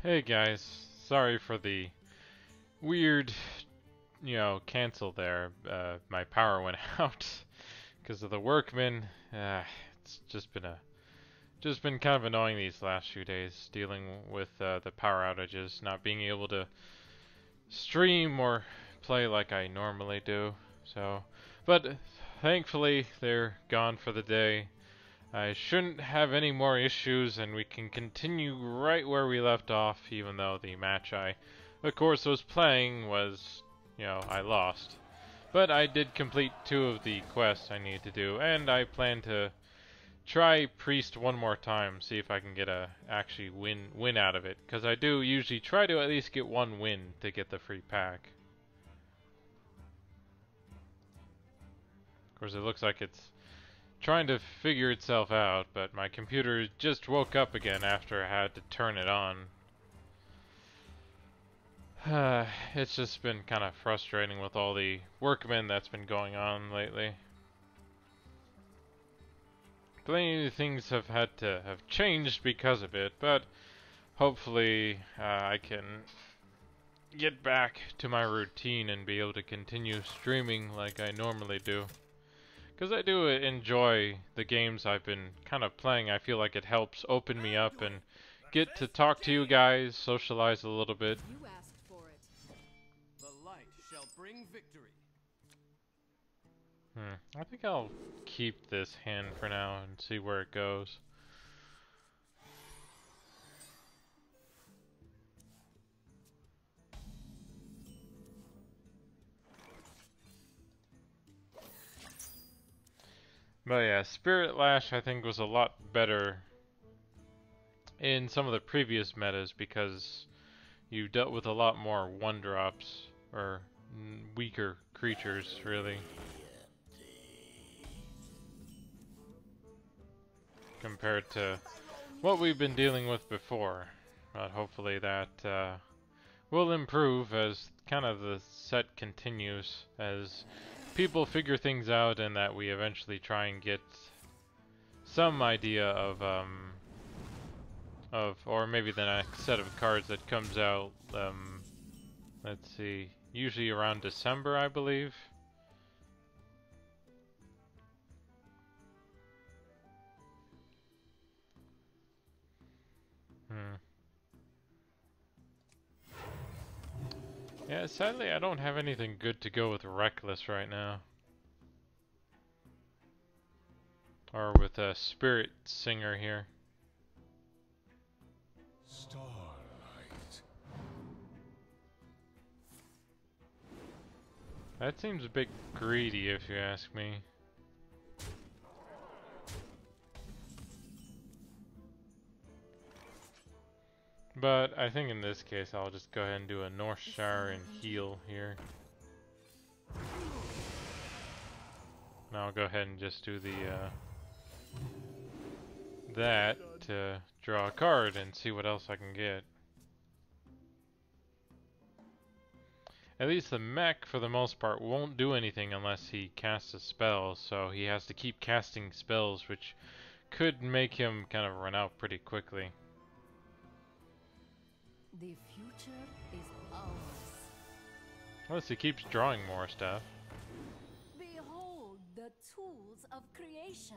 Hey guys, sorry for the weird, cancel there. My power went out because of the workmen. It's just been kind of annoying these last few days, dealing with the power outages, not being able to stream or play like I normally do. So, but thankfully they're gone for the day. I shouldn't have any more issues, and we can continue right where we left off, even though the match I, of course, was playing was, I lost. But I did complete 2 of the quests I need to do, and I plan to try Priest one more time, see if I can get a actually win out of it, because I do usually try to at least get 1 win to get the free pack. Of course, it looks like it's trying to figure itself out, but my computer just woke up again after I had to turn it on. It's just been kind of frustrating with all the workmen that's been going on lately. Plenty of things have had to have changed because of it, but hopefully I can get back to my routine and be able to continue streaming like I normally do. Because I do enjoy the games I've been kind of playing. I feel like it helps open me up and get to talk to you guys, socialize a little bit. You asked for it. The light shall bring victory. I think I'll keep this hand for now and see where it goes. But yeah, Spirit Lash I think was a lot better in some of the previous metas because you dealt with a lot more 1-drops or weaker creatures, really, compared to what we've been dealing with before. But hopefully that will improve as kind of the set continues, as people figure things out, and that we eventually try and get some idea of, or maybe the next set of cards that comes out, let's see, usually around December, I believe. Yeah, sadly I don't have anything good to go with Reckless right now. Or with a Spirit Singer here. Starlight. That seems a bit greedy if you ask me. But I think in this case I'll just go ahead and do a North Shire and heal here. And I'll go ahead and just do the that to draw a card and see what else I can get. At least the mech, for the most part, won't do anything unless he casts a spell, so he has to keep casting spells, which could make him kind of run out pretty quickly. The future is ours. Unless he keeps drawing more stuff. Behold the tools of creation.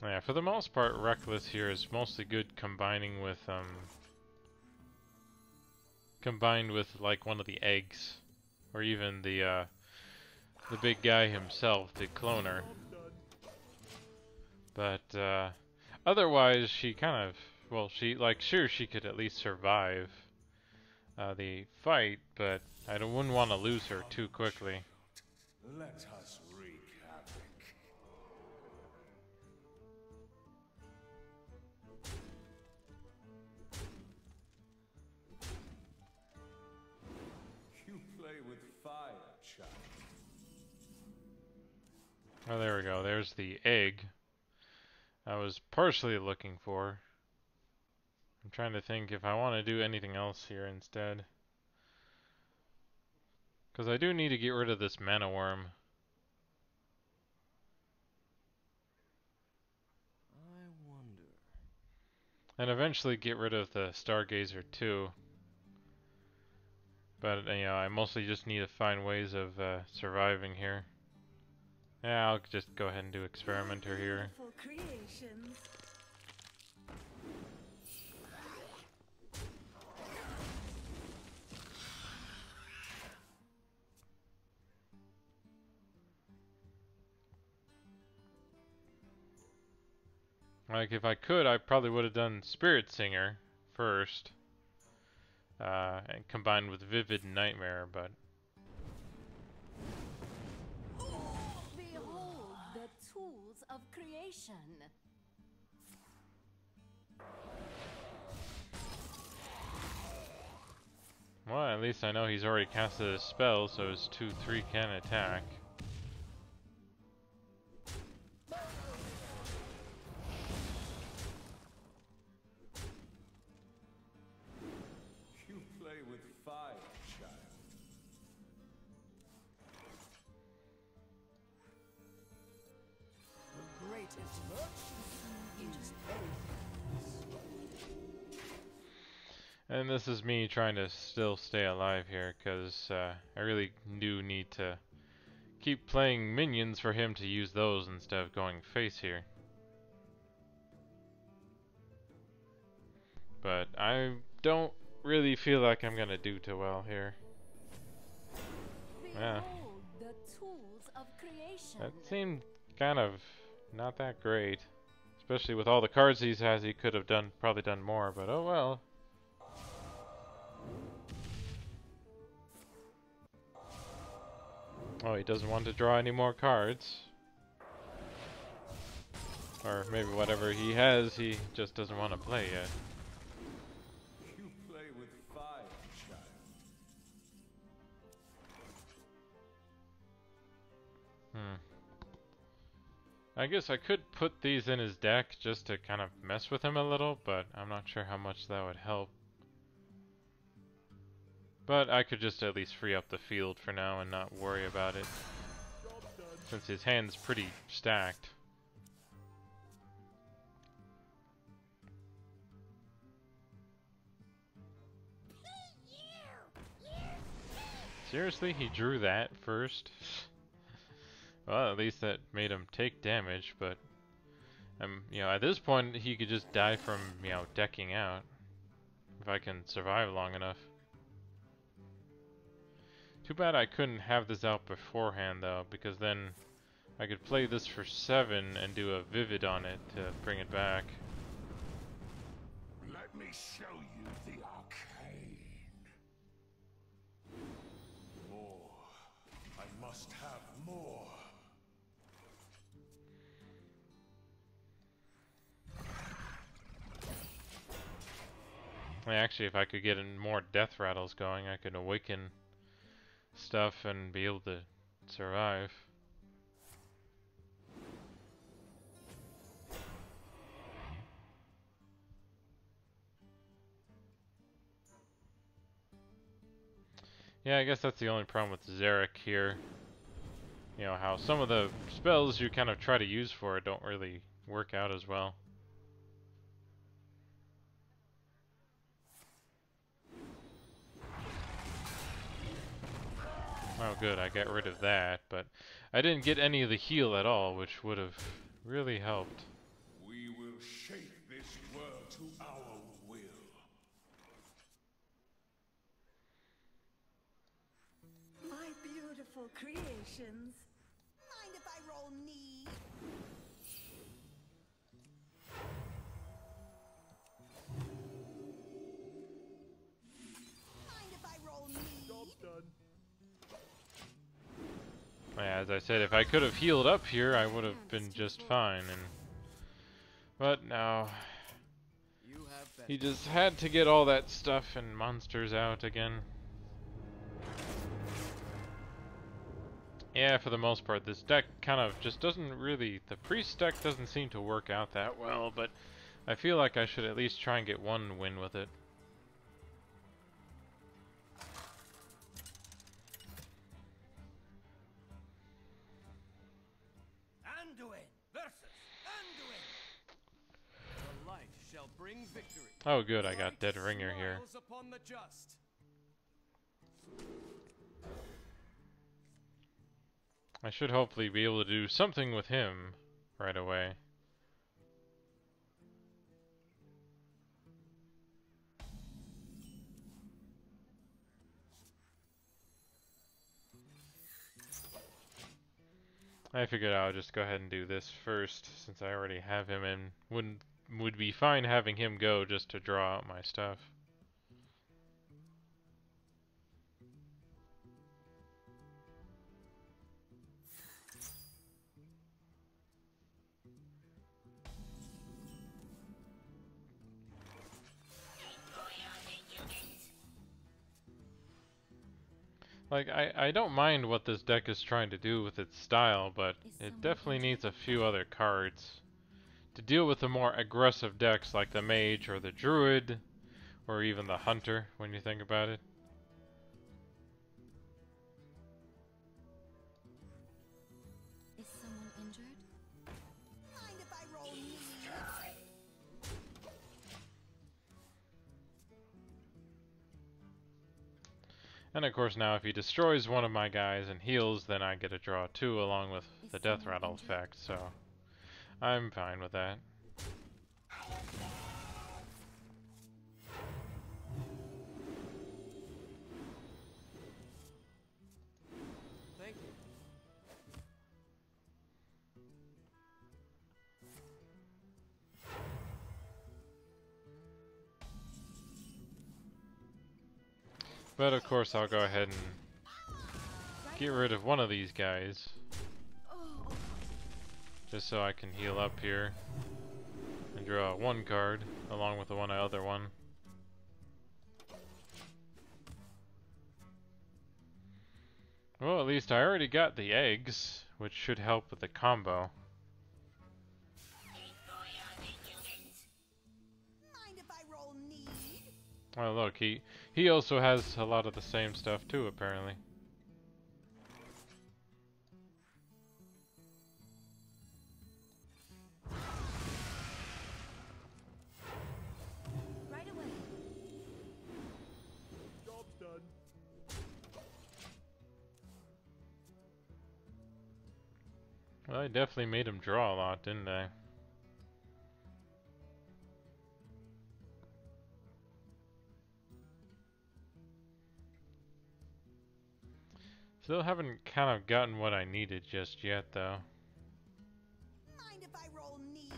Yeah, for the most part, Reckless here is mostly good combining with like one of the eggs, or even the big guy himself, the cloner. But otherwise, she kind of, well, sure, she could at least survive the fight, but wouldn't want to lose her too quickly. Let us wreak havoc. You play with fire, child. Oh, there we go. There's the egg I was partially looking for. I'm trying to think if I want to do anything else here instead. Because I do need to get rid of this mana worm. And eventually get rid of the Stargazer too. But, you know, I mostly just need to find ways of surviving here. Yeah, I'll just go ahead and do Experimenter here. Beautiful creations. Like, if I could, I probably would have done Spirit Singer first. And combined with Vivid Nightmare, but... Behold the tools of creation. Well, at least I know he's already casted a spell, so his 2/3 can attack. You play with fire, child. The greatest virtue is faith. And this is me trying to still stay alive here, because I really do need to keep playing minions for him to use those instead of going face here. But I don't really feel like I'm gonna do too well here. Yeah, Behold the tools of creation. that seemed kind of not that great. Especially with all the cards he has, he could have probably done more, but oh well. Oh, he doesn't want to draw any more cards. Or maybe whatever he has, he just doesn't want to play yet. You play with fire, child. I guess I could put these in his deck just to kind of mess with him a little, but I'm not sure how much that would help. But I could just at least free up the field for now and not worry about it, since his hand's pretty stacked. Seriously, he drew that first? Well, at least that made him take damage, but you know, at this point he could just die from, you know, decking out if I can survive long enough. Too bad I couldn't have this out beforehand though, because then I could play this for 7 and do a Vivid on it to bring it back. Let me show you the arcane. More. I must have more. Actually, if I could get in more death rattles going, I could awaken stuff and be able to survive. Yeah, I guess that's the only problem with Zarek here. You know, how some of the spells you kind of try to use for it don't really work out as well. Oh good, I got rid of that, but I didn't get any of the heal at all, which would have really helped. We will shape this world to our will. My beautiful creations. Mind if I roll knee? Mind if I roll knee? Job's done. Yeah, as I said, if I could have healed up here, I would have been just fine. But no, You have been. he just had to get all that stuff and monsters out again. Yeah, for the most part, this deck kind of just doesn't really... The priest deck doesn't seem to work out that well, but I feel like I should at least try and get one win with it. Anduin versus Anduin. The light shall bring victory. Oh good, I got Light Dead Ringer here. smiles upon the just. I should hopefully be able to do something with him right away. I figured I would just go ahead and do this first, since I already have him, and would be fine having him go just to draw out my stuff. Like, I don't mind what this deck is trying to do with its style, but it definitely needs a few other cards to deal with the more aggressive decks like the Mage or the Druid, or even the Hunter, when you think about it. Is someone injured? Mind if I roll knee? And of course now if he destroys one of my guys and heals, then I get a draw 2 along with the Death Rattle effect, so I'm fine with that. Thank you. But of course I'll go ahead and get rid of one of these guys, just so I can heal up here and draw 1 card along with the other one. Well, at least I already got the eggs, which should help with the combo. Mind if I roll knee? Oh look, he also has a lot of the same stuff too, apparently. Right away. Job's done. Well, I definitely made him draw a lot, didn't I? Still haven't kind of gotten what I needed just yet, though. Mind if I roll knee?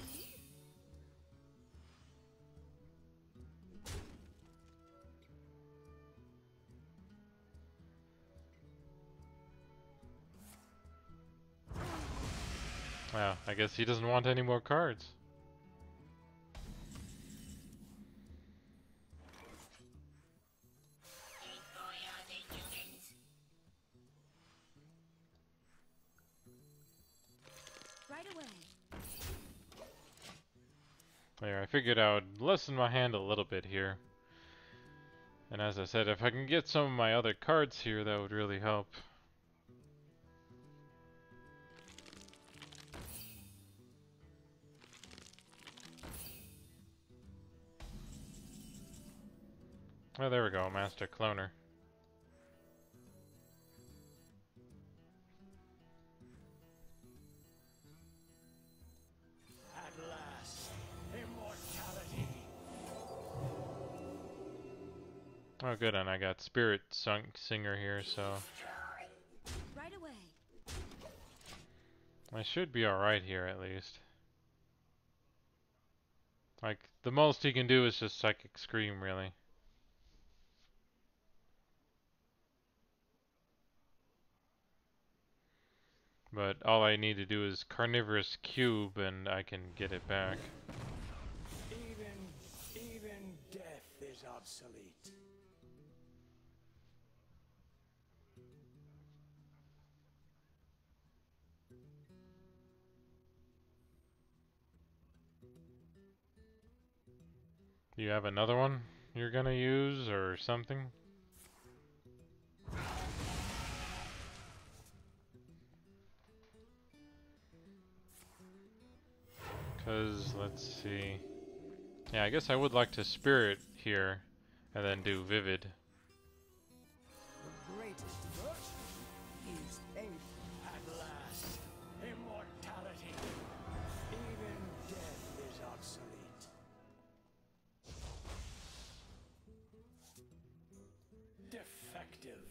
Well, I guess he doesn't want any more cards. Right away. There, I figured I would lessen my hand a little bit here. And as I said, if I can get some of my other cards here, that would really help. Oh, there we go, Master Cloner. At last, immortality. Oh good, and I got Spirit Singer here, so Right away. I should be alright here at least. Like, the most he can do is just Psychic Scream, really. But all I need to do is Carnivorous Cube and I can get it back. Even death is obsolete. Do you have another one you're gonna use or something? Cause let's see. Yeah, I guess I would like to Spirit here, and then do Vivid. The greatest virtue is faith. At last, immortality. Even death is obsolete. Defective.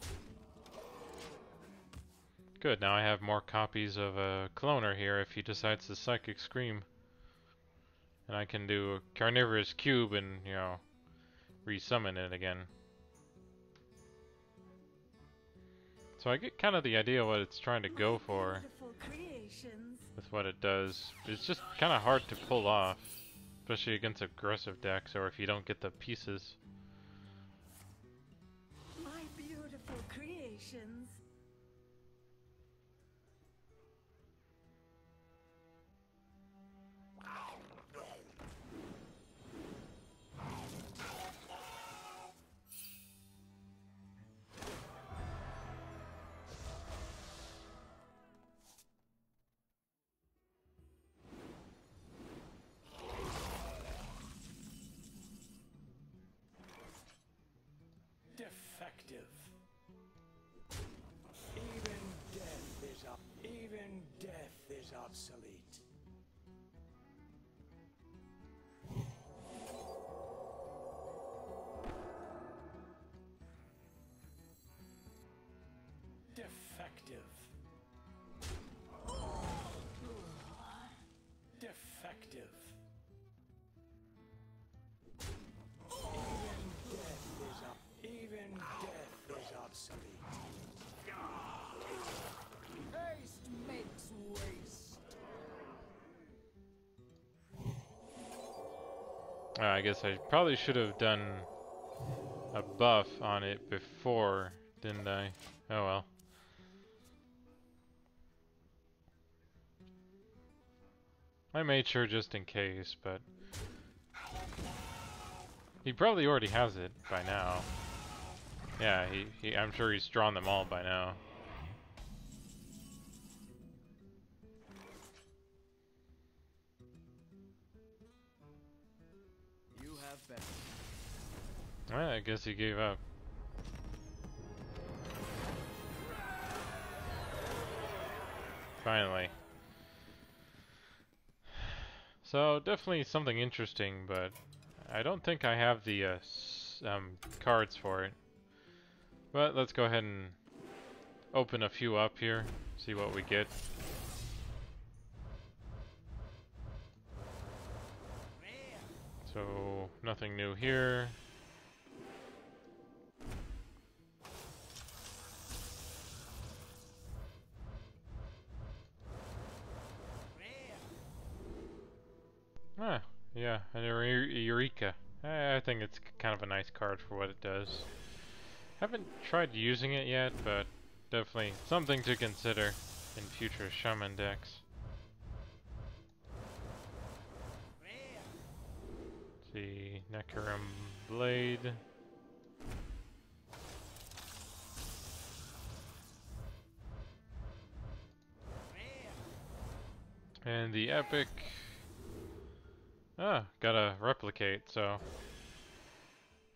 Good, now I have more copies of a Cloner here if he decides to Psychic Scream. And I can do a Carnivorous Cube and, you know, resummon it again. So I get kind of the idea what it's trying to go for Beautiful creations. with what it does. It's just kind of hard to pull off, especially against aggressive decks or if you don't get the pieces. My beautiful creations. Defective. Even death is obsolete. Defective. Defective. Even death is obsolete. Haste makes waste. I guess I probably should have done a buff on it before, didn't I? Oh well. I made sure just in case, but he probably already has it by now. Yeah, I'm sure he's drawn them all by now. You have been. Well, I guess he gave up. Finally. So, definitely something interesting, but I don't think I have the cards for it. But let's go ahead and open a few up here, see what we get. So, nothing new here. Ah, yeah, an Eureka. I think it's kind of a nice card for what it does. Haven't tried using it yet, but definitely something to consider in future Shaman decks. Let's see, Necrum Blade. And the Epic. Ah, gotta replicate, so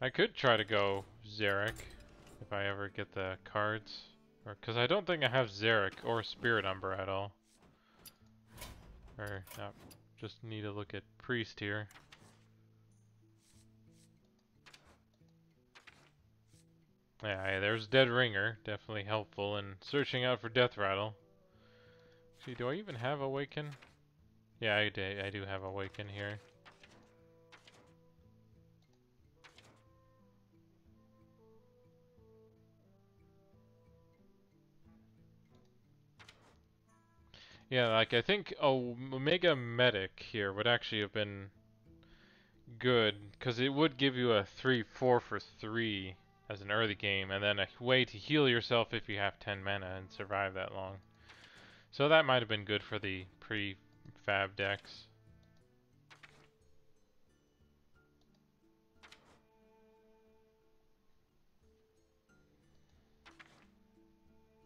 I could try to go Xeric if I ever get the cards. Or, cause I don't think I have Xeric or Spirit Umbra at all. Or, no, just need to look at Priest here. Yeah, there's Dead Ringer, definitely helpful in searching out for Death Rattle. See, do I even have Awaken? Yeah, I do have Awaken here. Yeah, like I think Omega Medic here would actually have been good, because it would give you a 3/4 for 3 as an early game, and then a way to heal yourself if you have 10 mana and survive that long. So that might have been good for the pre-fab decks.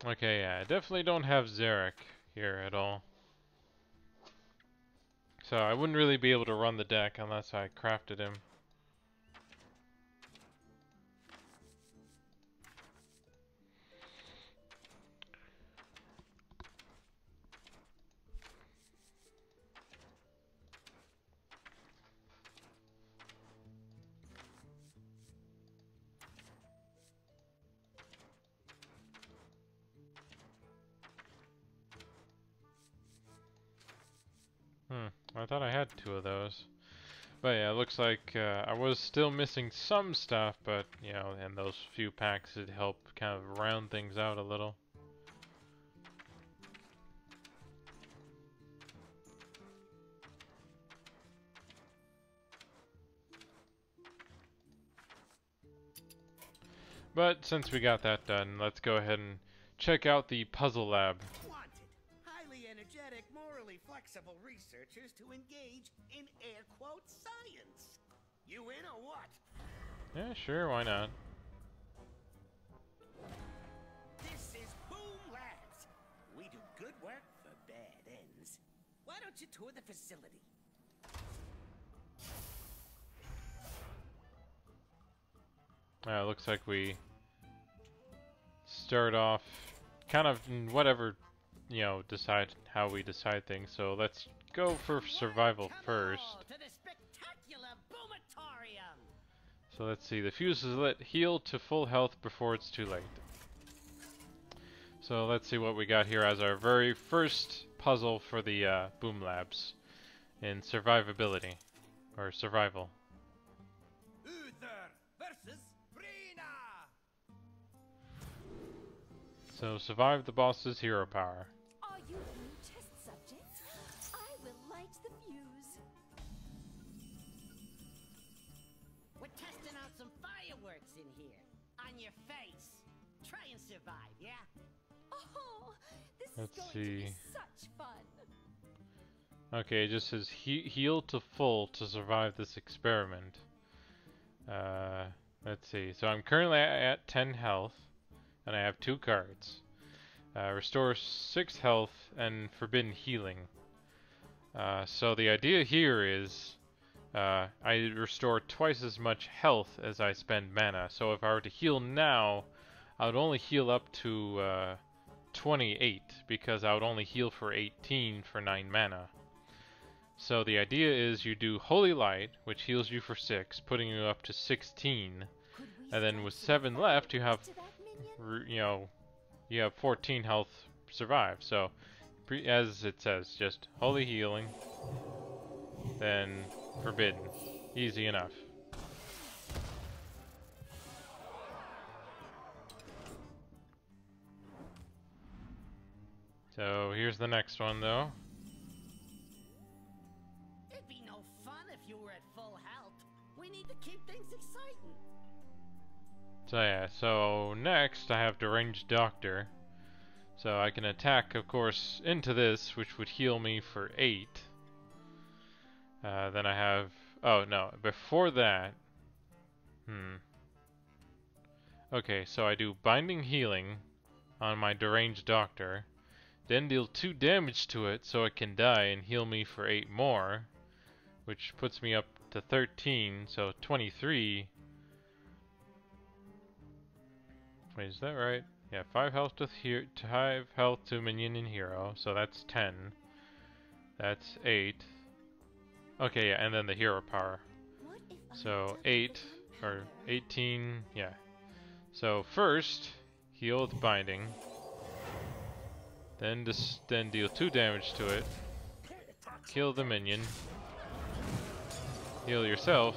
Okay, yeah, I definitely don't have Xeric here at all. So I wouldn't really be able to run the deck unless I crafted him. I thought I had 2 of those. But yeah, it looks like I was still missing some stuff, but you know, and those few packs would help kind of round things out a little. But since we got that done, let's go ahead and check out the puzzle lab. Wanted. Highly energetic, morally flexible researchers to engage in air quote science. You in or what? Yeah, sure, why not? This is Boom Labs. We do good work for bad ends. Why don't you tour the facility? Looks like we start off kind of in whatever, you know, decide how we decide things. So let's go for survival first. To the spectacular Boomatorium. So let's see, the fuse is lit. Heal to full health before it's too late. So let's see what we got here as our very first puzzle for the Boom Labs in survivability, or survival. Uther versus Brina. So survive the boss's hero power. Are you new test subjects? I will light the fuse. We're testing out some fireworks in here. On your face. Try and survive, yeah? Oh, this Let's is going see. to be such fun. Okay, it just says heal to full to survive this experiment. Let's see. So I'm currently at 10 health, and I have 2 cards. Restore 6 health and forbidden healing. So the idea here is I restore twice as much health as I spend mana. So if I were to heal now, I would only heal up to 28 because I would only heal for 18 for 9 mana. So the idea is you do Holy Light, which heals you for 6, putting you up to 16, and then with 7 left, you have, you know, you have 14 health survive. So, as it says, just Holy Healing, then Forbidden, easy enough. So here's the next one, though. It'd be no fun if you were at full health. We need to keep things exciting. So yeah, so next I have Deranged Doctor. So I can attack, of course, into this, which would heal me for 8. Then I have... Oh, no, before that... Okay, so I do Binding Healing on my Deranged Doctor. Then deal 2 damage to it so it can die and heal me for 8 more. Which puts me up to 13, so 23. Wait, is that right? Yeah, 5 health to 5 health to minion and hero, so that's 10. That's 8. Okay, yeah, and then the hero power. So 8 or 18, yeah. So first, heal with binding. Then deal 2 damage to it. Kill the minion. Heal yourself.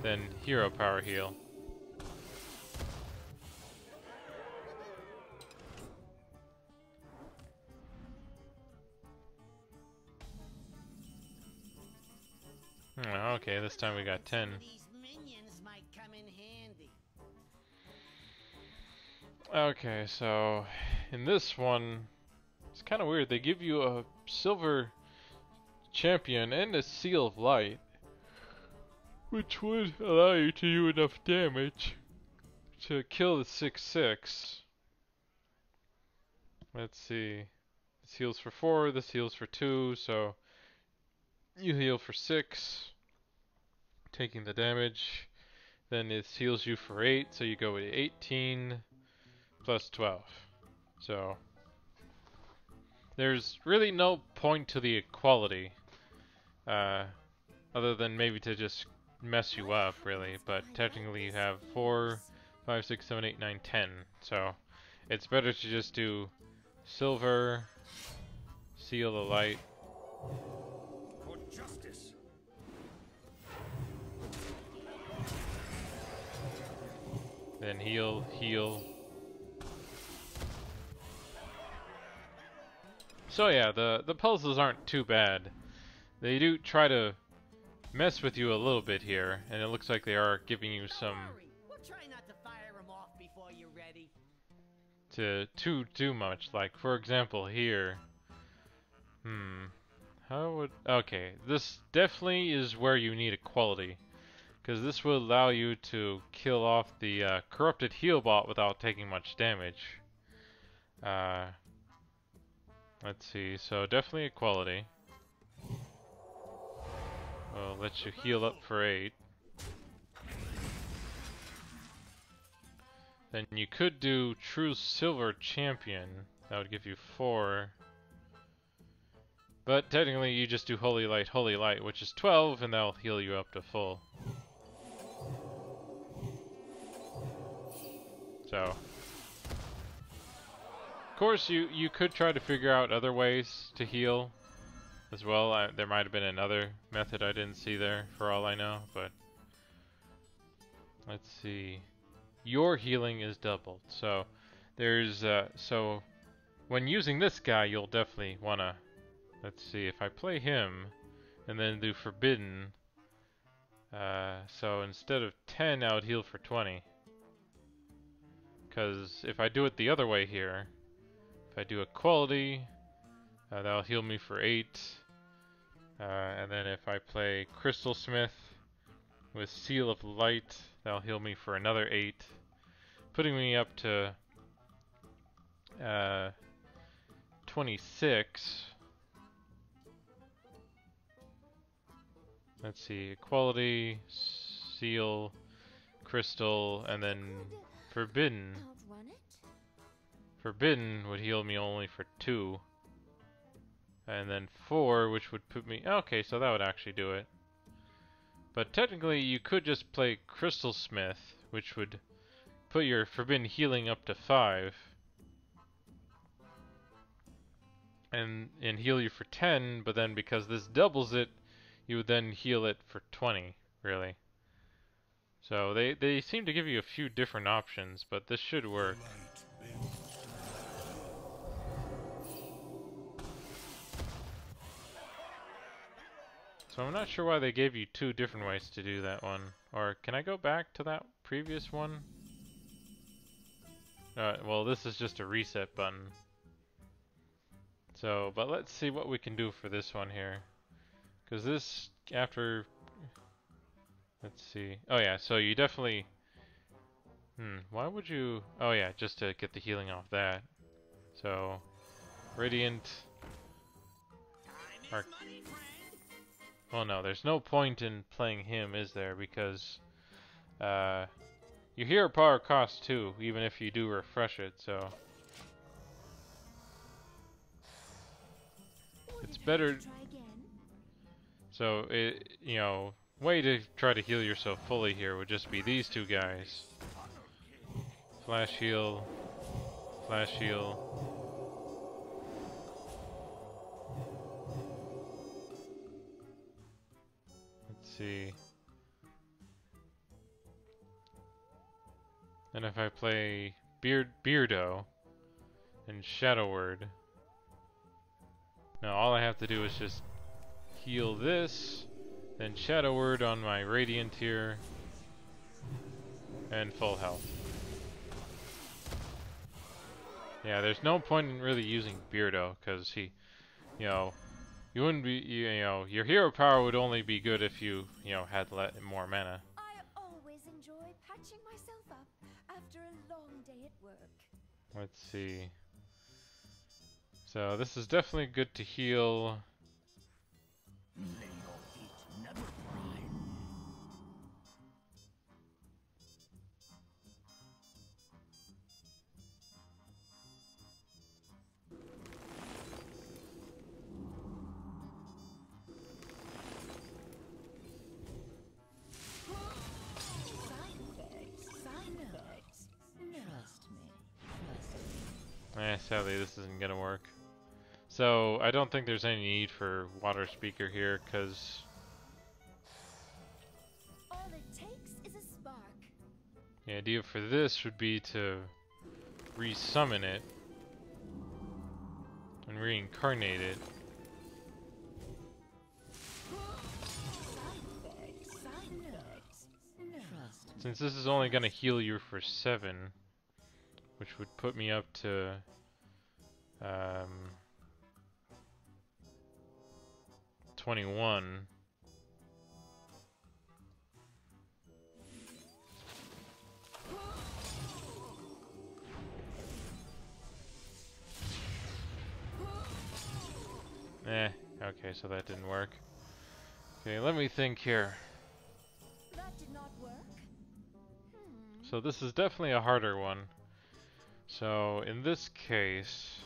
Then hero power heal. Okay, this time we got 10. These minions might come in handy. Okay, so in this one, it's kind of weird. They give you a silver champion and a seal of light, which would allow you to do enough damage to kill the 6/6. Let's see. This heals for 4, this heals for 2, so You heal for 6, taking the damage. Then it heals you for 8, so you go with 18 plus 12. So there's really no point to the equality, other than maybe to just mess you up, really. But technically you have 4, 5, 6, 7, 8, 9, 10. So it's better to just do silver, seal the light. For justice. Then heal, heal. So yeah, the puzzles aren't too bad. They do try to mess with you a little bit here, and it looks like they are giving you some We'll try not to fire him off before you're ready. to too much. Like for example here. How would okay, this definitely is where you need equality. Because this will allow you to kill off the corrupted heal bot without taking much damage. Let's see, so definitely equality. Well, let you heal up for 8. Then you could do True Silver Champion. That would give you 4. But technically you just do Holy Light, which is 12, and that'll heal you up to full. So, of course, you could try to figure out other ways to heal as well. There might have been another method I didn't see there, for all I know. But let's see. Your healing is doubled. So there's so when using this guy, you'll definitely wanna. Let's see if I play him and then do Forbidden. So instead of 10, I would heal for 20. Because if I do it the other way here, if I do Equality, that'll heal me for 8. And then if I play Crystal Smith with Seal of Light, that'll heal me for another 8. Putting me up to 26. Let's see, Equality, Seal, Crystal, and then Forbidden. Outrun it? Forbidden would heal me only for 2. And then 4, which would put me... Okay, so that would actually do it. But technically, you could just play Crystal Smith, which would put your Forbidden healing up to 5. And heal you for 10, but then because this doubles it, you would then heal it for 20, really. So they seem to give you a few different options, but this should work. So I'm not sure why they gave you 2 different ways to do that one. Or can I go back to that previous one? Well, this is just a reset button. So, but let's see what we can do for this one here. Because this, after... Let's see. Oh yeah, so you definitely... why would you... Oh yeah, just to get the healing off that. So, Radiant... Well, no, there's no point in playing him, is there? Because your hero power costs 2, even if you do refresh it, so... It's better... So, you know, way to try to heal yourself fully here would just be these 2 guys. Flash heal, flash heal. Let's see. And if I play Beardo and Shadow Word, now all I have to do is just heal this, then Shadow Word on my Radiant here, and full health. Yeah, there's no point in really using Beardo, because he, you know, you wouldn't be, you know, your hero power would only be good if you, had more mana. I always enjoy patching myself up after a long day at work. Let's see. So this is definitely good to heal. Lay your Sadly this isn't gonna work. So I don't think there's any need for water speaker here, because All it takes is a spark. the idea for this would be to resummon it and reincarnate it. Since this is only gonna heal you for 7, which would put me up to 21. Okay, so that didn't work. Okay, let me think here. That did not work. So this is definitely a harder one. So in this case,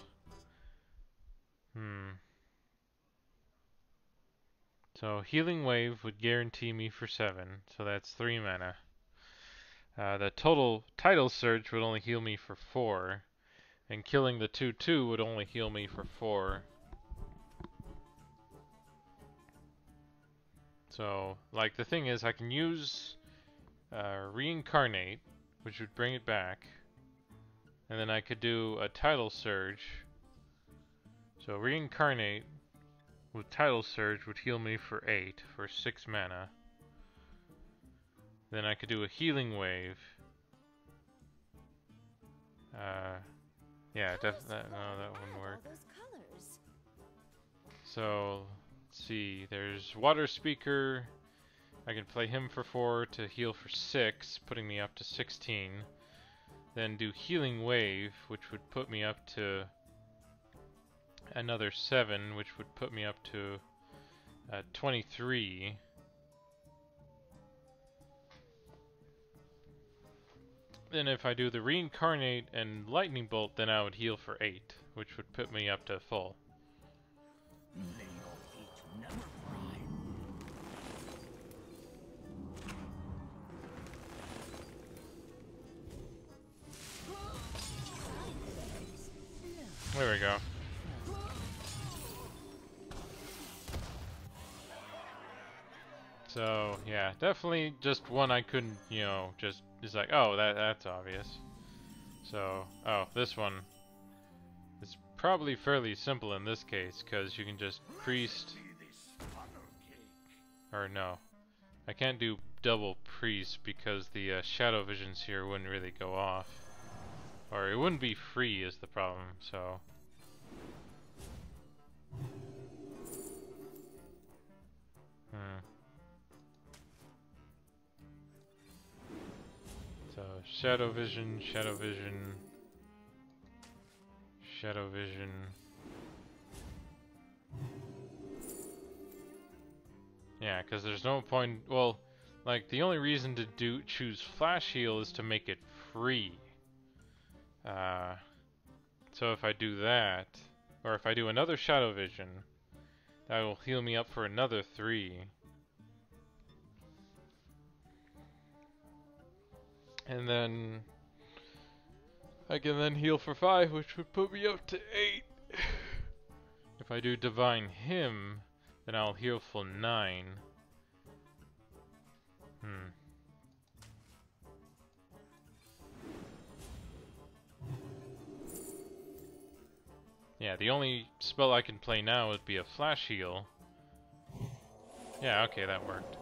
so Healing Wave would guarantee me for 7, so that's 3 mana. The total Tidal Surge would only heal me for 4, and killing the 2/2 would only heal me for 4. So, like, the thing is, I can use Reincarnate, which would bring it back, and then I could do a Tidal Surge. So Reincarnate with Tidal Surge would heal me for 8, for 6 mana. Then I could do a Healing Wave. Yeah, definitely. No, that wouldn't work. All those colors. So, let's see. There's Water Speaker. I can play him for 4 to heal for 6, putting me up to 16. Then do Healing Wave, which would put me up to another 7, which would put me up to 23. Then if I do the Reincarnate and Lightning Bolt, then I would heal for 8, which would put me up to full. There we go. So, yeah, definitely just one I couldn't, you know, just, it's like, oh, that's obvious. So, oh, this one is probably fairly simple in this case, because you can just Priest, or no, I can't do double Priest because the Shadow Visions here wouldn't really go off. Or it wouldn't be free is the problem, so. So, Shadow Vision, Shadow Vision, Shadow Vision. Yeah, because there's no point, well, like, the only reason to choose Flash Heal is to make it free. So if I do that, or if I do another Shadow Vision, that will heal me up for another 3. And then I can then heal for 5, which would put me up to 8. If I do Divine Hymn, then I'll heal for 9. Yeah, the only spell I can play now would be a Flash Heal. Yeah, okay, that worked.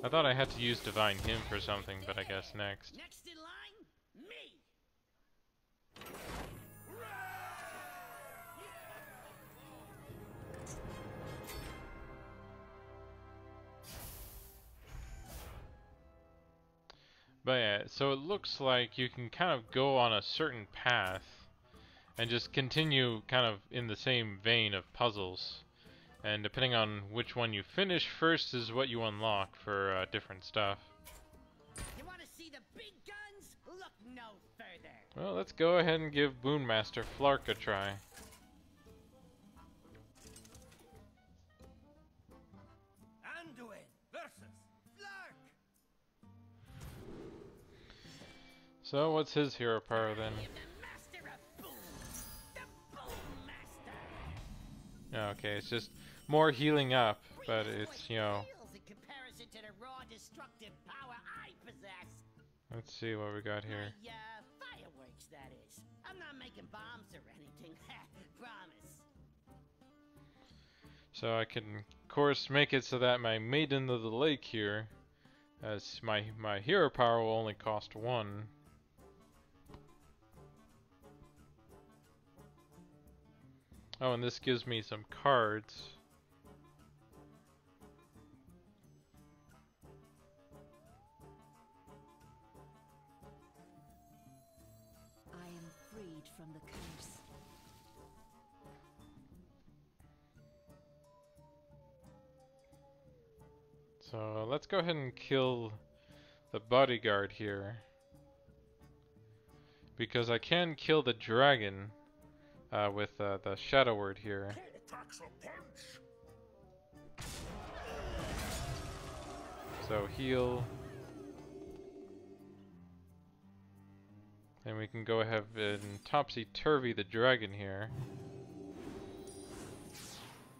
I thought I had to use Divine Hymn for something, but I guess next. Next in line, me. But yeah, so it looks like you can kind of go on a certain path and just continue kind of in the same vein of puzzles. And depending on which one you finish first is what you unlock for different stuff. You want to see the big guns? Look no further. Well, let's go ahead and give Boonmaster Flark a try. Anduin versus Flark. So what's his hero power then? I am the master of boom. The boom master. Okay, it's just more healing up, but it's, you know, Pales in comparison to the raw destructive power I possess. let's see what we got here. Fireworks, that is. I'm not making bombs or anything. Promise. So I can, of course, make it so that my Maiden of the Lake here, as my hero power will only cost 1. Oh, and this gives me some cards. I am freed from the curse. So let's go ahead and kill the bodyguard here. Because I can kill the dragon with the shadow word here. Attacks a punch. So heal. And we can go ahead and topsy-turvy the dragon here.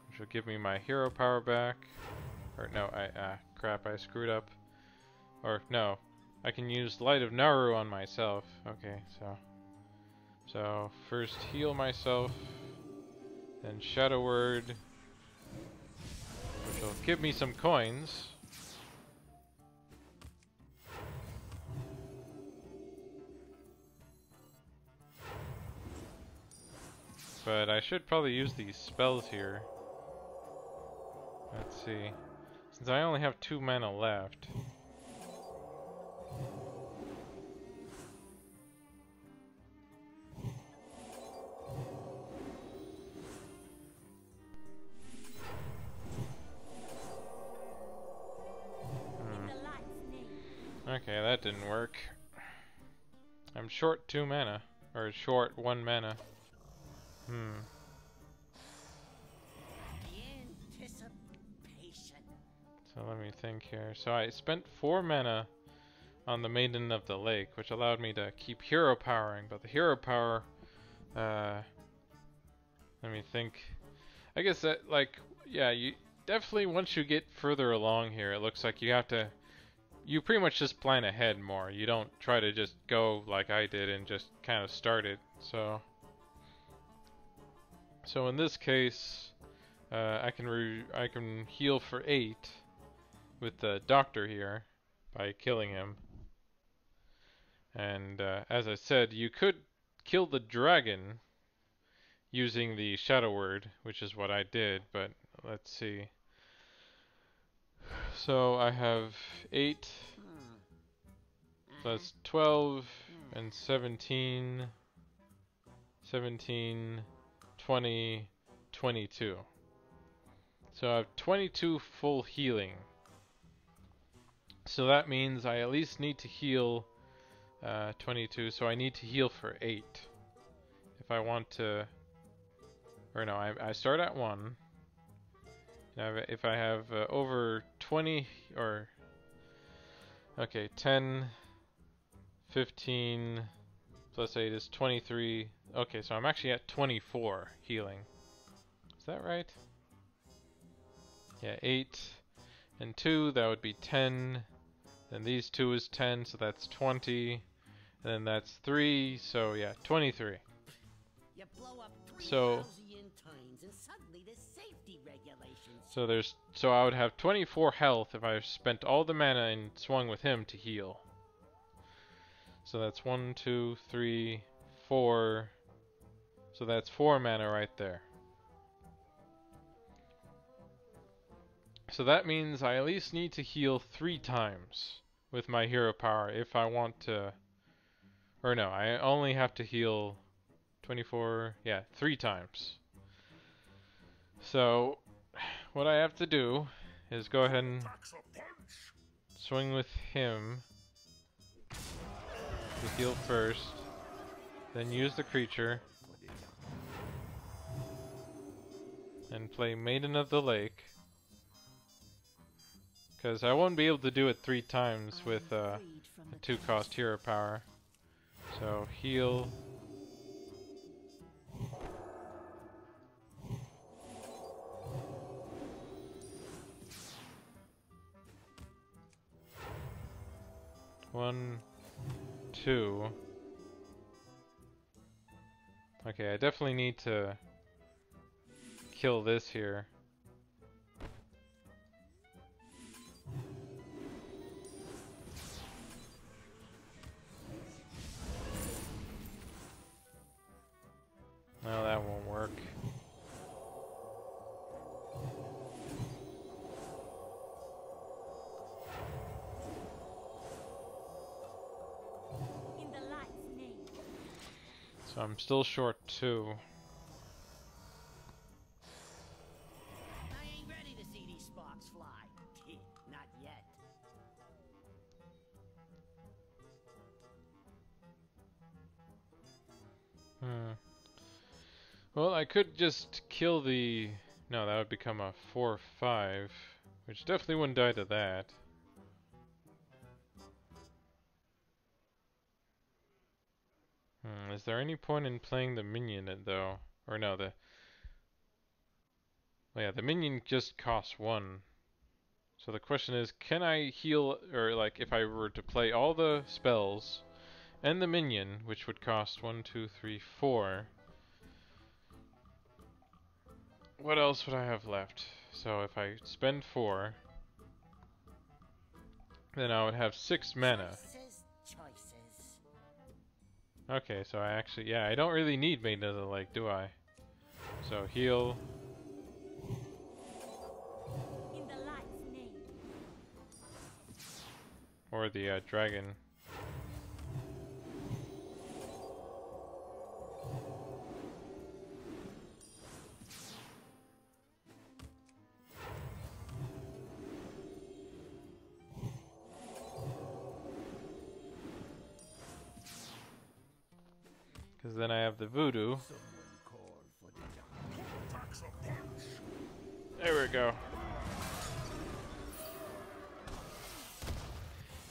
Which will give me my hero power back. Or no, crap, I screwed up. Or no, I can use Light of Naru on myself. Okay, so first heal myself, then Shadow Word, which will give me some coins. But I should probably use these spells here. Let's see. Since I only have 2 mana left. In the light's name. Okay, that didn't work. I'm short 2 mana. Or short 1 mana. Anticipation. So let me think here. So I spent 4 mana on the Maiden of the Lake, which allowed me to keep hero powering, but the hero power, let me think. I guess that, like, yeah, you definitely, once you get further along here, it looks like you pretty much just plan ahead more. You don't try to just go like I did and just kind of start it. So in this case, I can heal for 8 with the doctor here by killing him. And as I said, you could kill the dragon using the shadow word, which is what I did, but let's see. So I have 8, so that's 12 and 17, 20, 22. So I have 22 full healing. So that means I at least need to heal 22, so I need to heal for 8. If I want to, or no, I start at 1. If I have over 20, or, okay, 10, 15, plus 8 is 23. Okay, so I'm actually at 24 healing. Is that right? Yeah, 8 and 2, that would be 10. Then these 2 is 10, so that's 20. And then that's 3, so yeah, 23. You blow up 3 So- Gaussian times and suddenly there's safety regulations. So I would have 24 health if I spent all the mana and swung with him to heal. So that's 1, 2, 3, 4. So that's 4 mana right there. So that means I at least need to heal 3 times with my hero power if I want to. Or no, I only have to heal 24, yeah, 3 times. So what I have to do is go ahead and Attacks a punch. swing with him to heal first, then use the creature, and play Maiden of the Lake. Because I won't be able to do it 3 times with I am a freed from the 2-cost hero power. So heal. One, two. Okay, I definitely need to kill this here. No, that won't work. In the light's name. So I'm still short 2. I ain't ready to see these sparks fly. Not yet. Well, I could just kill the... No, that would become a 4-5, which definitely wouldn't die to that. Is there any point in playing the minion though? Or no, the... Oh yeah, the minion just costs 1. So the question is, can I heal, or like if I were to play all the spells and the minion, which would cost 1, 2, 3, 4. What else would I have left? So if I spend 4, then I would have 6 mana. Choices. Okay, so I actually, yeah, I don't really need Maiden of the Lake, do I? So heal. In the light's name. Or the dragon. Because then I have the voodoo. There we go.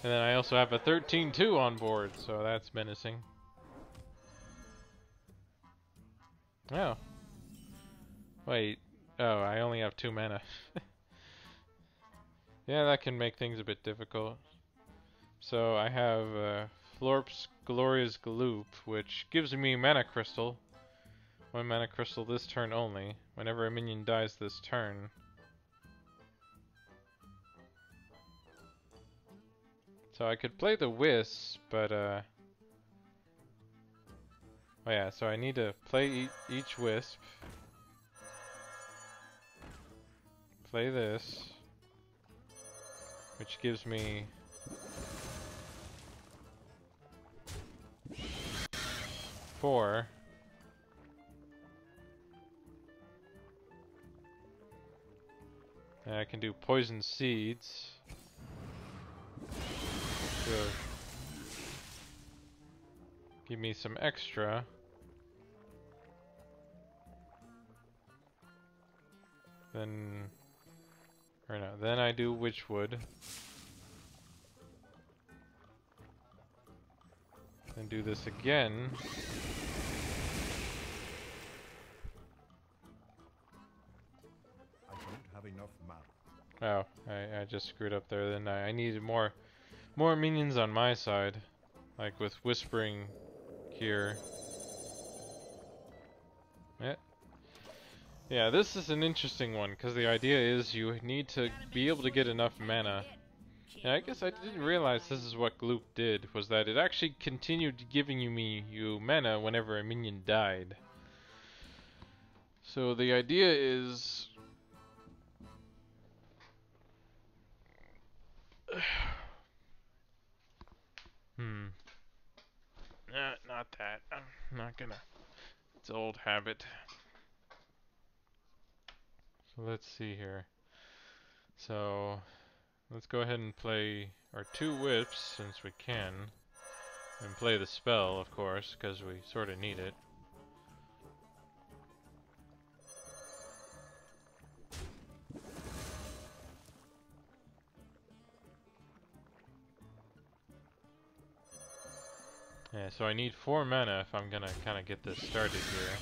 And then I also have a 13-2 on board, so that's menacing. Oh. Wait. Oh, I only have 2 mana. Yeah, that can make things a bit difficult. So I have Florp's Glorious Gloop, which gives me Mana Crystal. 1 Mana Crystal this turn only, whenever a minion dies this turn. So I could play the Wisp, but oh yeah, so I need to play each Wisp. Play this, which gives me 4. And I can do Poison Seeds. Sure. Give me some extra. Then, or no, then I do Witchwood. Then do this again. I don't have enough mana. Oh, I just screwed up there. Then I needed more minions on my side, like with Whispering here. Yeah, this is an interesting one because the idea is you need to be able to get enough mana. And I guess I didn't realize this is what Gloop did, was that it actually continued giving you mana whenever a minion died. So the idea is not that. I'm not gonna. It's an old habit. So let's see here. So let's go ahead and play our 2 whips since we can. And play the spell, of course, because we sort of need it. Yeah, so I need 4 mana if I'm gonna kind of get this started here.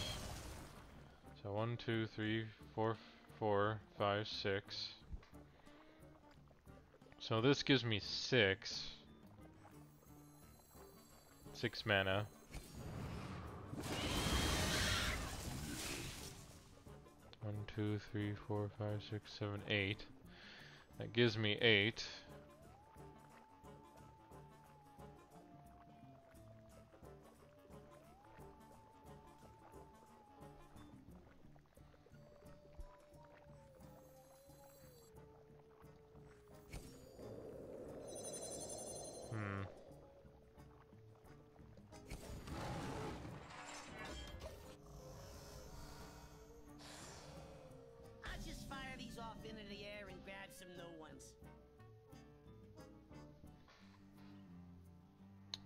So 1, 2, 3, 4, 4, 5, 6. So this gives me 6. 6 mana. One, 2, 3, 4, 5, 6, 7, 8. That gives me 8. I'll just fire these off into the air and grab some new ones.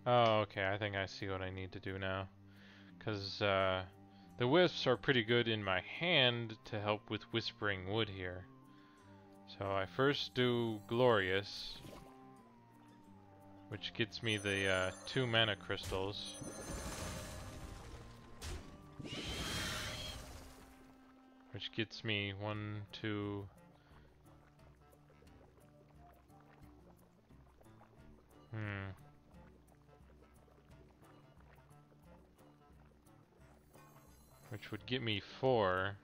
Oh, okay, I think I see what I need to do now. Because the wisps are pretty good in my hand to help with Whispering Wood here. So I first do Glorious, which gets me the 2 mana crystals. Which gets me 1, 2... Which would get me 4.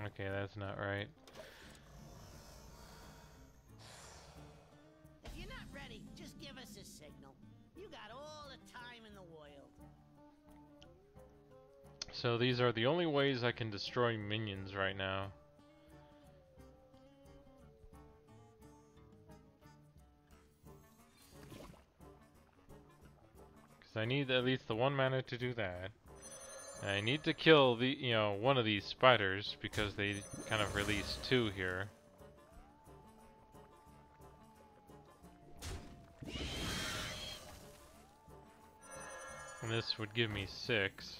Okay, that's not right. If you're not ready, just give us a signal. You got all the time in the world. So these are the only ways I can destroy minions right now. Because I need at least the 1 mana to do that. And I need to kill the, one of these spiders because they kind of release 2 here. And this would give me 6.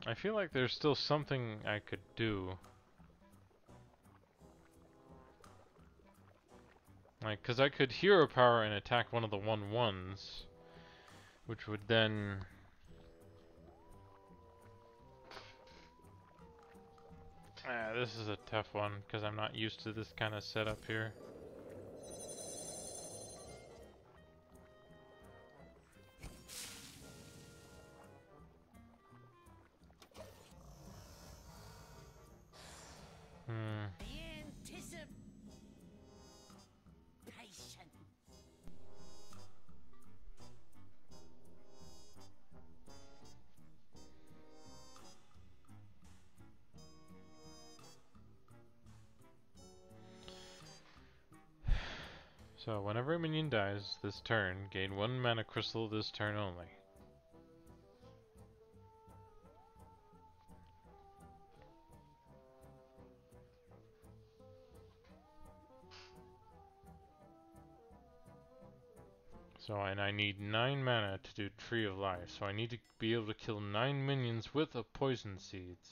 I feel like there's still something I could do. Like, cause I could hero power and attack one of the 1/1s, which would then... this is a tough one, cause I'm not used to this kind of setup here. The anticipation. So, whenever a minion dies this turn, gain 1 mana crystal this turn only. So, and I need 9 mana to do Tree of Life, so I need to be able to kill 9 minions with a Poison Seeds.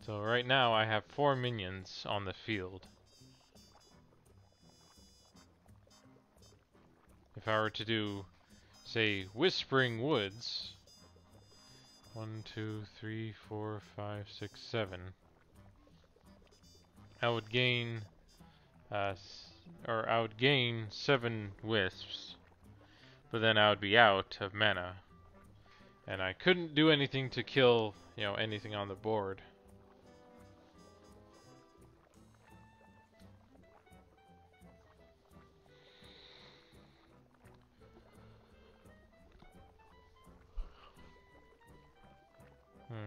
So right now I have 4 minions on the field. If I were to do, say, Whispering Woods, 1, 2, 3, 4, 5, 6, 7, I would gain, I would gain 7 wisps, but then I would be out of mana, and I couldn't do anything to kill, anything on the board.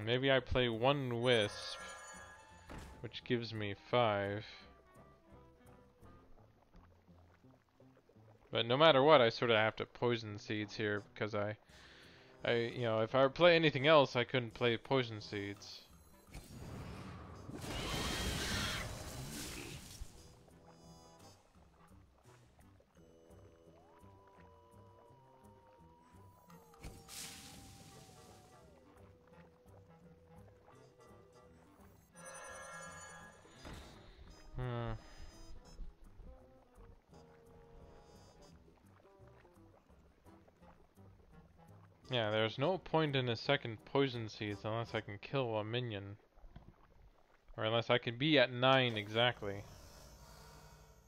Maybe I play one wisp, which gives me 5. But no matter what, I sort of have to poison seeds here because you know, if I play anything else, I couldn't play poison seeds. Yeah, there's no point in a second poison seeds unless I can kill a minion. Or unless I can be at 9 exactly.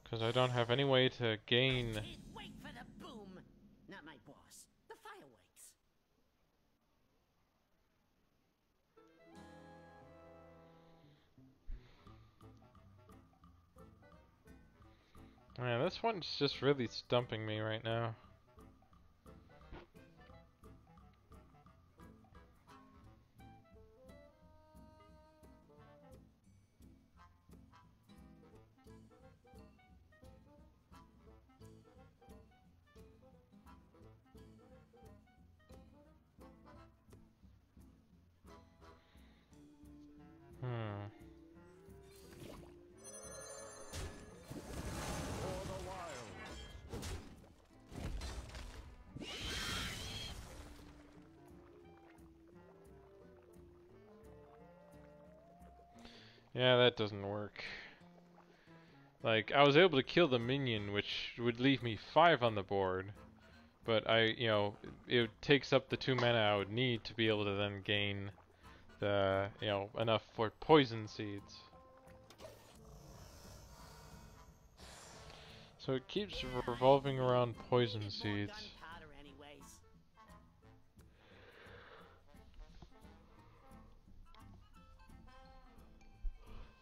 Because I don't have any way to gain... Wait for the boom! Not my boss. The fireworks. Yeah, this one's just really stumping me right now. Yeah, that doesn't work. Like, I was able to kill the minion, which would leave me 5 on the board. But you know, it takes up the 2 mana I would need to be able to then gain the, you know, enough for poison seeds. So it keeps revolving around poison seeds.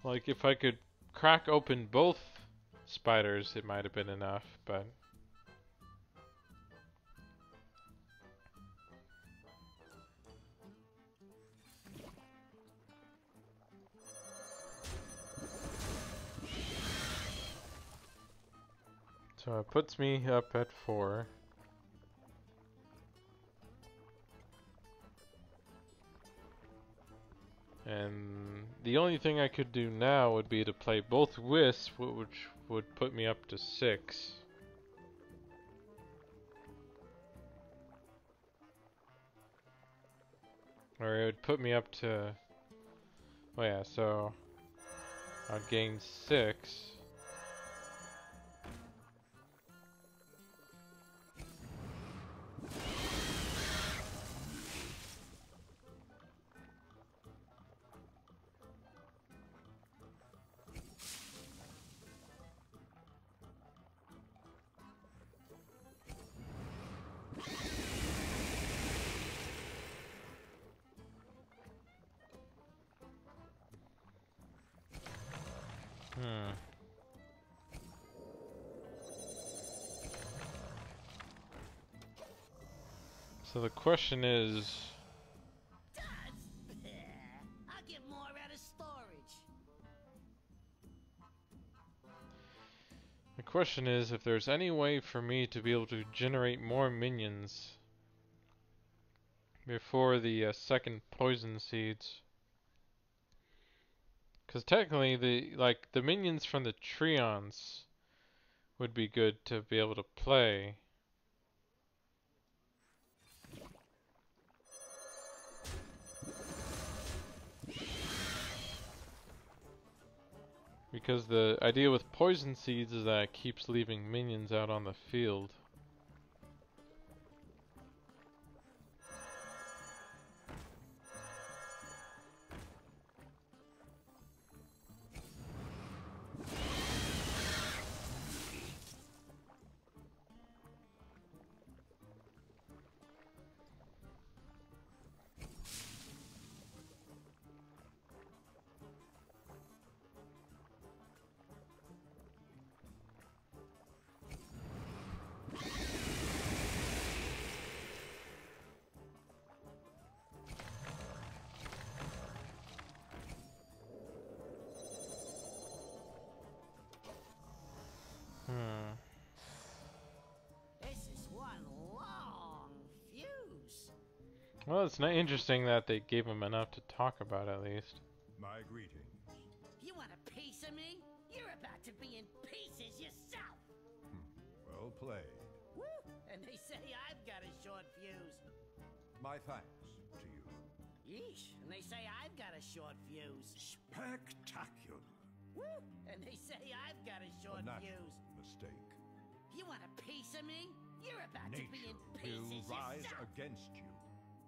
Like, if I could crack open both spiders, it might have been enough, but... So it puts me up at 4. And the only thing I could do now would be to play both Wisp, which would put me up to 6. Or it would put me up to... Oh yeah, so... I'd gain 6. So the question is... I'll get more out of storage. The question is if there's any way for me to be able to generate more minions before the second poison seeds. Because technically, the minions from the Treants would be good to be able to play. Because the idea with poison seeds is that it keeps leaving minions out on the field. Well, it's not interesting that they gave him enough to talk about at least. My greetings. You want a piece of me? You're about to be in pieces yourself. Well played. Woo! And they say I've got a short fuse. My thanks to you. Yeesh. And they say I've got a short fuse. Spectacular. Woo! And they say I've got a short A natural fuse. mistake. You want a piece of me? You're about to be in Nature will pieces rise yourself. against you.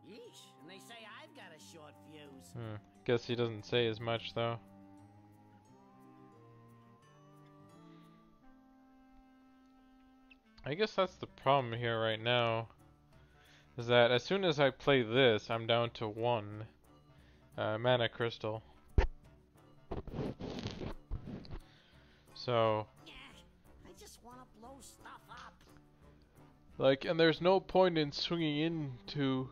Yeesh. And they say I've got a short fuse. Guess he doesn't say as much though. I guess that's the problem here right now. Is that as soon as I play this, I'm down to 1 mana crystal. So, Yeah. I just want to blow stuff up. like, and there's no point in swinging into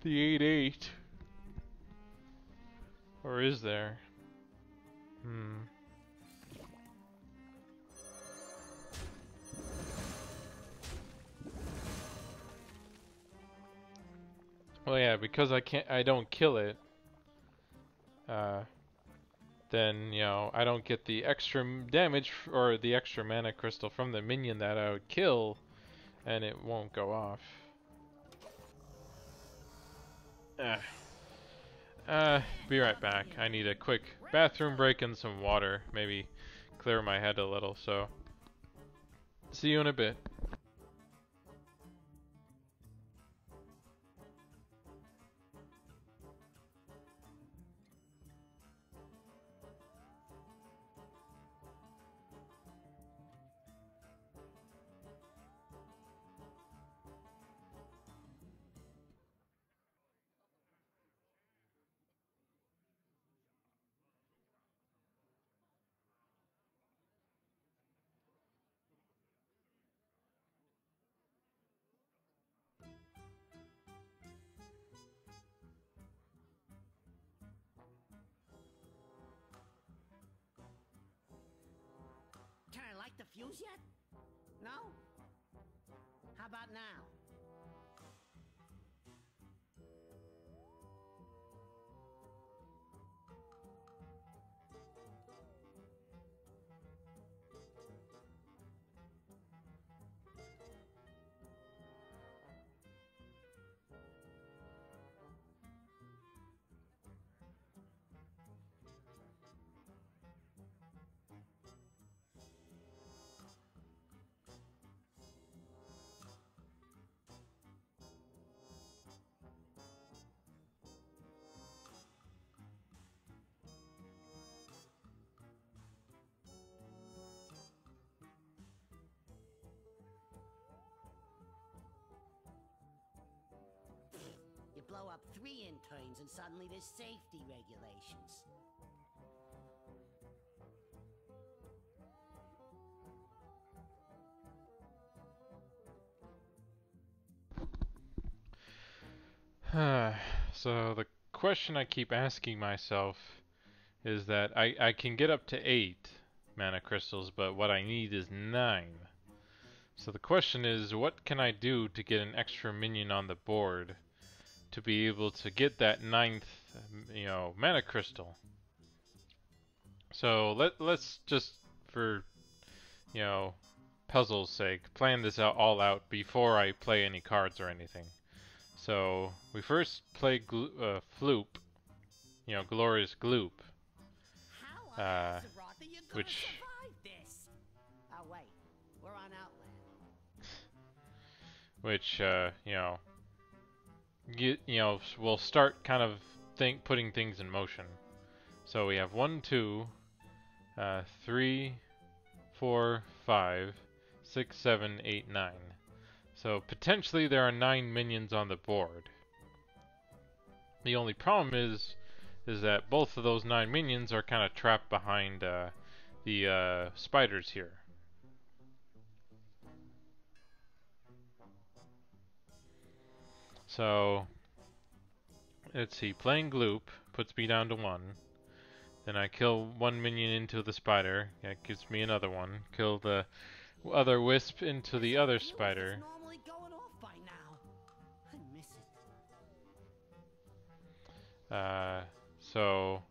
the 8/8. Or is there? Well, yeah, because I don't kill it. Then, you know, I don't get the extra damage or the extra mana crystal from the minion that I would kill, and it won't go off. Be right back. I need a quick bathroom break and some water. Maybe clear my head a little, so see you in a bit. Can I light the fuse yet? No? How about now? You blow up 3 interns and suddenly there's safety regulations. So the question I keep asking myself is that I can get up to 8 mana crystals, but what I need is 9. So the question is, what can I do to get an extra minion on the board to be able to get that 9th, mana crystal? So let's just, for, puzzle's sake, plan this all out before I play any cards or anything. So we first play Floop, Glorious Gloop, How on Azeroth are you gonna which survive this? Oh wait, we're on Outland. which we'll start kind of putting things in motion. So we have 1, 2, 3, 4, 5, 6, 7, 8, 9. So potentially there are 9 minions on the board. The only problem is that both of those 9 minions are kind of trapped behind the spiders here. So let's see, playing Gloop puts me down to 1. Then I kill 1 minion into the spider, that gives me another one. Kill the other wisp into the other spider. Normally going off by now. I miss it. So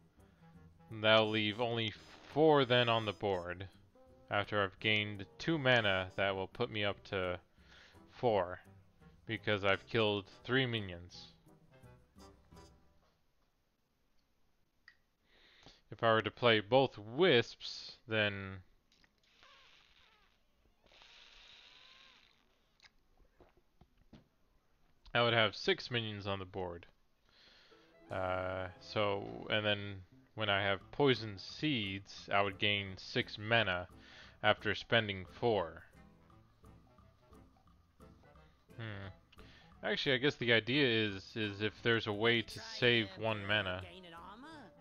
that'll leave only 4 then on the board. After I've gained 2 mana, that will put me up to 4. Because I've killed 3 minions. If I were to play both wisps, then I would have 6 minions on the board. And then when I have poison seeds, I would gain 6 mana after spending 4. Actually, I guess the idea is if there's a way to save 1 mana. Gaining armor?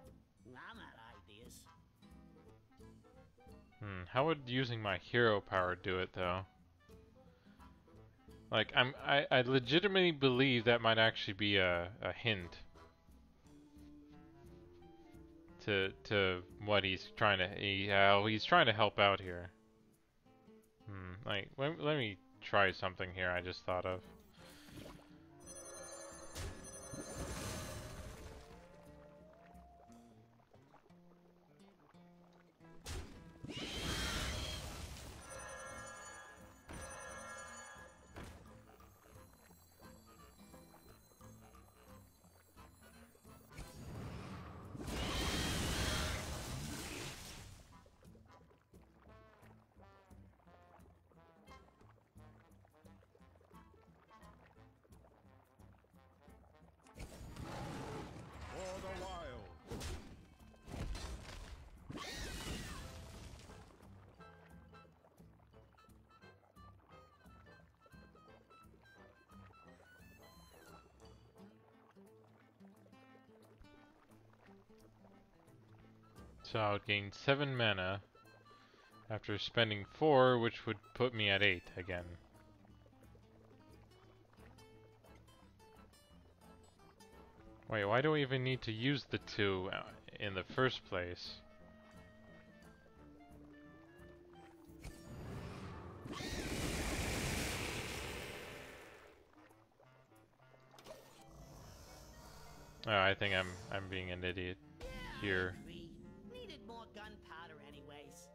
I'm out of ideas. How would using my hero power do it though? Like I legitimately believe that might actually be a hint to what he's trying to he's trying to help out here. Like let me try something here I just thought of. For the wild. So I would gain 7 mana after spending 4, which would put me at 8 again. Wait, why do we even need to use the 2 in the first place? Oh, I think I'm being an idiot here. We needed more gunpowder anyways.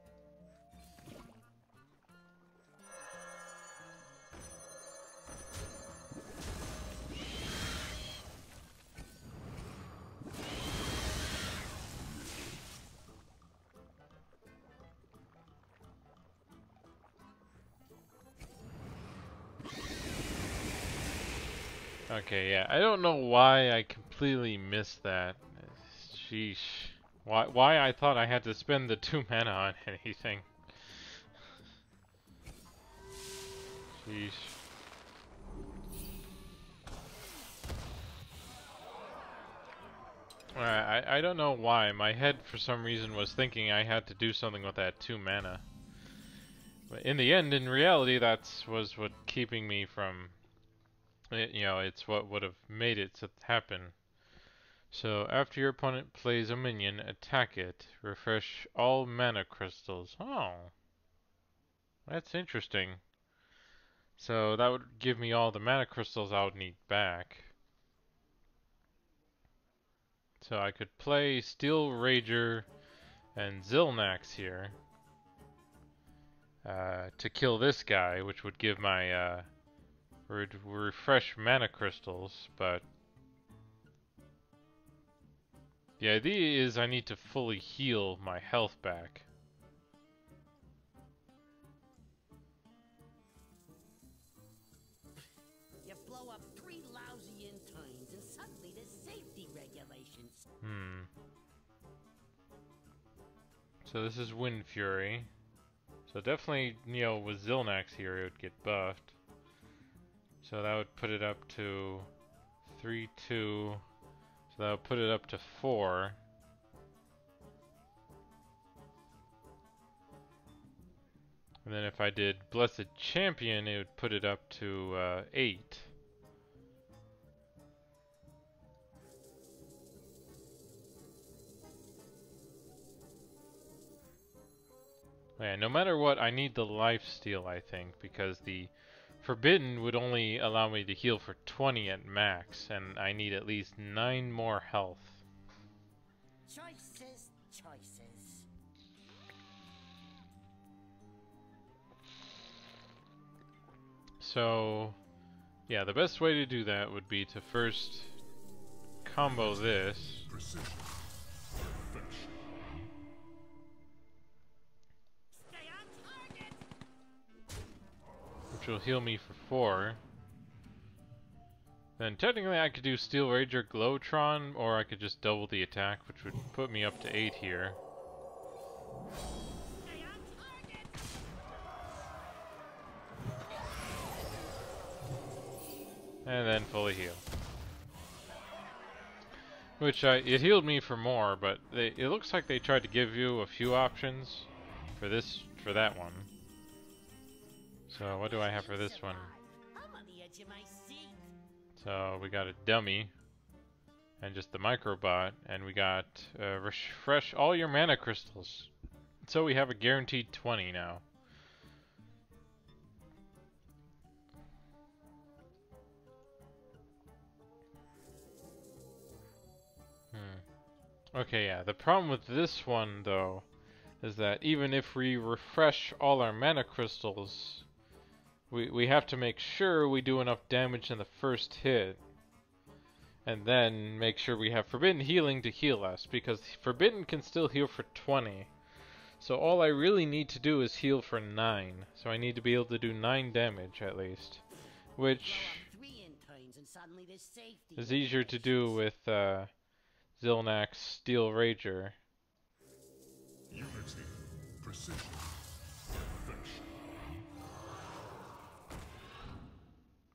Okay, yeah, I don't know why I completely missed that. Sheesh. Why I thought I had to spend the 2 mana on anything. Sheesh. I don't know why. My head, for some reason, was thinking I had to do something with that 2 mana. But in the end, in reality, was what keeping me from... You know, it's what would have made it to happen. So, after your opponent plays a minion, attack it. Refresh all mana crystals. Oh. That's interesting. So, that would give me all the mana crystals I would need back. So, I could play Steel Rager and Zilnax here. To kill this guy, which would give my, refresh mana crystals, but... The idea is I need to fully heal my health back. You blow up 3 lousy interns and suddenly there's safety regulations. So this is Wind Fury. So definitely, you know, with Zilnax here it would get buffed. So that would put it up to 3-2. So that would put it up to 4. And then if I did Blessed Champion, it would put it up to 8. Yeah, no matter what, I need the lifesteal, I think, because the Forbidden would only allow me to heal for 20 at max, and I need at least 9 more health. Choices, choices. So, yeah, the best way to do that would be to first combo this. Precision. Perfection. Stay on target. Which will heal me for 4. Then technically I could do Steel Rager Glowtron, or I could just double the attack, which would put me up to 8 here. Stay on target. And then fully heal. Which it healed me for more, but it looks like they tried to give you a few options for that one. So what do I have for this one? I'm on the edge of my seat. So we got a dummy and just the microbot, and we got refresh all your mana crystals. So we have a guaranteed 20 now. Okay, yeah, the problem with this one though is that even if we refresh all our mana crystals, we have to make sure we do enough damage in the first hit, and then make sure we have Forbidden Healing to heal us, because Forbidden can still heal for 20. So all I really need to do is heal for 9. So I need to be able to do 9 damage at least, which is easier to do with Zilnak's Steel Rager. Unity. Precision. Perfection.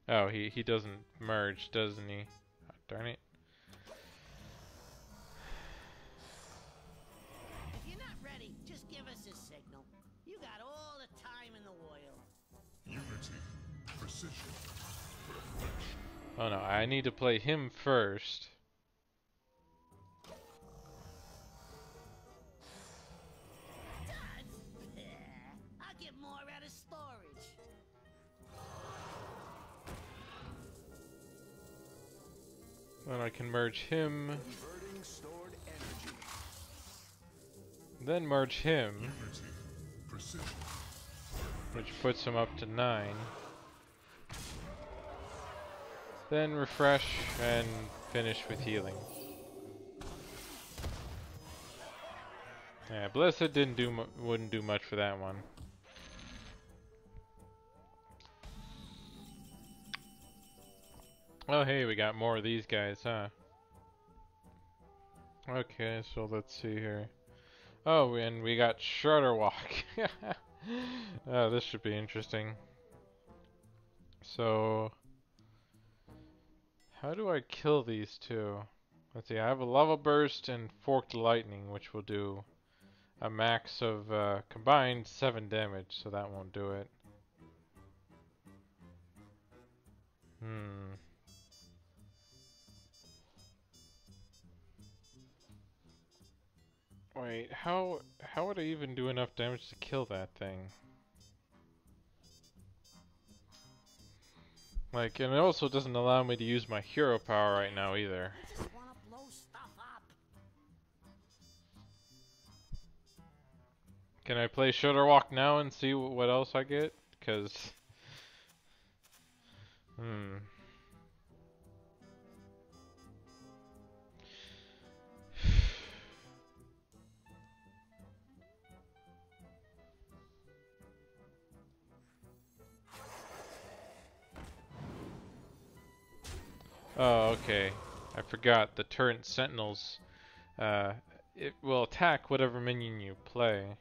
Oh, he doesn't merge, doesn't he? Oh, darn it. If you're not ready, just give us a signal. You got all the time in the world. Unity. Precision. Perfection. Oh no, I need to play him first. I'll get more out of storage. Then I can merge him, Converting stored energy. then merge him, Unity. Precision. which puts him up to 9. Then refresh and finish with healing. Yeah, Blessed wouldn't do much for that one. Oh hey, we got more of these guys, huh? Okay, so let's see here. Oh, and we got Shudderwalk. Oh, this should be interesting. So, how do I kill these two? Let's see, I have a Lava Burst and Forked Lightning, which will do a max of combined 7 damage, so that won't do it. Wait, how would I even do enough damage to kill that thing? Like, and it also doesn't allow me to use my hero power right now either. I just wanna blow stuff up. Can I play Shudderwalk now and see what else I get? Cause, oh, okay. I forgot the turret sentinels. It will attack whatever minion you play.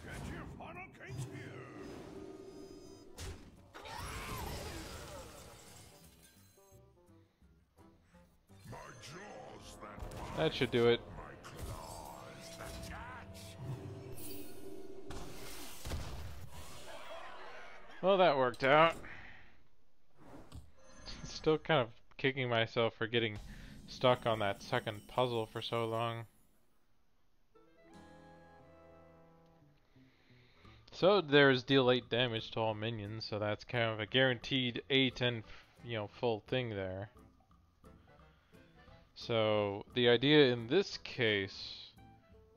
Get your funnel cakes here. That should do it. Well, that worked out. Still kind of kicking myself for getting stuck on that second puzzle for so long. So there's deal 8 damage to all minions, so that's kind of a guaranteed 8 and full thing there. So the idea in this case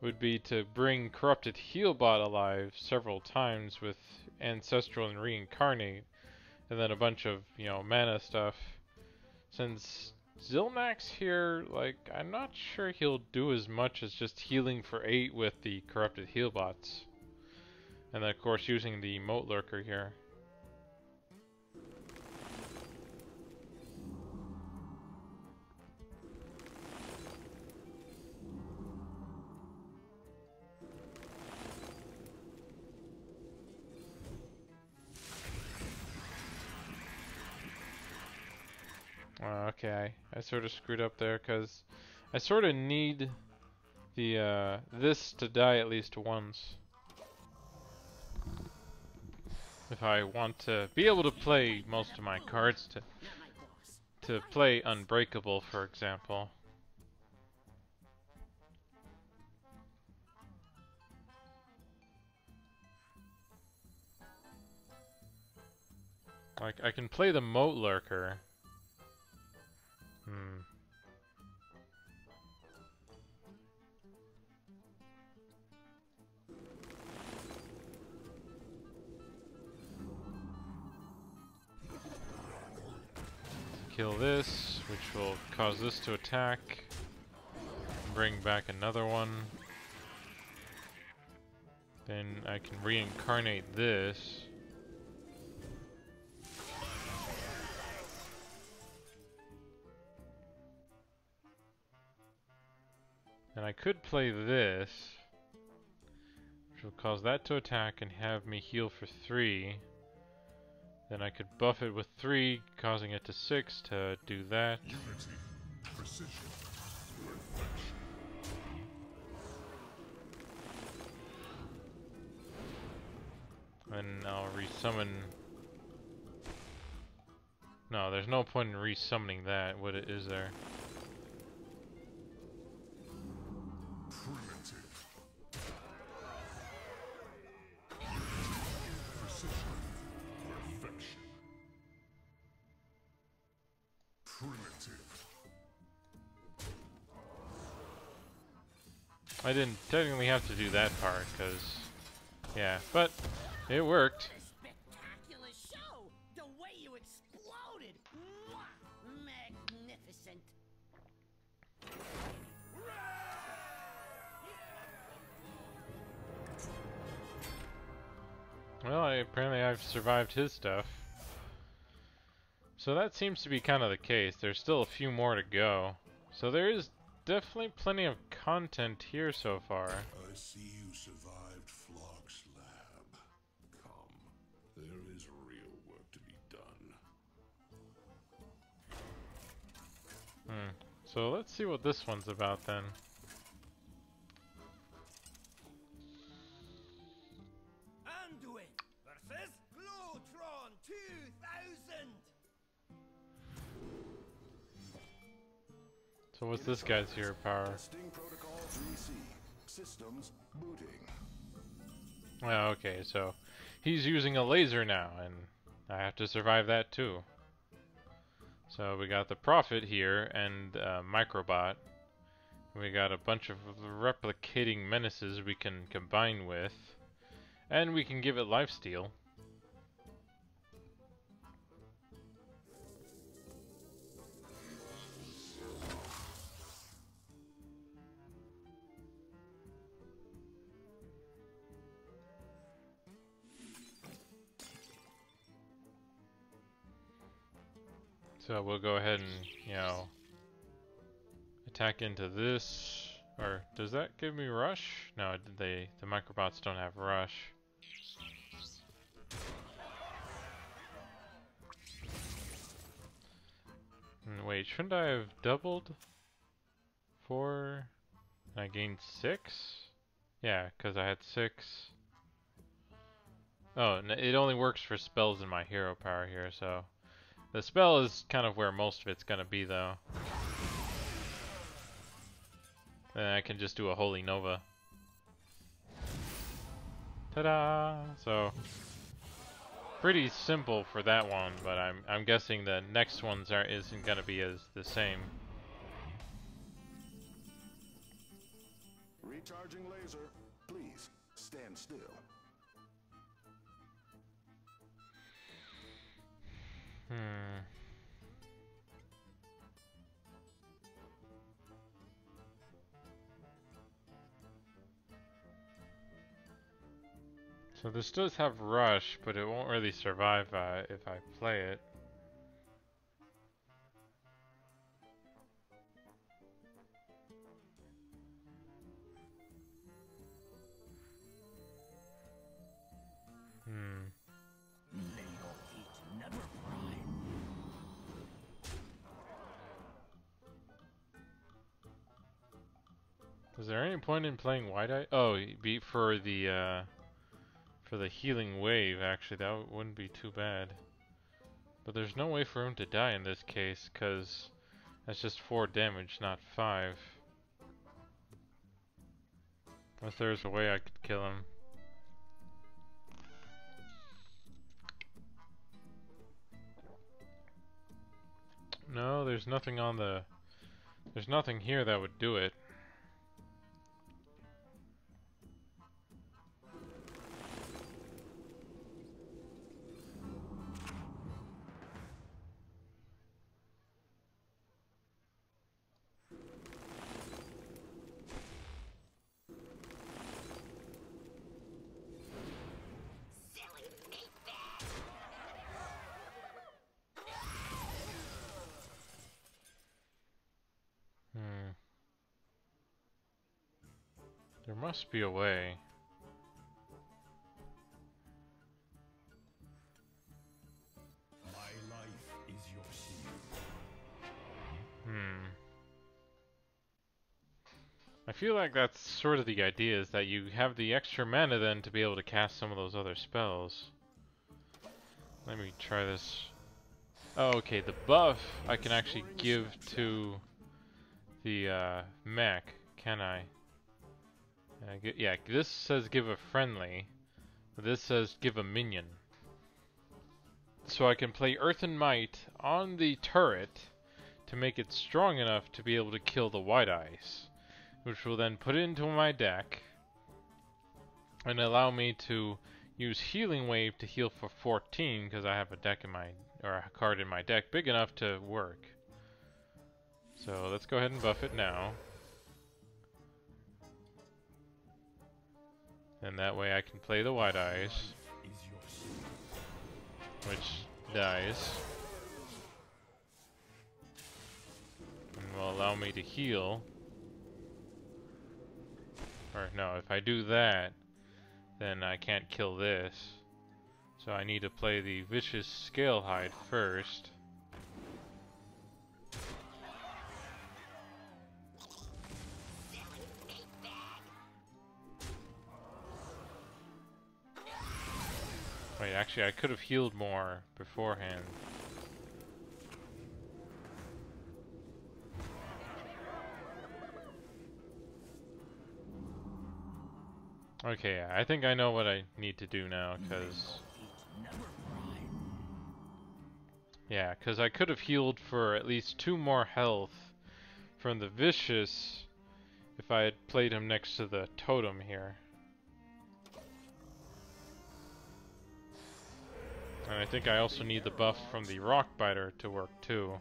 would be to bring Corrupted Healbot alive several times with Ancestral and Reincarnate, and then a bunch of, mana stuff. Since Zilmax here, like, I'm not sure he'll do as much as just healing for 8 with the Corrupted Healbots. And then of course using the Moat Lurker here. Okay, I sort of screwed up there because I sort of need the this to die at least once if I want to be able to play most of my cards to play Unbreakable, for example. Like I can play the Moat Lurker. Kill this, which will cause this to attack. Bring back another one. Then I can reincarnate this. And I could play this, which will cause that to attack and have me heal for 3. Then I could buff it with 3, causing it to 6 to do that. Unity, precision, And I'll resummon. No, there's no point in resummoning that. What is there? primitive. Precision, perfection. Primitive. I didn't technically have to do that part, because, yeah, but it worked. Spectacular show! The way you exploded! Mwah! Magnificent! Well, apparently I've survived his stuff. So that seems to be kind of the case. There's still a few more to go. So there is definitely plenty of content here so far. I see you survived Flock's lab. Come, there is real work to be done. So let's see what this one's about then. Anduin versus Glowtron 2000. So what's this guy's hero power? Testing protocol 3C. Systems booting. Oh, okay, so he's using a laser now, and I have to survive that too. So we got the Prophet here and Microbot. We got a bunch of replicating menaces we can combine with, and we can give it lifesteal. So we'll go ahead and, attack into this. Or does that give me rush? No, the microbots don't have rush. Wait, shouldn't I have doubled 4. I gained 6? Yeah, because I had 6. Oh, it only works for spells in my hero power here, so... The spell is kind of where most of it's gonna be, though. Then I can just do a Holy Nova. Ta-da! So... Pretty simple for that one, but I'm guessing the next ones isn't gonna be as the same. Recharging laser. Please stand still. So this does have Rush, but it won't really survive if I play it. Is there any point in playing White Eye? Oh, be for the healing wave. Actually, that wouldn't be too bad. But there's no way for him to die in this case, cause that's just 4 damage, not 5. Unless there's a way I could kill him. No, there's nothing on the... There's nothing here that would do it. There must be a way. My life is your shield. I feel like that's sort of the idea, is that you have the extra mana then to be able to cast some of those other spells. Let me try this. Oh, okay, the buff I can actually give to the mech, can I? Yeah, this says give a friendly. This says give a minion. So I can play Earth and Might on the turret to make it strong enough to be able to kill the White Eyes, which will then put it into my deck and allow me to use Healing Wave to heal for 14 because I have a deck in my, or a card in my deck big enough to work. So let's go ahead and buff it now. And that way I can play the White Eyes, which dies, and will allow me to heal. Or no, if I do that, then I can't kill this. So I need to play the Vicious Scalehide first. Wait, actually I could have healed more beforehand. Okay, yeah, I think I know what I need to do now, because... Yeah, because I could have healed for at least 2 more health from the Vicious if I had played him next to the totem here. And I think I also need the buff from the Rockbiter to work too.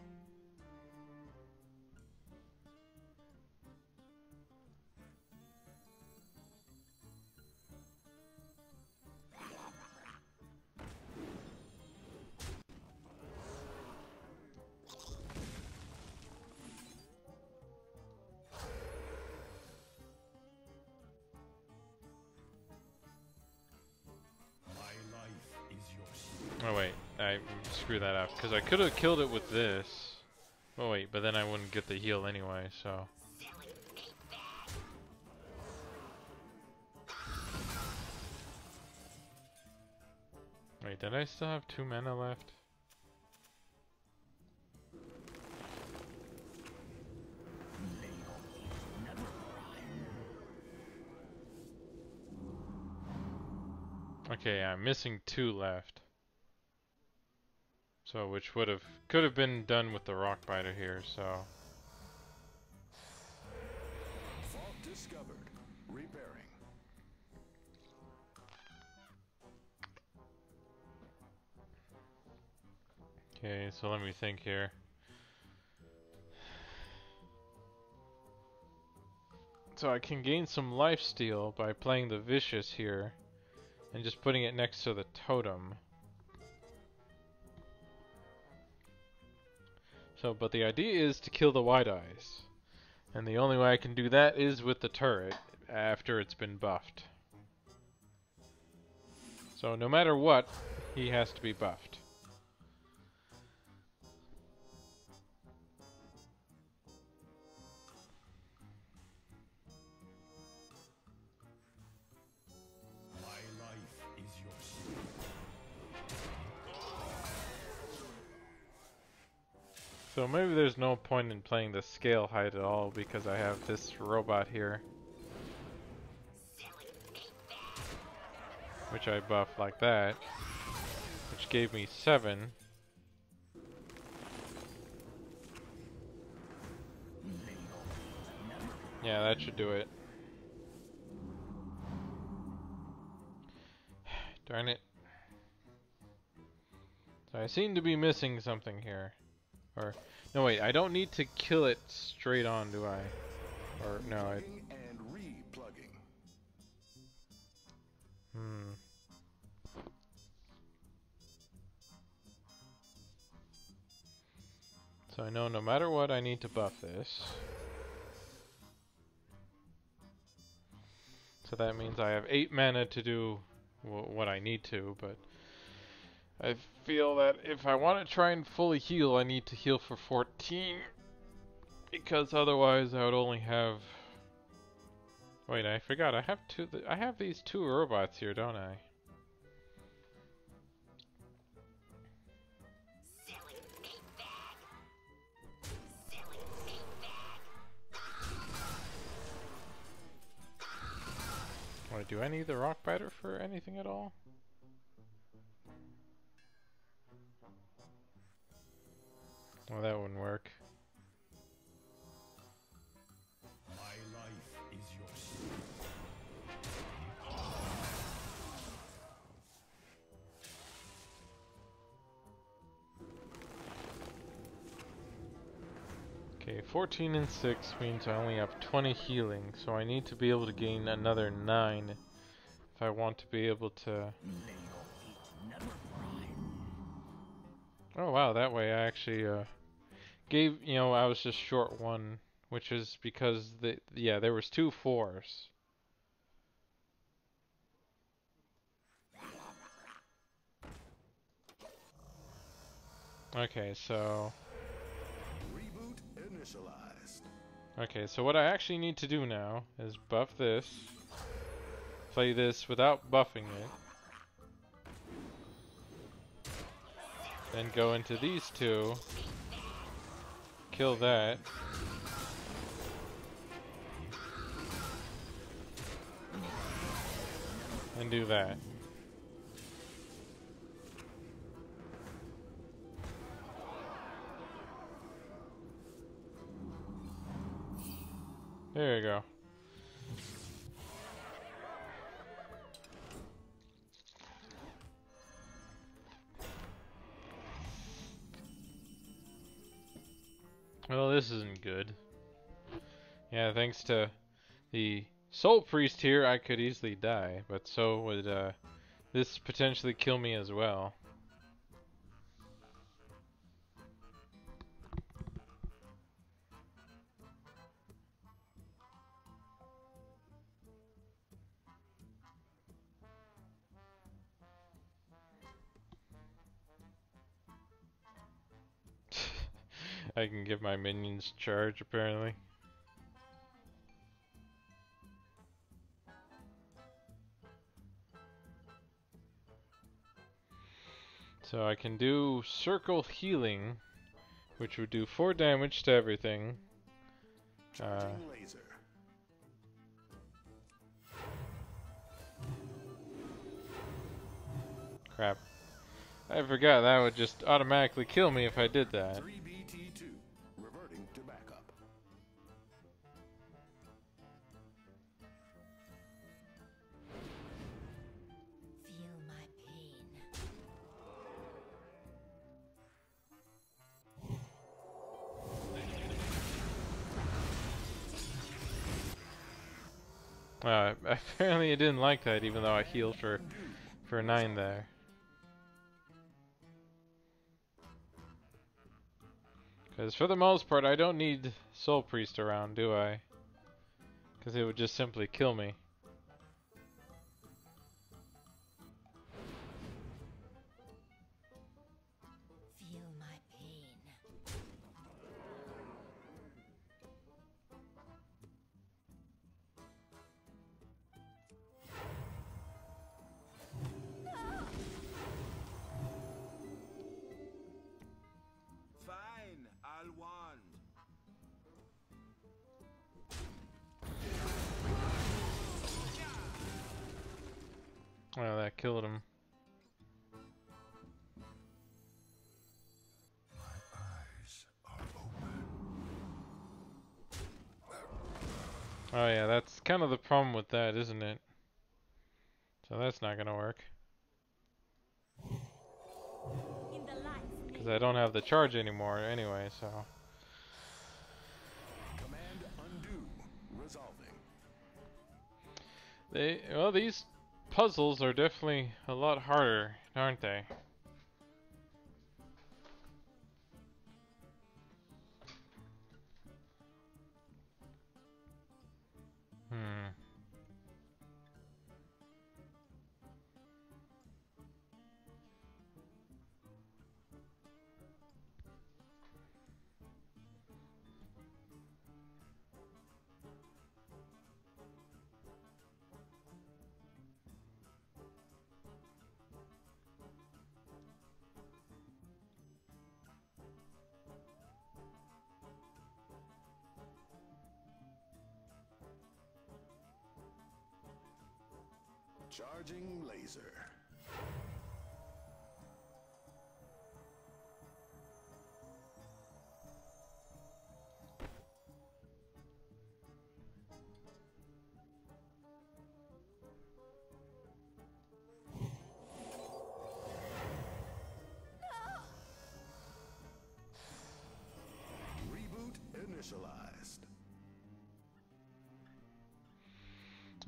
Oh wait, I screwed that up, because I could have killed it with this. Oh wait, but then I wouldn't get the heal anyway, so... Wait, did I still have 2 mana left? Okay, I'm missing 2 left. So, which could have been done with the rock biter here, so. Fault discovered. Repairing. Okay, so let me think here. So I can gain some lifesteal by playing the vicious here and just putting it next to the totem. So, but the idea is to kill the white eyes. And the only way I can do that is with the turret after it's been buffed. So no matter what, he has to be buffed. My life is your shield. So maybe there's no point in playing the scale height at all because I have this robot here. Which I buffed like that. Which gave me 7. Yeah, that should do it. Darn it. So I seem to be missing something here. Or, no wait, I don't need to kill it straight on, do I? Or, no, I... Plugging and re-plugging. So I know no matter what, I need to buff this. So that means I have 8 mana to do what I need to, but I feel that if I want to try and fully heal, I need to heal for 14. Because otherwise I would only have... Wait, I forgot, I have these 2 robots here, don't I? Wait, do I need the rock biter for anything at all? Well, that wouldn't work. My life is your shield. Okay, 14 and 6 means I only have 20 healing, so I need to be able to gain another 9 if I want to be able to... Oh wow, that way I actually gave, I was just short 1, which is because, there was 2 4s. Okay, so... Reboot initialized. Okay, so what I actually need to do now is buff this, play this without buffing it, then go into these 2, kill that, and do that. There you go. Well, this isn't good. Yeah, thanks to the Soul Priest here, I could easily die, but so would this potentially kill me as well. I can give my minions charge, apparently. So I can do circle healing, which would do 4 damage to everything. Charging laser. Crap. I forgot that would just automatically kill me if I did that. 3BT2. Reverting to backup. Feel my pain. Apparently it didn't like that, even though I healed for 9 there. Because for the most part, I don't need Soul Priest around, do I? Because it would just simply kill me. Feel my pain. Fine, I'll wand. Oh, that killed him. My eyes are open. Oh yeah, that's kind of the problem with that, isn't it? So that's not gonna work. In the light Because I don't have the charge anymore anyway, so... Command undo. Resolving. Well, these puzzles are definitely a lot harder, aren't they? Hmm. Charging laser. Reboot initialized.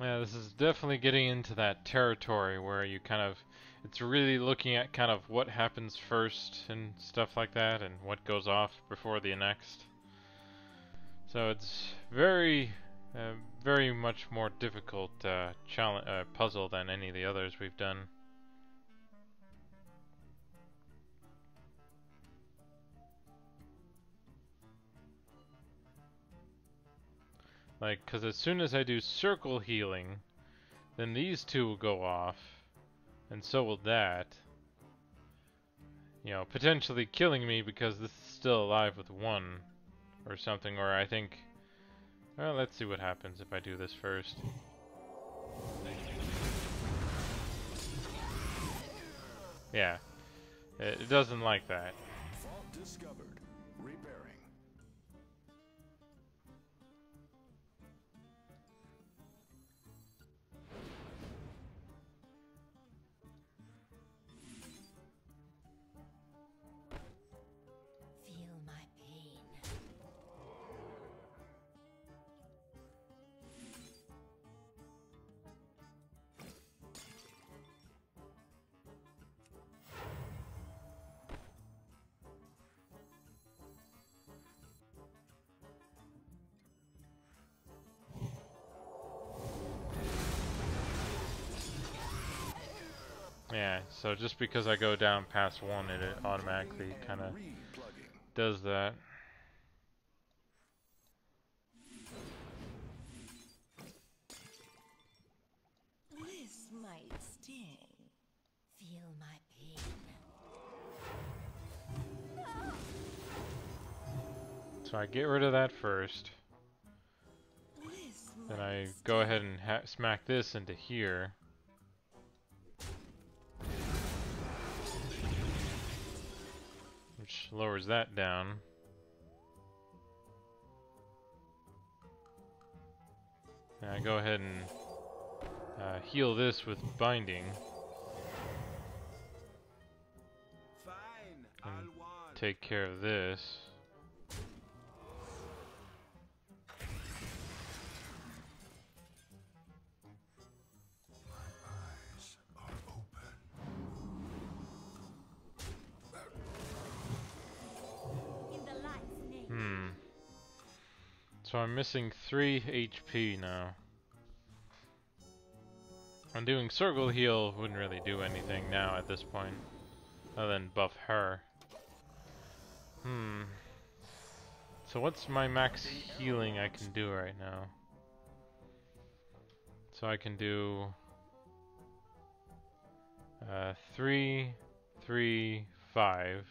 Yeah, this is definitely getting into that territory where you kind of... It's really looking at kind of what happens first and stuff like that, and what goes off before the next. So it's very, very much more difficult puzzle than any of the others we've done. Like, because as soon as I do circle healing, then these two will go off, and so will that. You know, potentially killing me because this is still alive with 1 or something, or I think... Well, let's see what happens if I do this first. Yeah, it doesn't like that. Fault discovered. Repairing. Feel my pain. Yeah, so just because I go down past 1, it automatically kind of Replugging. does that. This might sting. Feel my pain. So I get rid of that first. Bliss Then might I go ahead and smack this into here. Which lowers that down. And I go ahead and heal this with binding. Fine, And I'll want. take care of this. Eyes are open. In the light's name. So I'm missing 3 HP now. I'm doing circle heal wouldn't really do anything now at this point, other than buff her. So what's my max healing I can do right now? So I can do 3, 3, 5.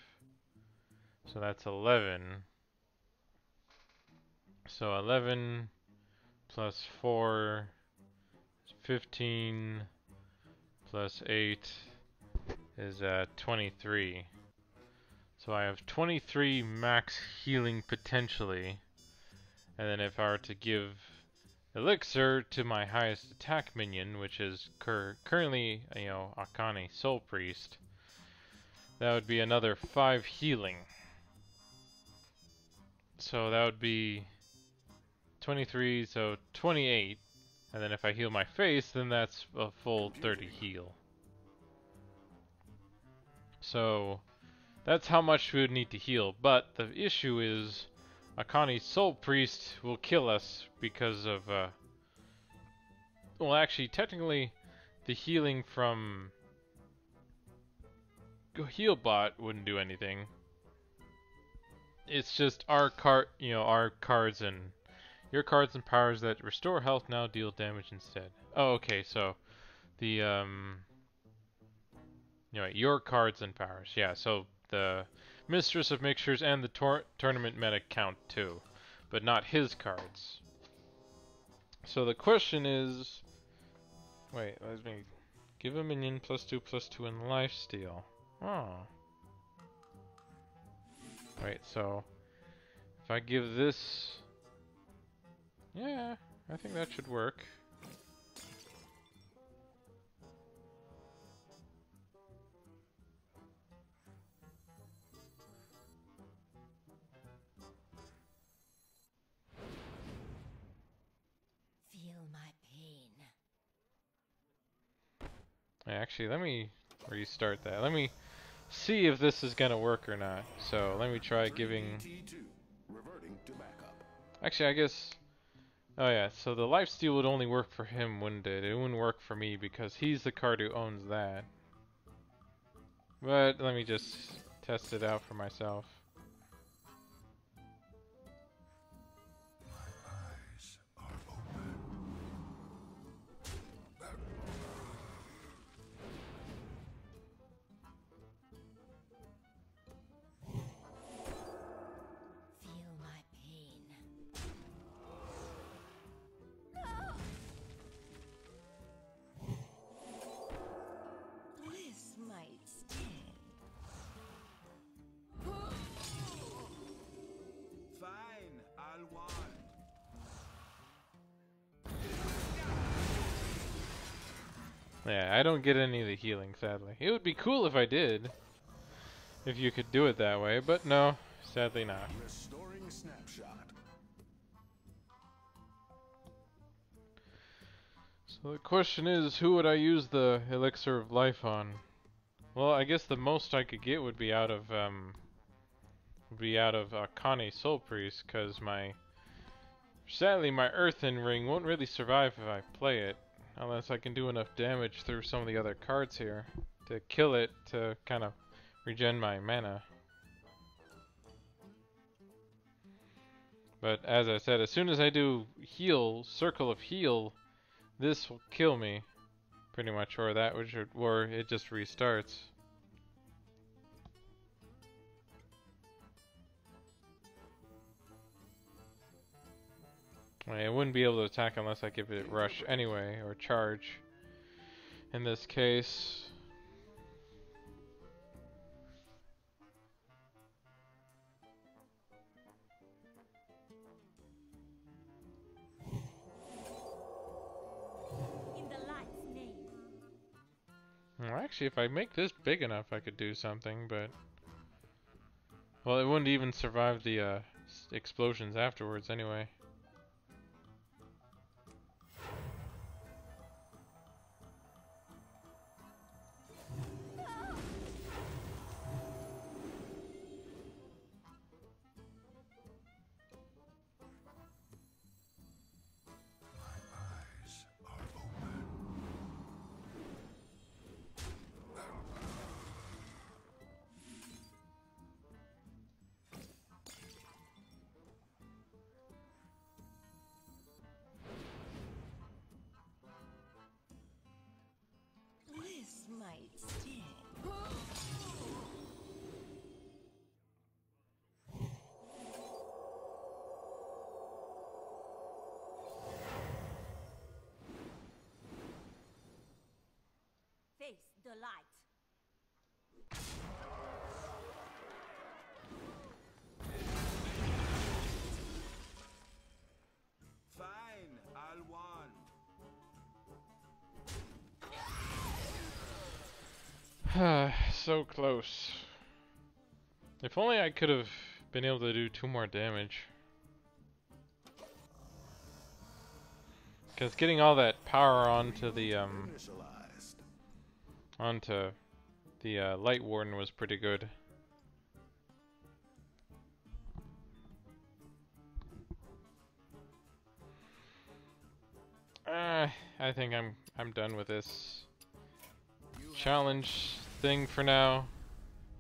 So that's 11. So 11 plus 4 is 15 plus 8 is 23. So I have 23 max healing potentially. And then if I were to give Elixir to my highest attack minion, which is currently, Akane Soul Priest, that would be another 5 healing. So that would be 23, so 28. And then if I heal my face, then that's a full 30 heal. So that's how much we would need to heal. But the issue is Akane's Soul Priest will kill us because of, well, actually, technically, the healing from Healbot wouldn't do anything. It's just our our cards and your cards and powers that restore health now deal damage instead. Oh, okay, so the your cards and powers. Yeah, so the Mistress of Mixtures and the tournament meta count too, but not his cards. So the question is, wait, let me give a minion +2/+2 in lifesteal. Oh. Wait, so if I give this, yeah, I think that should work. Feel my pain. Actually, let me restart that. Let me see if this is gonna work or not. So let me try giving. T2, reverting to backup. Actually, I guess. Oh yeah, so the lifesteal would only work for him, wouldn't it? It wouldn't work for me because he's the card who owns that. But let me just test it out for myself. Eyes are open. Feel my pain. bliss might stay. Fine, I'll want. Yeah, I don't get any of the healing, sadly. It would be cool if I did. If you could do it that way, but no, sadly not. Restoring snapshot. So the question is, who would I use the Elixir of Life on? Well, I guess the most I could get would be out of Kane Soul Priest, because sadly my Earthen Ring won't really survive if I play it, unless I can do enough damage through some of the other cards here to kill it to kind of regen my mana. But as I said, as soon as I do heal, Circle of Heal, this will kill me, pretty much, or or it just restarts. I wouldn't be able to attack unless I give it rush anyway, or charge. In this case. In the light's name. Well, actually, if I make this big enough, I could do something, but... Well, it wouldn't even survive the explosions afterwards anyway. Eyes are open. This might sting. Face the light. Fine, I'll one. So close. If only I could have been able to do 2 more damage. Because getting all that power onto the Initialized. Light Warden was pretty good. I think I'm done with this challenge thing for now.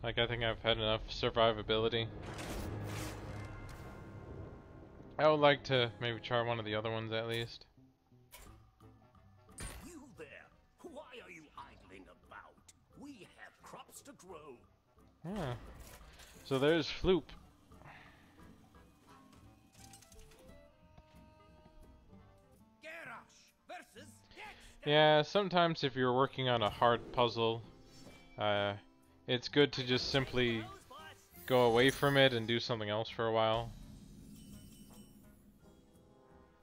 Like, I think I've had enough survivability. I would like to maybe try one of the other ones at least. You there! Why are you idling about? We have crops to grow. Yeah. So there's Floop. Garrosh versus Dexter. Yeah, sometimes if you're working on a hard puzzle, it's good to just simply go away from it and do something else for a while.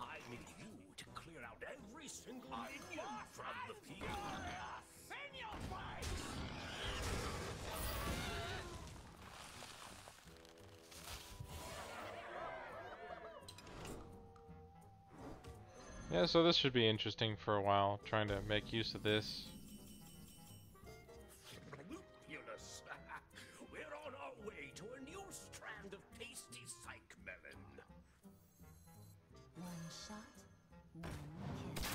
I need you to clear out every single minion from the field. In your face! Yeah, so this should be interesting for a while, trying to make use of this. Fabulous. We're on our way to a new strand of tasty psych melon. One shot, one kill.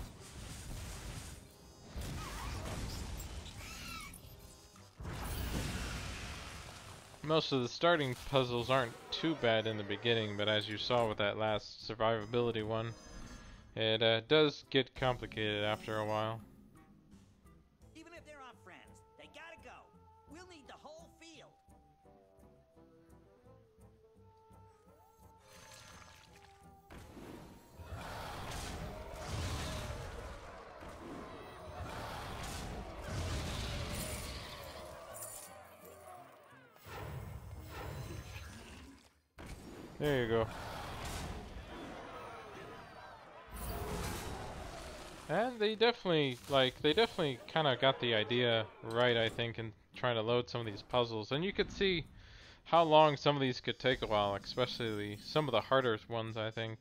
Most of the starting puzzles aren't too bad in the beginning, but as you saw with that last survivability one, it does get complicated after a while. Even if they're our friends, they gotta go. We'll need the whole field. There you go. And they definitely kind of got the idea right, I think, in trying to load some of these puzzles. And you could see how long some of these could take a while, especially some of the harder ones, I think.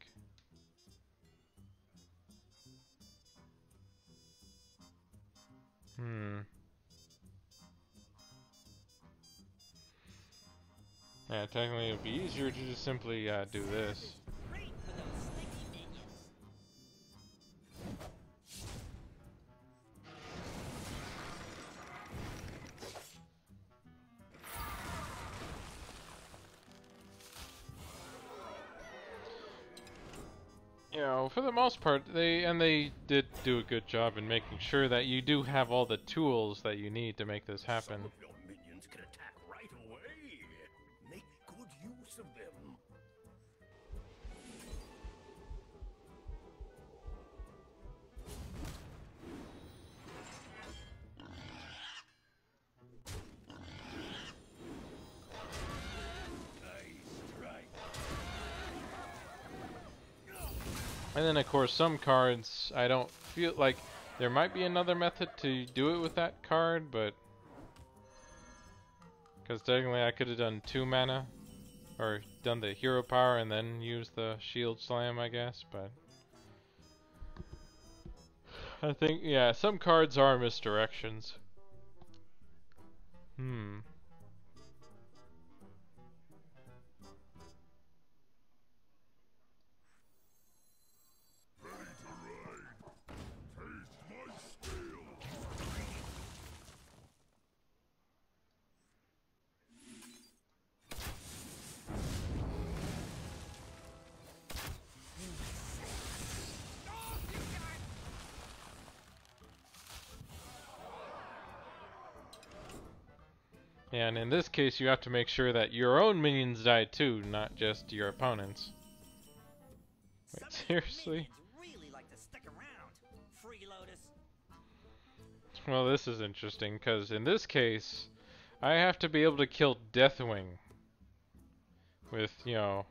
Yeah, technically it would be easier to just simply do this. Great for those sticky minions. You know, for the most part, they did do a good job in making sure that you do have all the tools that you need to make this happen. Some of your minions can attack right away. Make good use of them. And then of course some cards I don't feel like there might be another method to do it with that card, but because technically I could have done 2 mana or done the hero power and then use the shield slam, I guess, but I think yeah, some cards are misdirections. Hmm. Ready to ride. Taste my steel. Yeah, and in this case you have to make sure that your own minions die too, not just your opponents. Wait, Some of your seriously? minions really like to stick around. Freeloaders. Well, this is interesting, because in this case, I have to be able to kill Deathwing with, you know,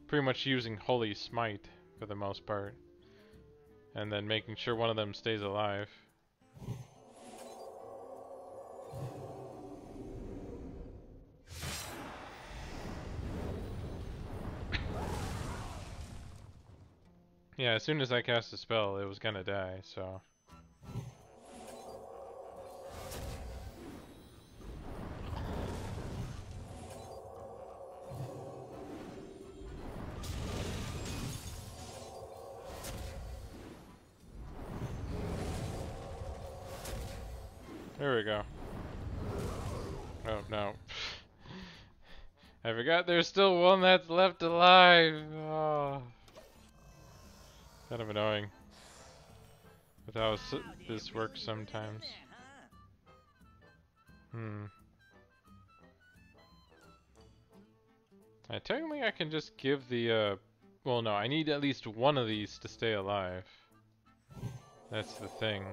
pretty much using Holy Smite for the most part. And then making sure one of them stays alive. Yeah, as soon as I cast a spell, it was gonna die, so... There we go. Oh, no. I forgot there's still one that's left alive! Oh. Kind of annoying. But how this works sometimes. Hmm. Technically I can just give the, well no, I need at least one of these to stay alive. That's the thing.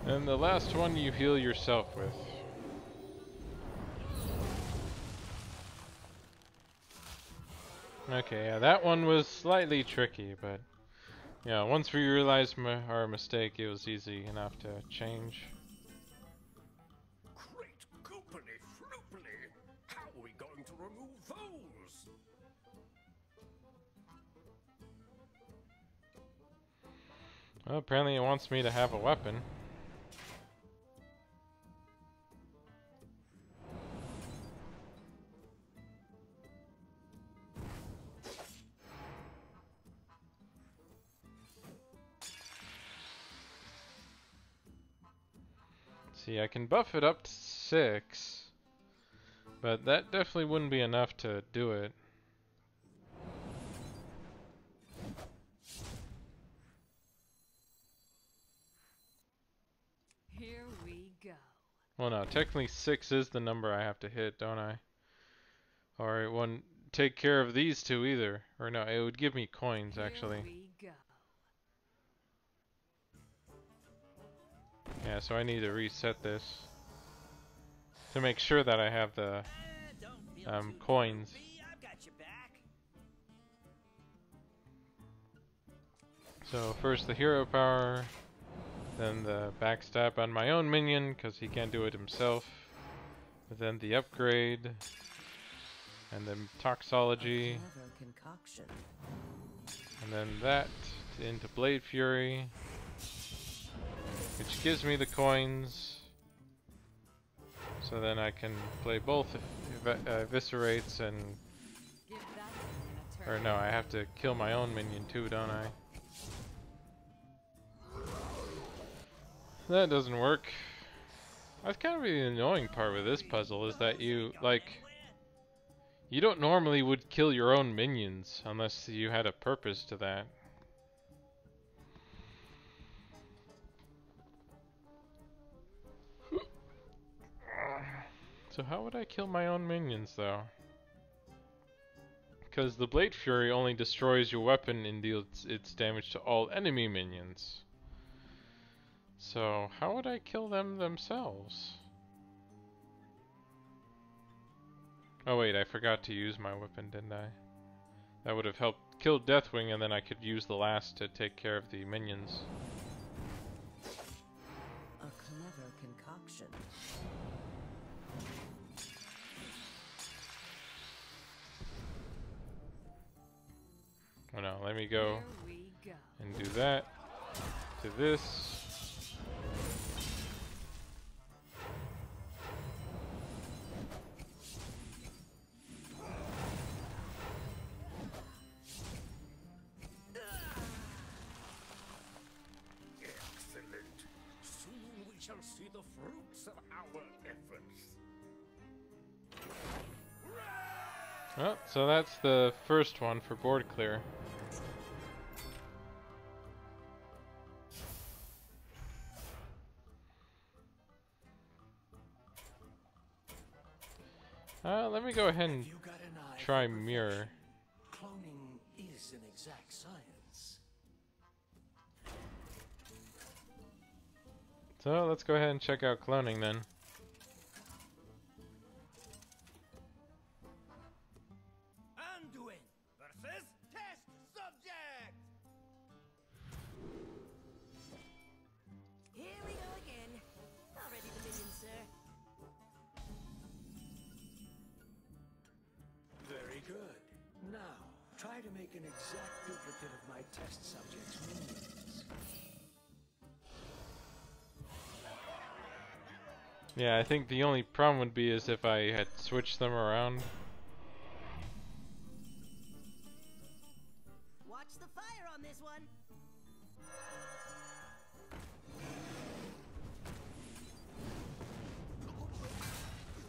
And the last one you heal yourself with. Okay, yeah, that one was slightly tricky, but yeah, once we realized our mistake, it was easy enough to change. Great goopity floopity. How are we going to remove those? Well, apparently it wants me to have a weapon. See, I can buff it up to 6, but that definitely wouldn't be enough to do it. Here we go. Well, no, technically 6 is the number I have to hit, don't I? Or it wouldn't take care of these two either. Or no, it would give me coins, actually. Here we go. Yeah, so I need to reset this to make sure that I have the Don't feel too coins. guilty, I've got your back. So first the hero power, then the backstab on my own minion because he can't do it himself, then the upgrade, and then toxology, Concoction. and then that into Blade Fury, which gives me the coins. So then I can play both eviscerates and, Give that minion a or turn. no, I have to kill my own minion too, don't I? That doesn't work. That's kind of the annoying part with this puzzle is that you, like, you don't normally would kill your own minions unless you had a purpose to that. So how would I kill my own minions though? Because the Blade Fury only destroys your weapon and deals its damage to all enemy minions. So how would I kill them themselves? Oh wait, I forgot to use my weapon, didn't I? That would have helped kill Deathwing, and then I could use the last to take care of the minions. A clever concoction. Oh no, let me go Here we go. and do that to this. Excellent. Soon we shall see the fruits of our efforts. Oh, so that's the first one for board clear. Let me go ahead and You got an eye try for mirror. perfection. Cloning is an exact science. So let's go ahead and check out cloning then. Anduin versus test subject. Here we go again. Already the minion, sir. Very good. Now, try to make an exact duplicate of my test subject's minions. Yeah, I think the only problem would be is if I had switched them around. Watch the fire on this one.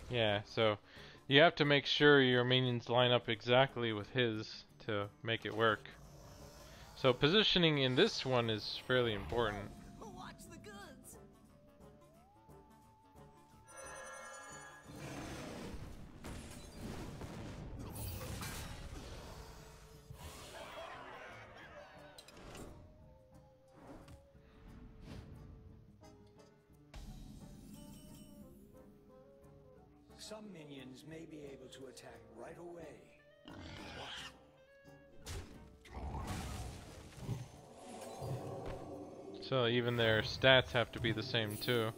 Yeah, so you have to make sure your minions line up exactly with his to make it work. So positioning in this one is fairly important. Watch the goods. Some minions may be able to attack right away. So even their stats have to be the same too.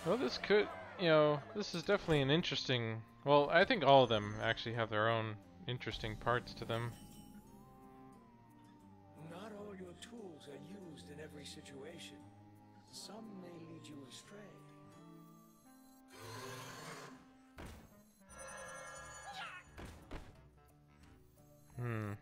Well, this could, this is definitely an interesting, well, I think all of them actually have their own interesting parts to them. Not all your tools are used in every situation. Some may lead you astray. Hmm.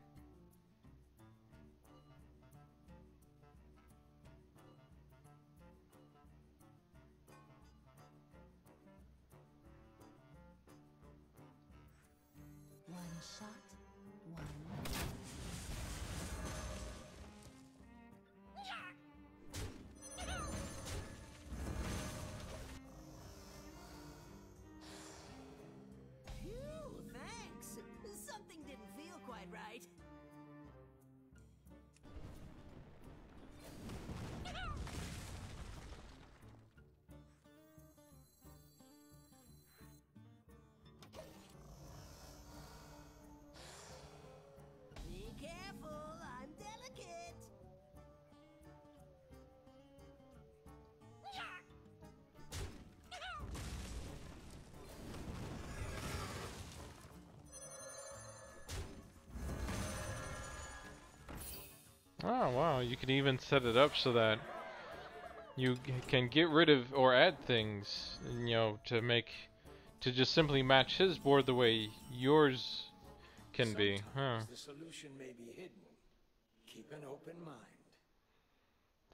One shot, one. Phew, thanks. Something didn't feel quite right. Be careful, I'm delicate. Oh wow, you can even set it up so that you can get rid of or add things, to just simply match his board the way yours can be. Huh. Sometimes the solution may be hidden. Keep an open mind.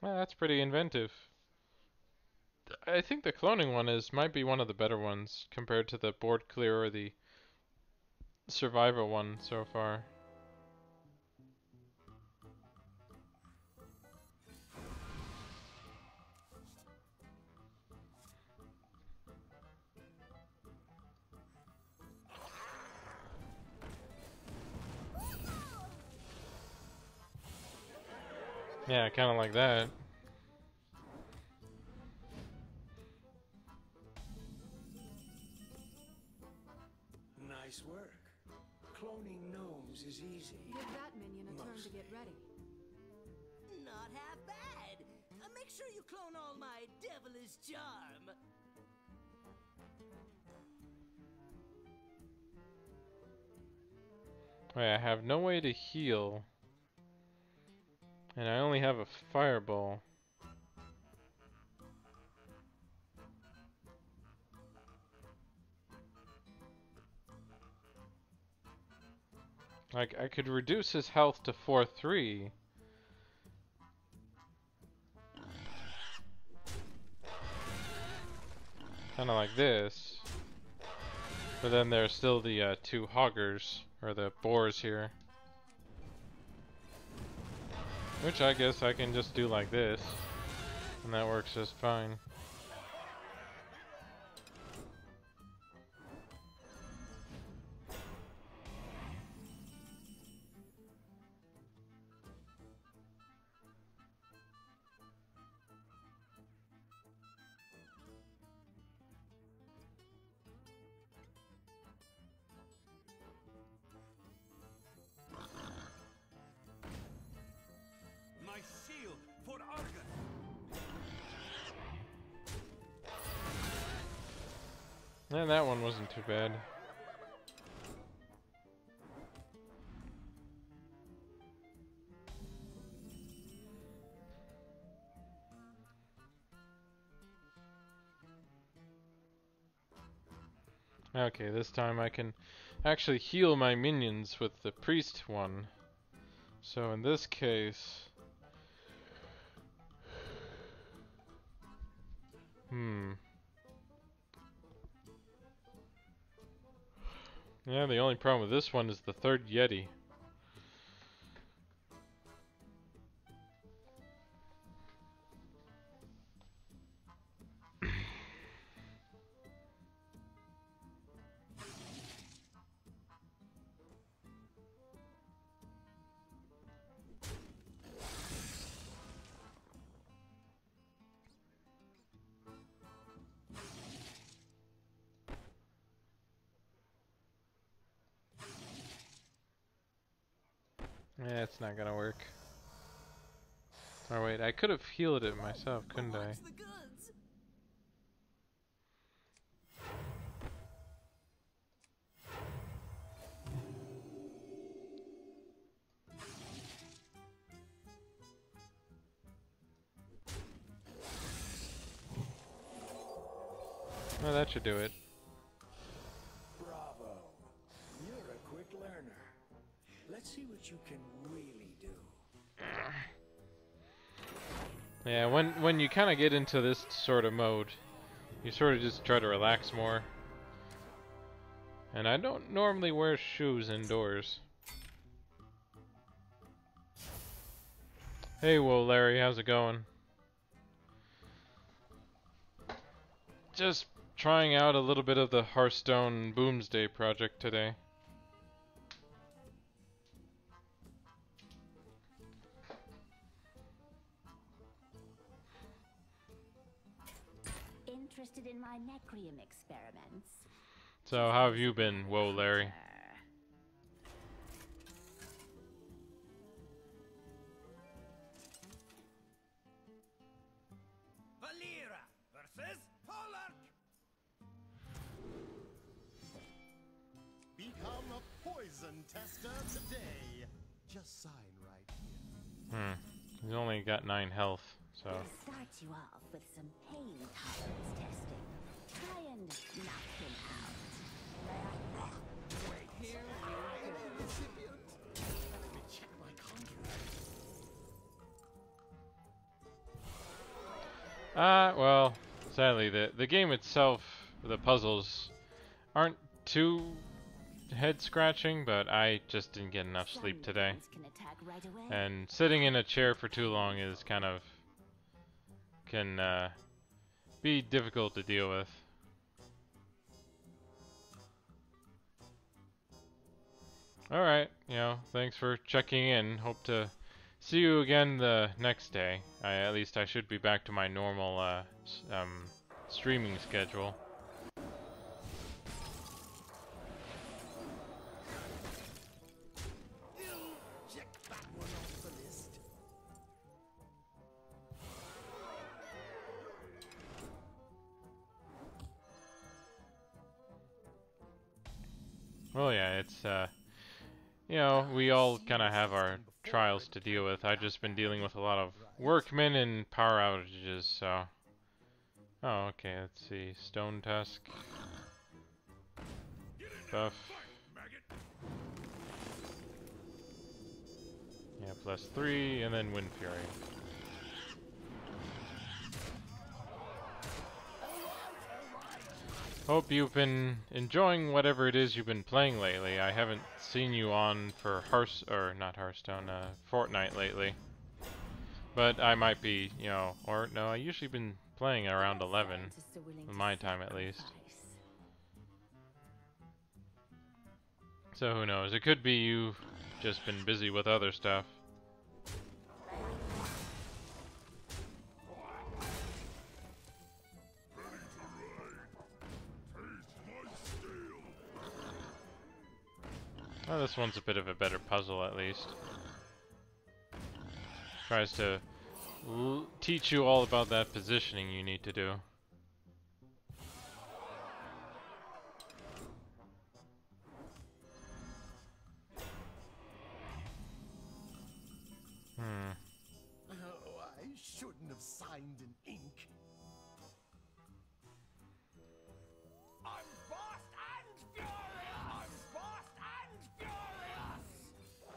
Well, that's pretty inventive. I think the cloning one might be one of the better ones compared to the board clear or the survival one so far. Yeah, kind of like that. Nice work. Cloning gnomes is easy. Give that minion a turn to get ready. Not half bad. Make sure you clone all my devilish charm. Wait, I have no way to heal. And I only have a fireball. Like, I could reduce his health to 4-3. Kinda like this. But then there's still the two hoggers, or the boars here. Which I guess I can just do like this. And that works just fine. My shield for Argon. And that one wasn't too bad. Okay, this time I can actually heal my minions with the priest one. So in this case... Yeah, the only problem with this one is the third Yeti. Yeah, it's not gonna work. Oh wait, I could have healed it myself, couldn't I? What's the goods? Well, that should do it. Bravo. You're a quick learner. Let's see what you can really do. Yeah, when you kind of get into this sort of mode, you sort of just try to relax more. And I don't normally wear shoes indoors. Hey, whoa, Larry, how's it going? Just trying out a little bit of the Hearthstone Boomsday project today. Interested in my Necrium experiments? So how have you been, whoa, Larry? Valera versus Polark. Become a poison tester today. Just sign right here. He's only got 9 health, so... We'll start you off with some pain tolerance testing. Try and knock him out. Wait, here I am a recipient. Let me check my contract. Well, sadly, the game itself, the puzzles, aren't too head-scratching, but I just didn't get enough sleep today. Can attack right away. And sitting in a chair for too long is kind of... can be difficult to deal with. Alright, thanks for checking in. Hope to see you again the next day. At least I should be back to my normal streaming schedule. Check that one off the list. Well, yeah, it's you know, we all kind of have our trials to deal with. I've just been dealing with a lot of workmen and power outages, so. Oh, okay, let's see. Stone Tusk. Buff. Yeah, +3, and then Wind Fury. Hope you've been enjoying whatever it is you've been playing lately. I haven't seen you on for Hearthstone, Fortnite lately. But I might be, you know, or no, I usually been playing around 11, in my time at least. So who knows? It could be you've just been busy with other stuff. Well, this one's a bit of a better puzzle, at least. Tries to teach you all about that positioning you need to do. Oh, I shouldn't have signed an ink. I'm bossed and furious! I'm bossed and furious! In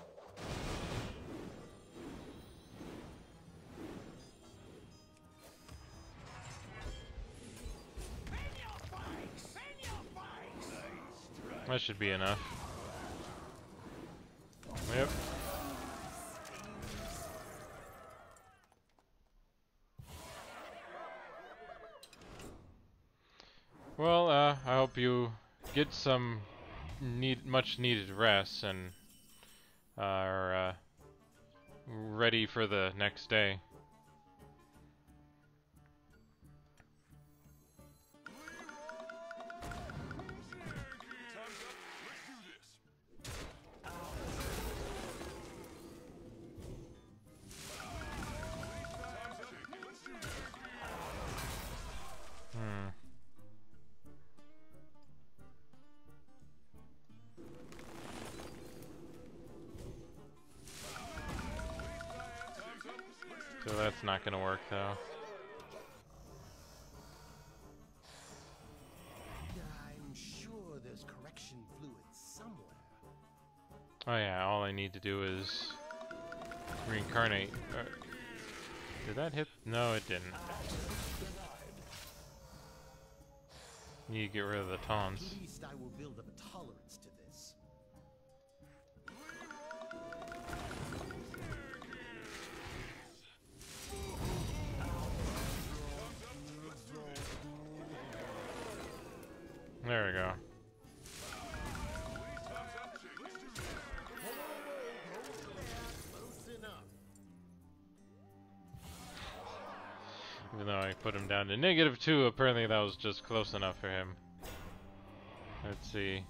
your face! In your face! That should be enough. Yep. Well, I hope you get some much needed rest and are ready for the next day. So that's not gonna work though. I'm sure there's correction fluid somewhere. Oh yeah, all I need to do is reincarnate. Did that hit? No, it didn't. Need to get rid of the taunts. At least I will build up a tolerance to this. There we go. Close enough. Even though I put him down to -2, apparently that was just close enough for him. Let's see.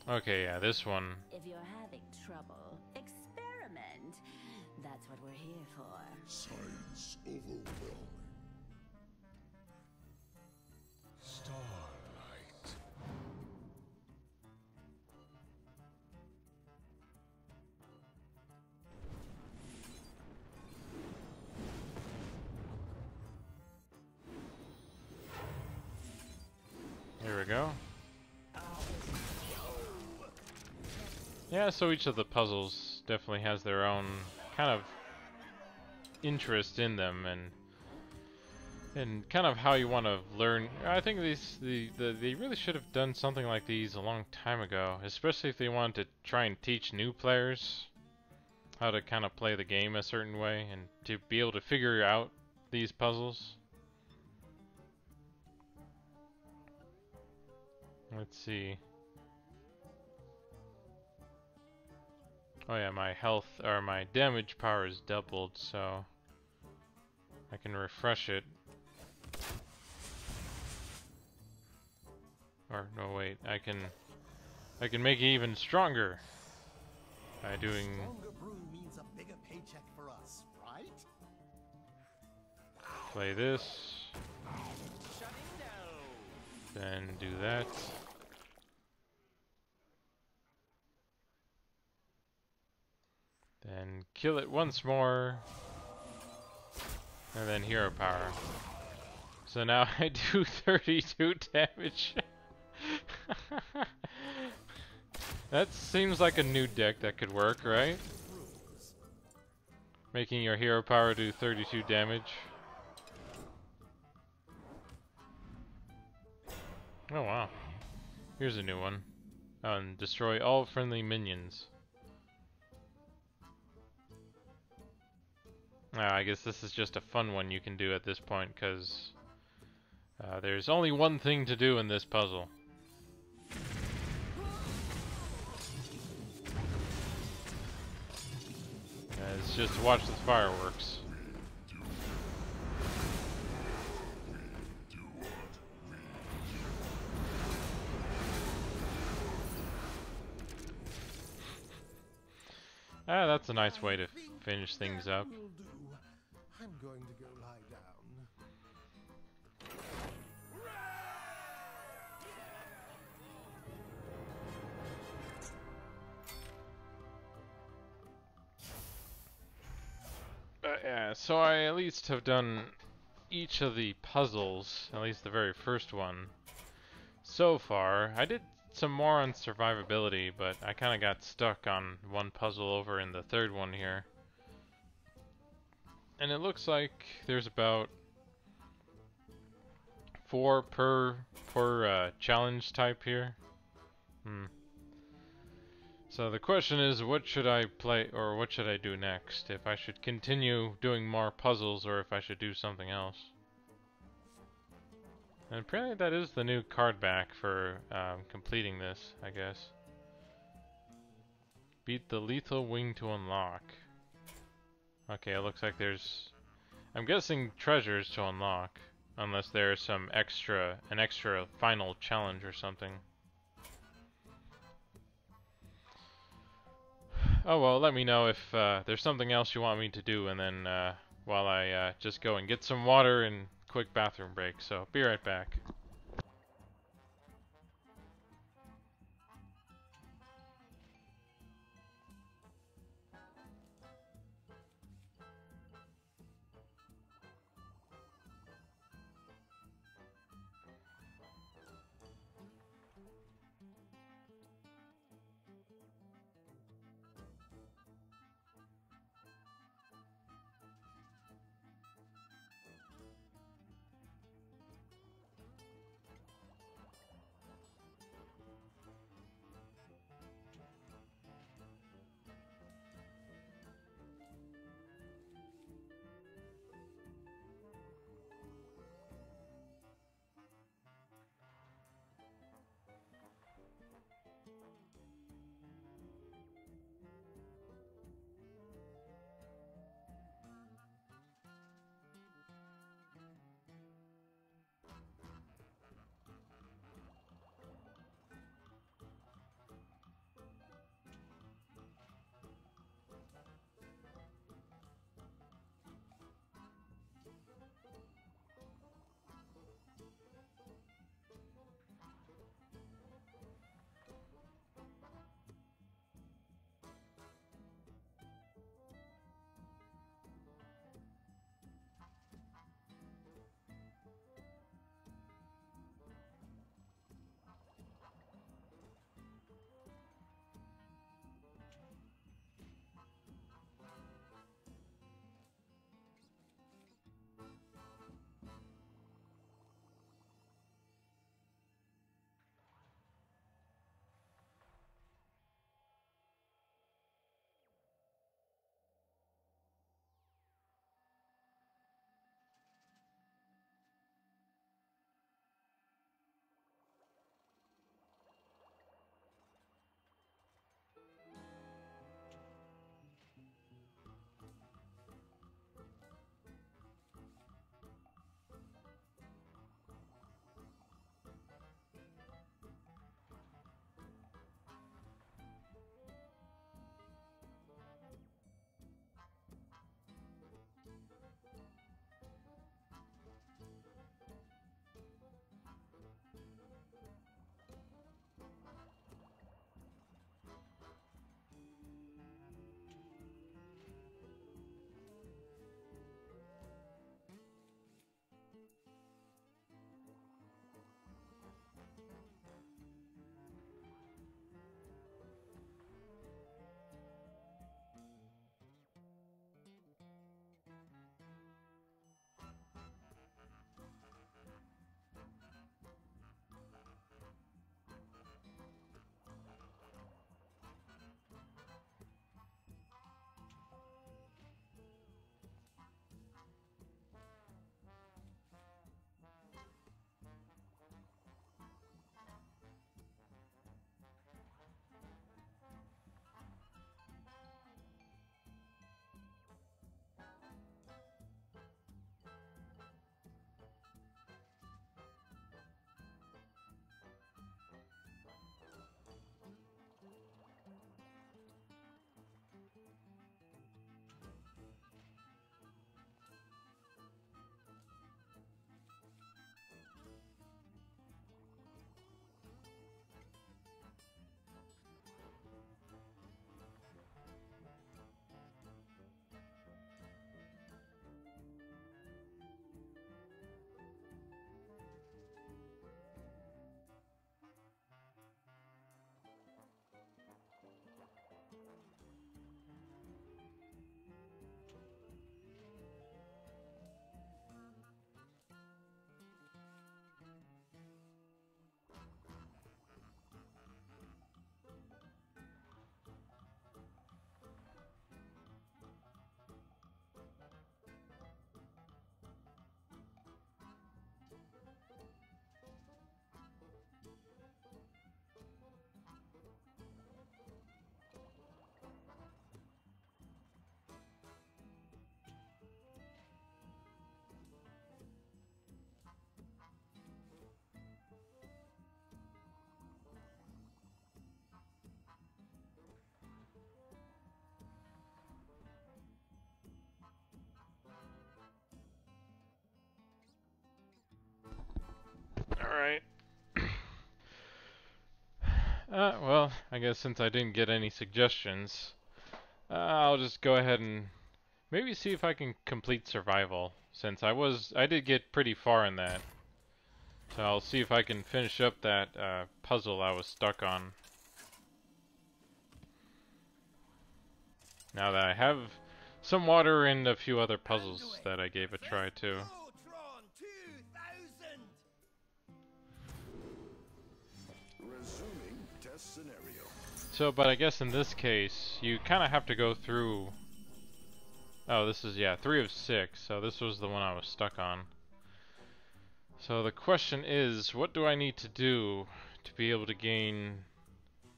Okay, yeah, this one. If you're having trouble, experiment. That's what we're here for. Science overwhelming. Starlight. Here we go. Yeah, so each of the puzzles definitely has their own kind of interest in them and kind of how you want to learn. I think they really should have done something like these a long time ago, especially if they wanted to try and teach new players how to kind of play the game a certain way and to be able to figure out these puzzles. Let's see. Oh yeah, my health or my damage power is doubled, so I can refresh it. Or no, wait, I can make it even stronger by doing. Stronger brew means a bigger paycheck for us, right? Play this, then do that. Then kill it once more, and then hero power. So now I do 32 damage. That seems like a new deck that could work, right? Making your hero power do 32 damage. Oh wow. Here's a new one. And destroy all friendly minions. I guess this is just a fun one you can do at this point, because there's only one thing to do in this puzzle. It's just to watch the fireworks. That's a nice way to finish things up. Will do. I'm going to go lie down. Yeah, so I at least have done each of the puzzles, at least the very first one, so far. I did some more on survivability, but I kind of got stuck on one puzzle over in the third one here. And it looks like there's about 4 per challenge type here. So the question is, what should I play, or what should I do next? If I should continue doing more puzzles, or if I should do something else. And apparently that is the new card back for completing this, I guess. Beat the lethal wing to unlock. Okay, it looks like there's, I'm guessing, treasures to unlock, unless there's some an extra final challenge or something. Oh well, let me know if there's something else you want me to do, and then while I just go and get some water and quick bathroom break. So be right back. well, I guess since I didn't get any suggestions, I'll just go ahead and maybe see if I can complete survival, since I did get pretty far in that. So I'll see if I can finish up that puzzle I was stuck on. Now that I have some water and a few other puzzles that I gave a try too. Voltron 2000! Resuming test scenario. So, but I guess in this case, you kind of have to go through... Oh, this is, yeah, 3 of 6, so this was the one I was stuck on. So the question is, what do I need to do to be able to gain...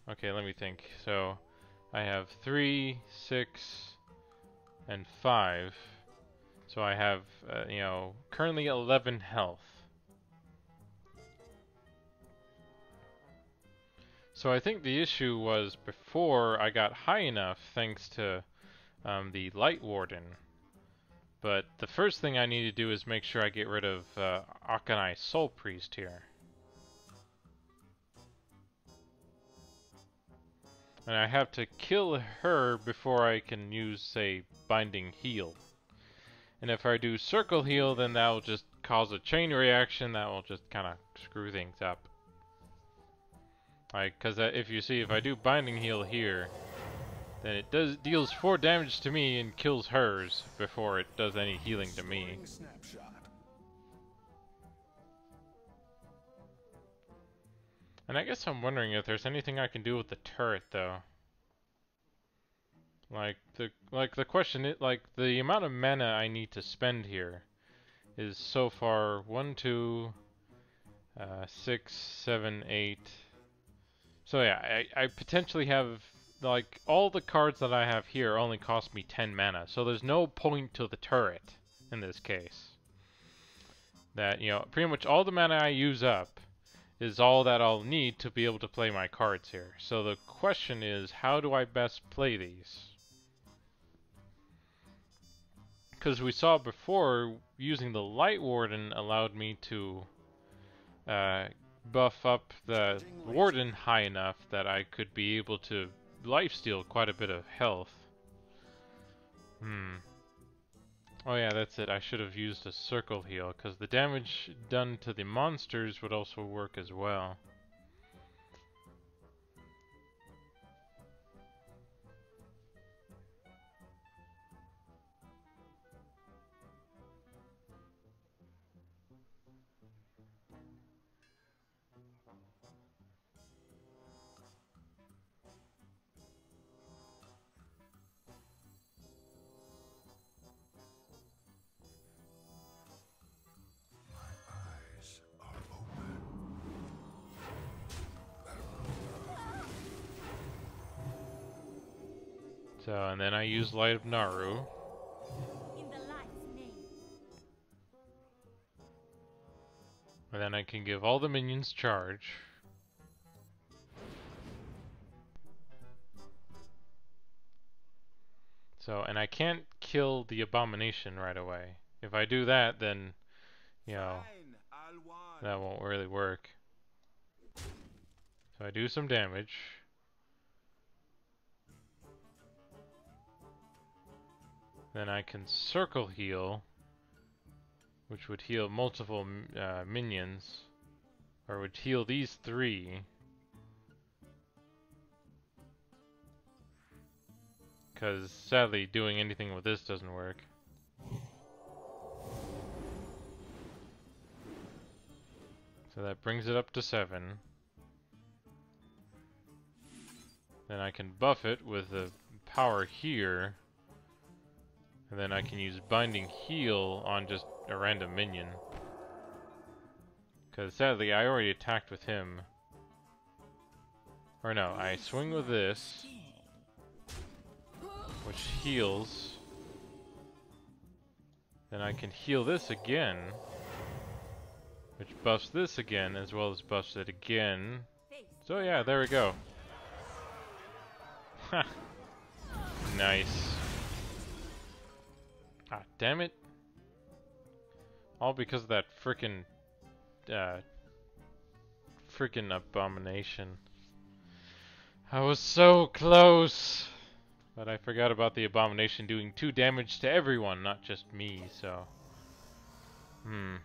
Okay, let me think. So, I have 3, 6, and 5. So I have, you know, currently 11 health. So I think the issue was before I got high enough thanks to the Light Warden. But the first thing I need to do is make sure I get rid of Akanai Soul Priest here. And I have to kill her before I can use, say, Binding Heal. And if I do Circle Heal, then that will just cause a chain reaction that will just kind of screw things up. Like, because if you see, if I do Binding Heal here, then it deals 4 damage to me and kills hers before it does any healing to me. Snapshot. And I guess I'm wondering if there's anything I can do with the turret, though. Like the question is, like, the amount of mana I need to spend here is so far 1, 2, 6, 7, 8. So yeah, I potentially have, like, all the cards that I have here only cost me 10 mana, so there's no point to the turret in this case. That, you know, pretty much all the mana I use up is all that I'll need to be able to play my cards here. So the question is, how do I best play these? Because we saw before, using the Light Warden allowed me to buff up the Warden high enough that I could be able to lifesteal quite a bit of health. Oh yeah, that's it. I should have used a Circle Heal, because the damage done to the monsters would also work as well. Eyes are open. So, and then I use Light of Naru. In the light's name. And then I can give all the minions charge. So, and I can't kill the Abomination right away. If I do that, then, you know, that won't really work. So I do some damage. Then I can Circle Heal, which would heal multiple minions, or would heal these 3. Because sadly, doing anything with this doesn't work. So that brings it up to 7. Then I can buff it with the power here. And then I can use Binding Heal on just a random minion. Because sadly, I already attacked with him. Or no, I swing with this, which heals. Then I can heal this again, which buffs this again, as well as buffs it again. So yeah, there we go. Ha! Nice. Ah, damn it. All because of that frickin' Abomination. I was so close! But I forgot about the abomination doing 2 damage to everyone, not just me, so... Command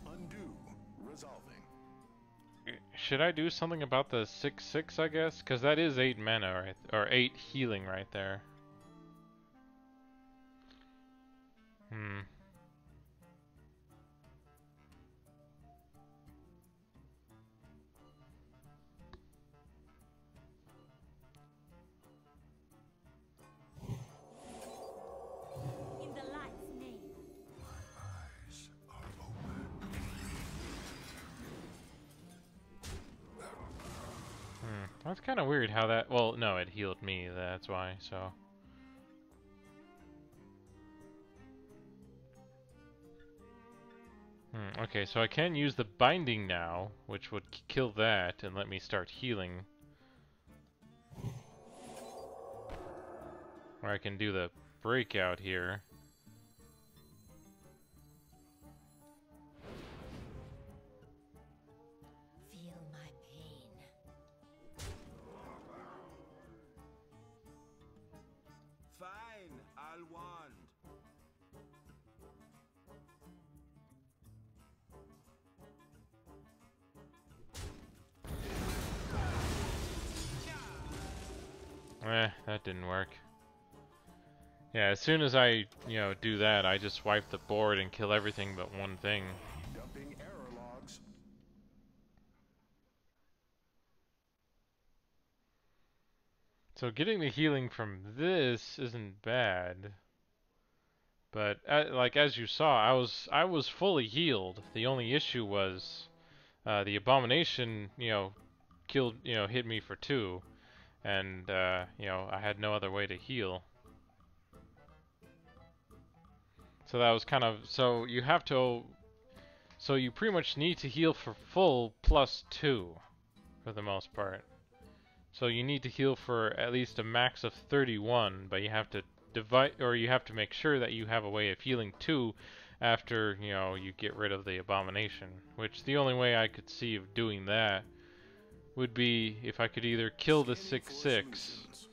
undo. Resolving. Should I do something about the 6/6, I guess? Because that is 8 mana, right? Or 8 healing right there. In the light's name. Eyes are open. That's kind of weird how that... Well, no, it healed me, that's why, so... Okay, so I can use the binding now, which would kill that and let me start healing. Or I can do the breakout here. Feel my pain. Fine, I'll wand. That didn't work. Yeah, as soon as I, do that, I just wipe the board and kill everything but one thing. Dumping error logs. So getting the healing from this isn't bad. But like as you saw, I was fully healed. The only issue was the abomination, killed, hit me for 2, and I had no other way to heal. So that was kind of so you pretty much need to heal for full plus 2 for the most part. So you need to heal for at least a max of 31, but you have to you have to make sure that you have a way of healing 2 after, you get rid of the abomination. Which the only way I could see of doing that would be if I could either kill the 6/6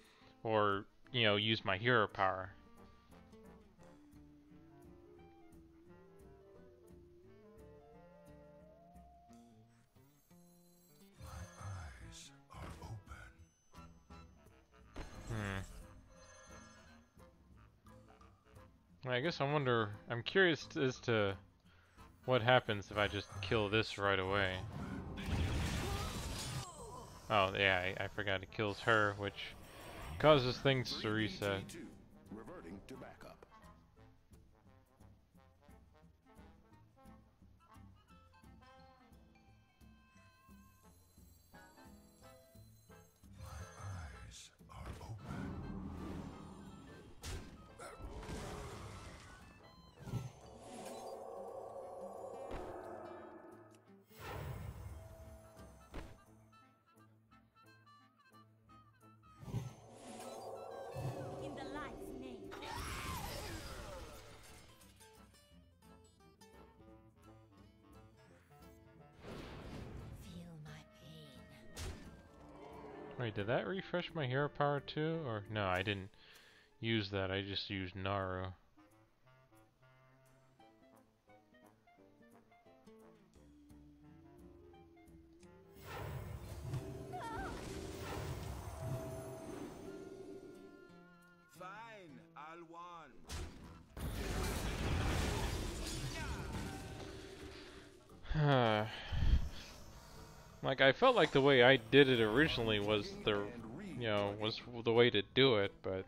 or, use my hero power. Eyes are open. I guess I'm curious as to what happens if I just kill this right away. Oh, yeah, I forgot it kills her, which causes things to reset. Reverting to backup. Eyes are open. In the light's name. Feel my pain. Wait, did that refresh my hero power too? Or no, I didn't use that. I just used Naru. Fine, I'll wand. Like, I felt like the way I did it originally was was the way to do it, but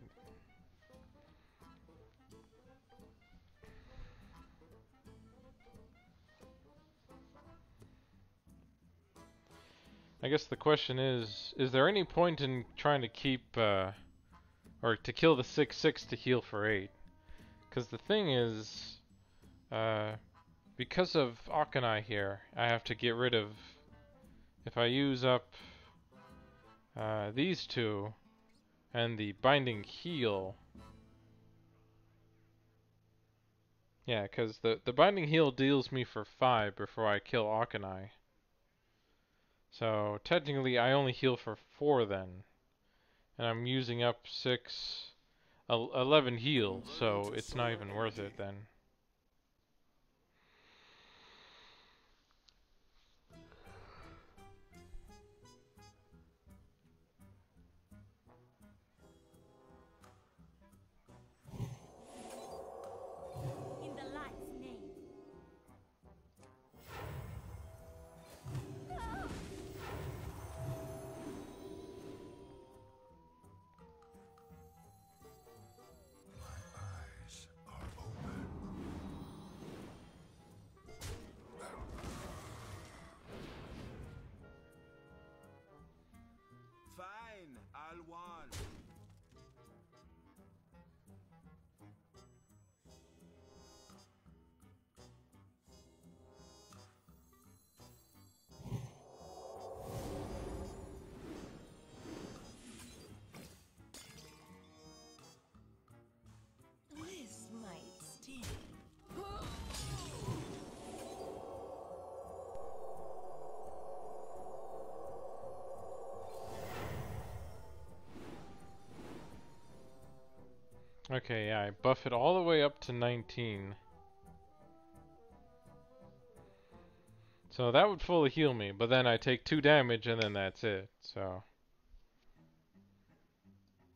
I guess the question is there any point in trying to keep, or to kill the 6/6 to heal for 8? Because the thing is, because of Akanai here, I have to get rid of, if I use up these 2 and the binding heal. Yeah, because the binding heal deals me for 5 before I kill Akanai. So technically I only heal for 4 then. And I'm using up 11 heal, so it's not even worth it then. In the light's name. Eyes are open. Fine, I'll one. This might sting. Okay, yeah, I buff it all the way up to 19. So that would fully heal me, but then I take 2 damage and then that's it, so...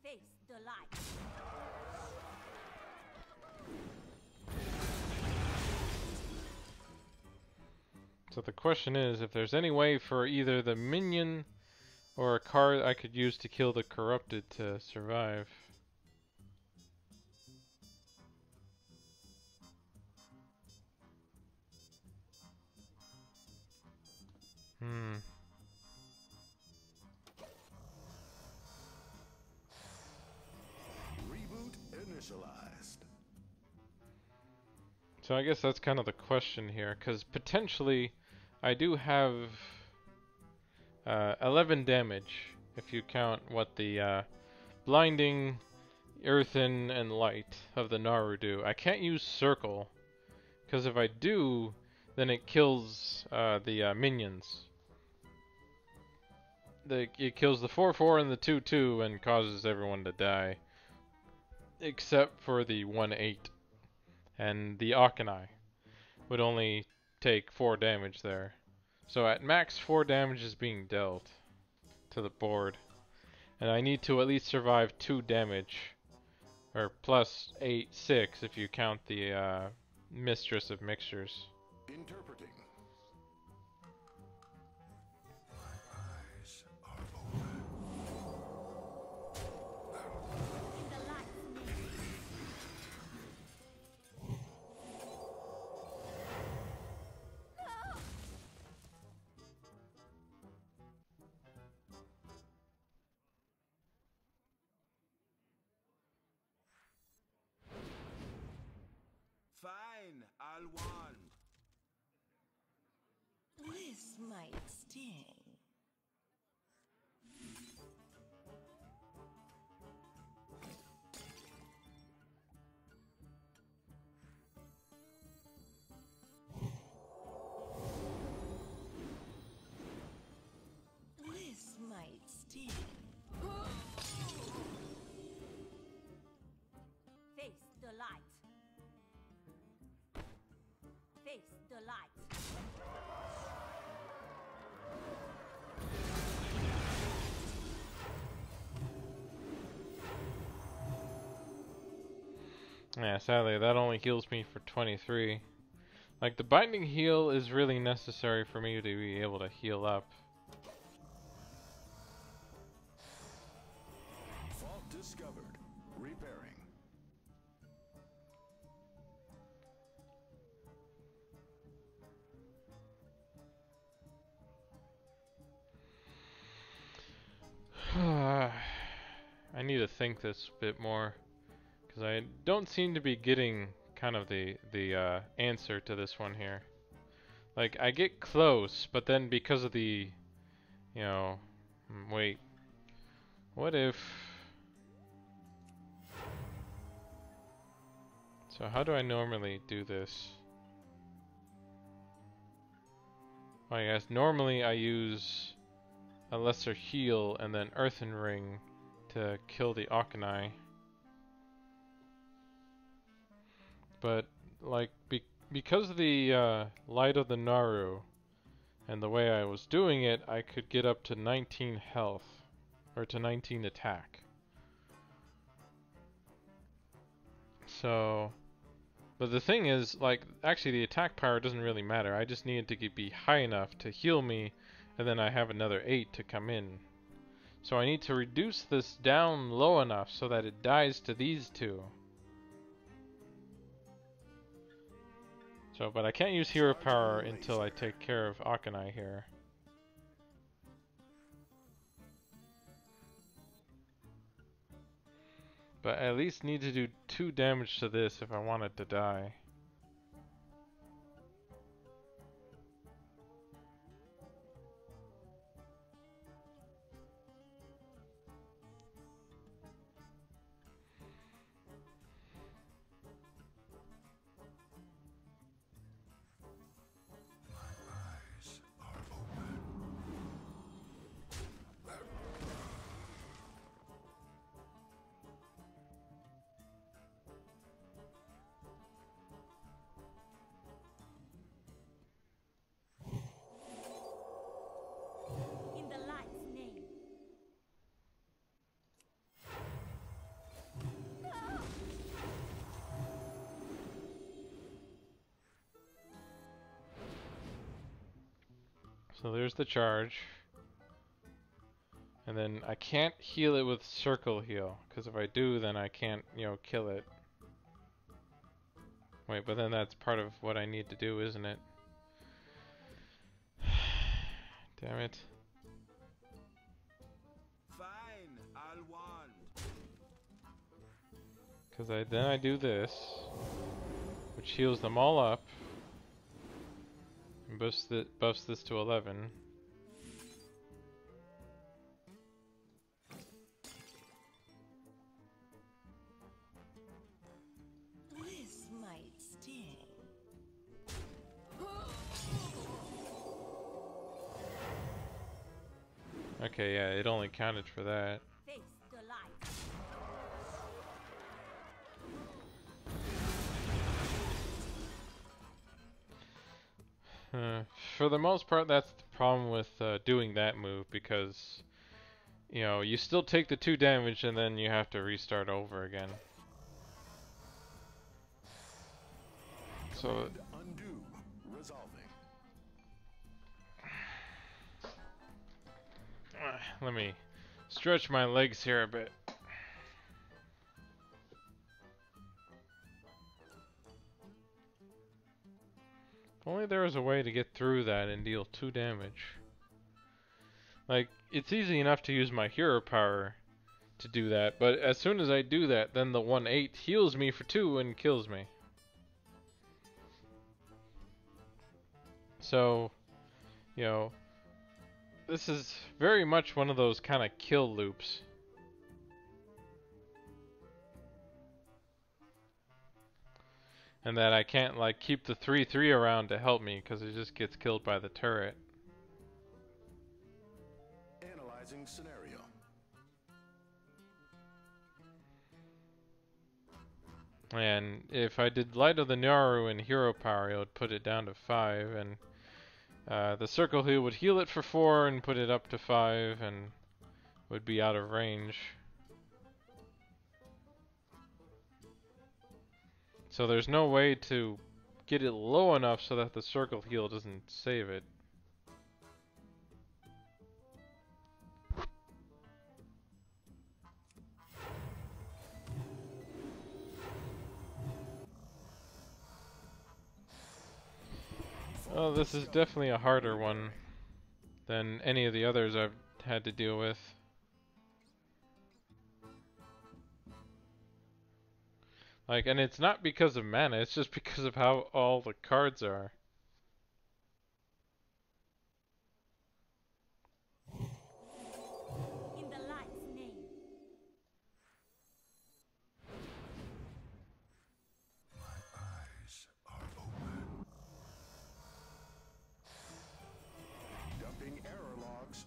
Face the light. So the question is, if there's any way for either the minion or a card I could use to kill the corrupted to survive. Reboot initialized. So I guess that's kind of the question here, because potentially I do have 11 damage, if you count what the blinding, earthen, and light of the Naru do. I can't use circle, because if I do, then it kills the minions. It kills the 4/4 and the 2/2 and causes everyone to die, except for the 1/8. And the Akanai would only take 4 damage there. So at max 4 damage is being dealt to the board. And I need to at least survive 2 damage. Or plus 8, 6 if you count the Mistress of Mixtures. Interpreting. Eyes are open. In the light's name. Fine, I'll one. This might sting. This might sting. Face the light. Face the light. Yeah, sadly that only heals me for 23. Like, the binding heal is really necessary for me to be able to heal up. Fault discovered. Repairing. I need to think this a bit more, because I don't seem to be getting kind of the answer to this one here. Like, I get close, but then because of the, you know, wait, what if... So how do I normally do this? Well, I guess normally I use a lesser heal and then Earthen Ring to kill the Auchenai. But like because of the Light of the Naru and the way I was doing it, I could get up to 19 health or to 19 attack. So, but the thing is, like, actually the attack power doesn't really matter. I just needed to be high enough to heal me, and then I have another 8 to come in. So I need to reduce this down low enough so that it dies to these two. So, but I can't use hero power until I take care of Auchenai here. But I at least need to do 2 damage to this if I want it to die. Eyes are open. In the light's name. So there's the charge. And then I can't heal it with circle heal, because if I do, then I can't, you know, kill it. Wait, but then that's part of what I need to do, isn't it? Damn it. Fine, I'll wand. Because then I do this, which heals them all up, and buffs this to 11. This might sting. Okay, yeah, it only counted for that. Face the light. For the most part, that's the problem with doing that move, because, you know, you still take the 2 damage and then you have to restart over again. So, Undo. Resolving. let me stretch my legs here a bit. If only there was a way to get through that and deal 2 damage. Like, it's easy enough to use my hero power to do that, but as soon as I do that, then the 1/8 heals me for 2 and kills me. So, you know, this is very much one of those kind of kill loops. And that I can't, like, keep the 3/3 around to help me, because it just gets killed by the turret. Analyzing scenario. And if I did Light of the Naru and hero power, it would put it down to 5, and the circle heal would heal it for 4 and put it up to 5, and would be out of range. So there's no way to get it low enough so that the circle heal doesn't save it. Oh, this is definitely a harder one than any of the others I've had to deal with. Like, and it's not because of mana, it's just because of how all the cards are. In the light's name. Eyes are open. Dumping error logs.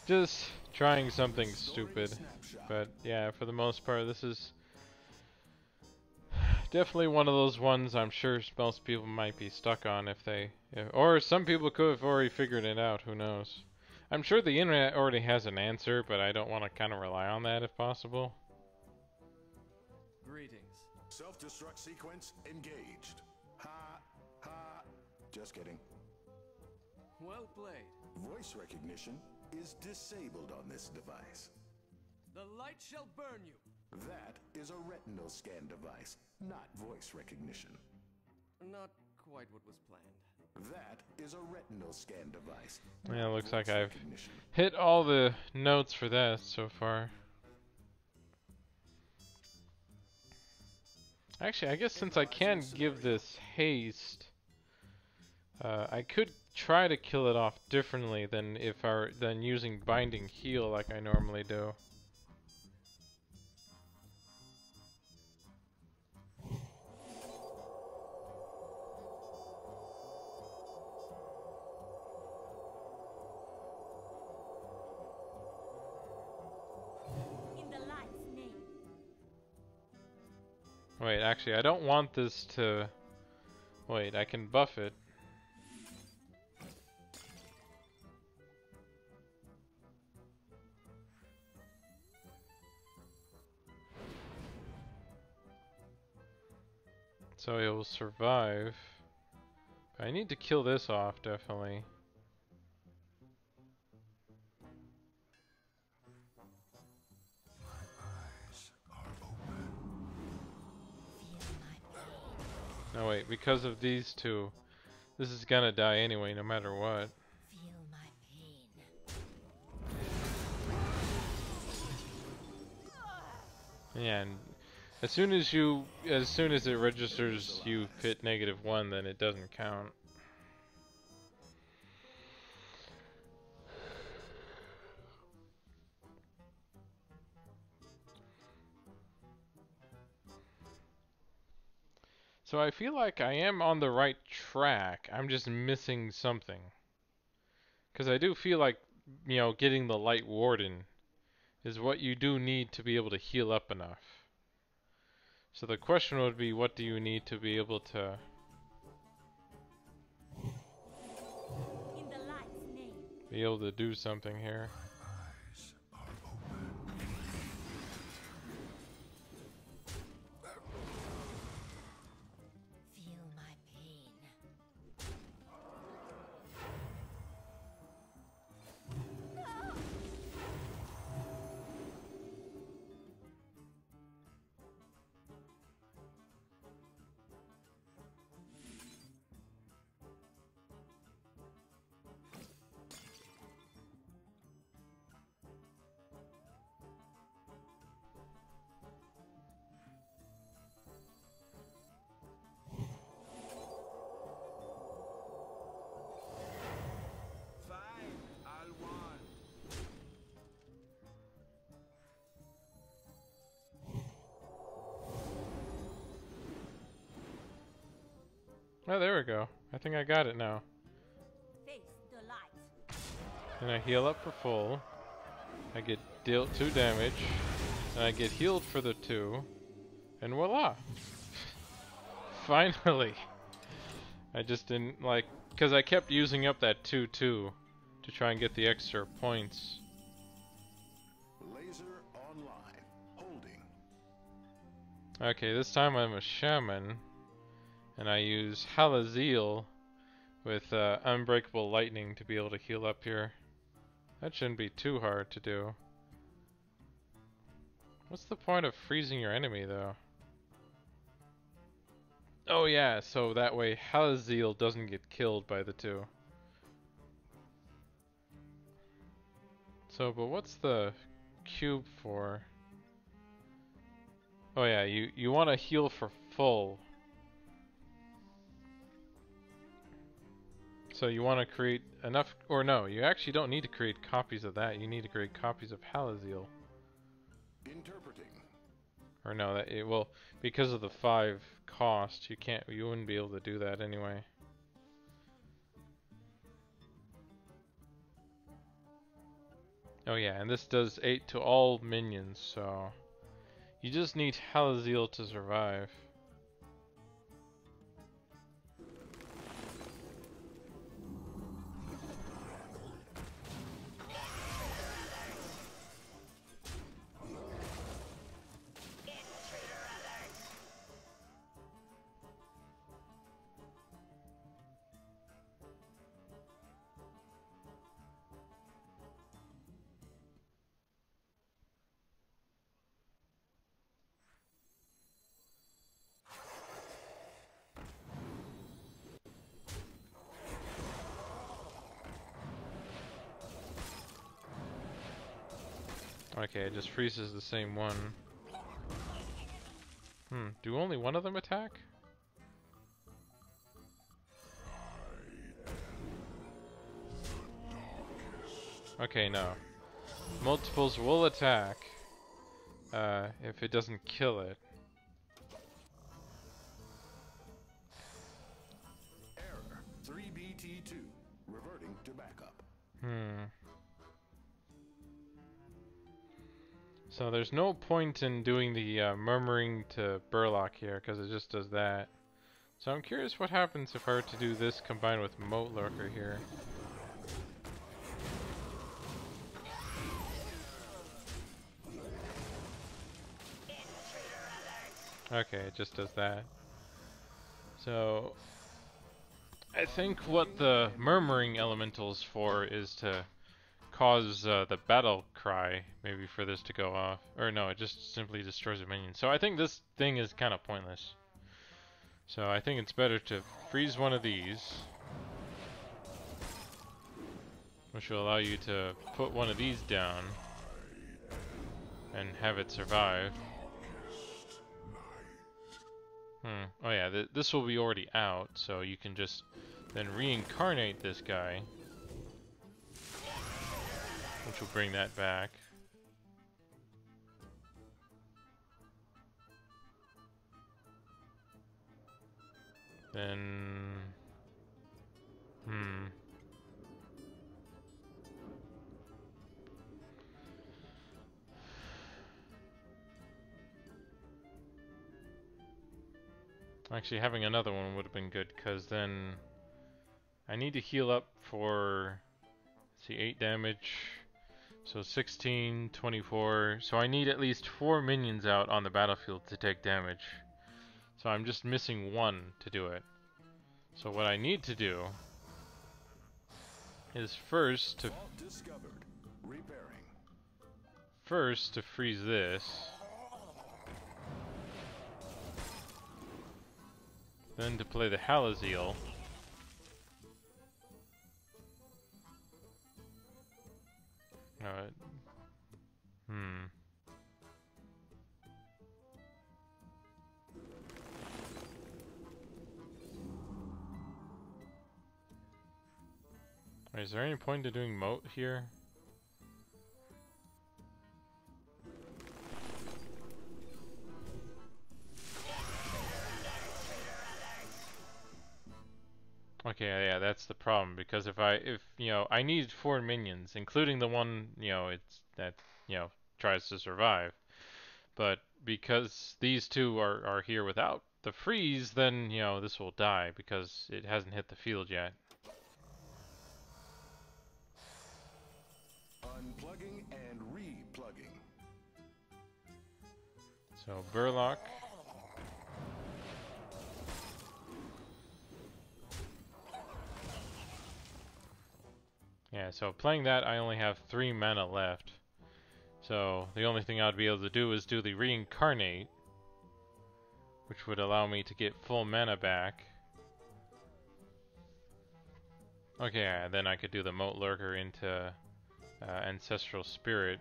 Just trying something stupid. But yeah, for the most part, this is definitely one of those ones I'm sure most people might be stuck on or some people could have already figured it out, who knows. I'm sure the internet already has an answer, but I don't want to kind of rely on that if possible. Greetings. Self-destruct sequence engaged. Ha, ha. Just kidding. Well played. Voice recognition is disabled on this device. The light shall burn you. That is a retinal scan device, not voice recognition. Not quite what was planned. That is a retinal scan device. Yeah, looks like voice I've recognition. hit all the notes for that so far. Actually, I guess since I can give this haste, I could try to kill it off differently than than using binding heal like I normally do. In the light's name. Wait, actually, I don't want this to... Wait, I can buff it. So it will survive. I need to kill this off, definitely. No, wait, because of these two, this is gonna die anyway, no matter what. Feel my pain. Yeah, and as soon as it registers you hit -1, then it doesn't count. So I feel like I am on the right track. I'm just missing something. Because I do feel like, you know, getting the Light Warden is what you do need to be able to heal up enough. So the question would be, what do you need to be able to... In the light's name. be able to do something here? Feel my pain. Fine, I'll want. Oh, there we go. I think I got it now. Face the light. And I heal up for full. I get dealt 2 damage. And I get healed for the 2. And voila! Finally! I just didn't like... because I kept using up that 2-2 to try and get the extra points. Laser online. Holding. Okay, this time I'm a shaman. And I use Halazil with Unbreakable Lightning to be able to heal up here. That shouldn't be too hard to do. What's the point of freezing your enemy, though? Oh yeah, so that way Halazil doesn't get killed by the 2. So, but what's the cube for? Oh yeah, you want to heal for full. So you want to create enough, or no, you actually don't need to create copies of that. You need to create copies of Halazil. Interpreting. Or no, that it will, because of the 5 cost, you wouldn't be able to do that anyway. Oh yeah, and this does 8 to all minions, so you just need Halaziel to survive. Okay, it just freezes the same one. Do only one of them attack? Okay, no. Multiples will attack if it doesn't kill it. Error. 3BT2. Reverting to backup. So there's no point in doing the murmuring to Burlock here, because it just does that. So I'm curious what happens if I were to do this combined with Moat Lurker here. Okay, it just does that. So I think what the murmuring elemental's for is to cause the battle cry, maybe, for this to go off. Or no, it just simply destroys a minion. So I think this thing is kind of pointless. So I think it's better to freeze one of these, which will allow you to put one of these down and have it survive. Oh yeah, this will be already out, so you can just then reincarnate this guy, which will bring that back. Then... Actually, having another one would have been good, because then I need to heal up for, let's see, 8 damage. So 16, 24. So I need at least 4 minions out on the battlefield to take damage. So I'm just missing 1 to do it. So what I need to do is first to freeze this. Then to play the Halaziel. Is there any point to doing moat here? Okay, yeah, that's the problem, because if you know, I need 4 minions, including the one, you know, tries to survive. But because these two are here without the freeze, then, you know, this will die because it hasn't hit the field yet. Unplugging and replugging. So Burlock. Yeah, so playing that, I only have 3 mana left. So the only thing I'd be able to do is do the reincarnate, which would allow me to get full mana back. Okay, yeah, then I could do the Moat Lurker into Ancestral Spirit.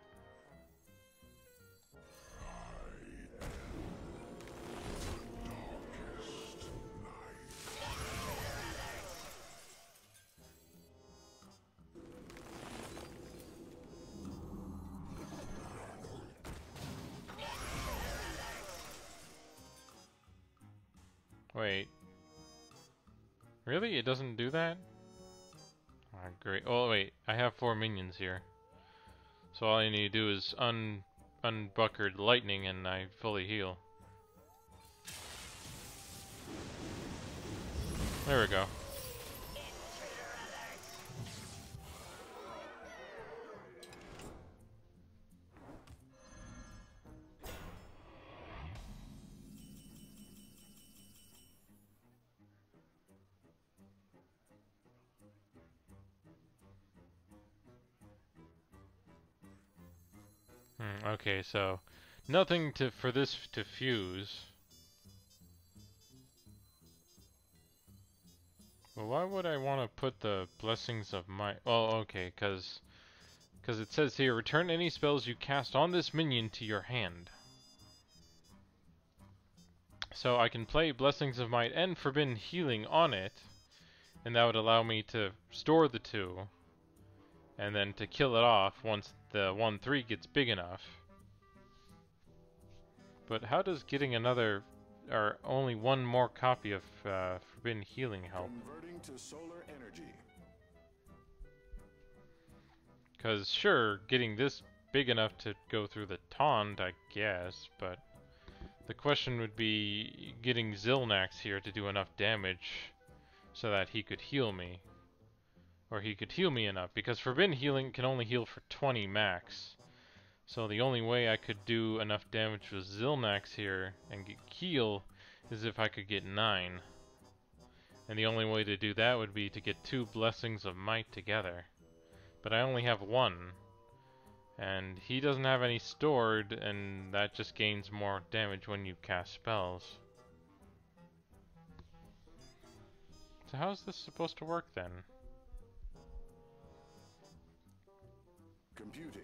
Wait. Really? It doesn't do that? Oh, great. Oh, wait. I have 4 minions here. So all I need to do is unbuckered lightning and I fully heal. There we go. Okay, so nothing for this to fuse. Well, why would I want to put the blessings of my... Oh, okay, because it says here, return any spells you cast on this minion to your hand. So I can play Blessings of Might and Forbidden Healing on it, and that would allow me to store the two, and then to kill it off once the 1/3 gets big enough. But how does getting another, or only one more copy of Forbidden Healing help? Converting to solar energy. Because sure, getting this big enough to go through the taunt, I guess, but the question would be getting Zilnax here to do enough damage so that he could heal me. Or he could heal me enough, because Forbidden Healing can only heal for 20 max. So the only way I could do enough damage with Zilnax here and get heal is if I could get 9. And the only way to do that would be to get 2 Blessings of Might together. But I only have 1. And he doesn't have any stored, and that just gains more damage when you cast spells. So how's this supposed to work then? Computing.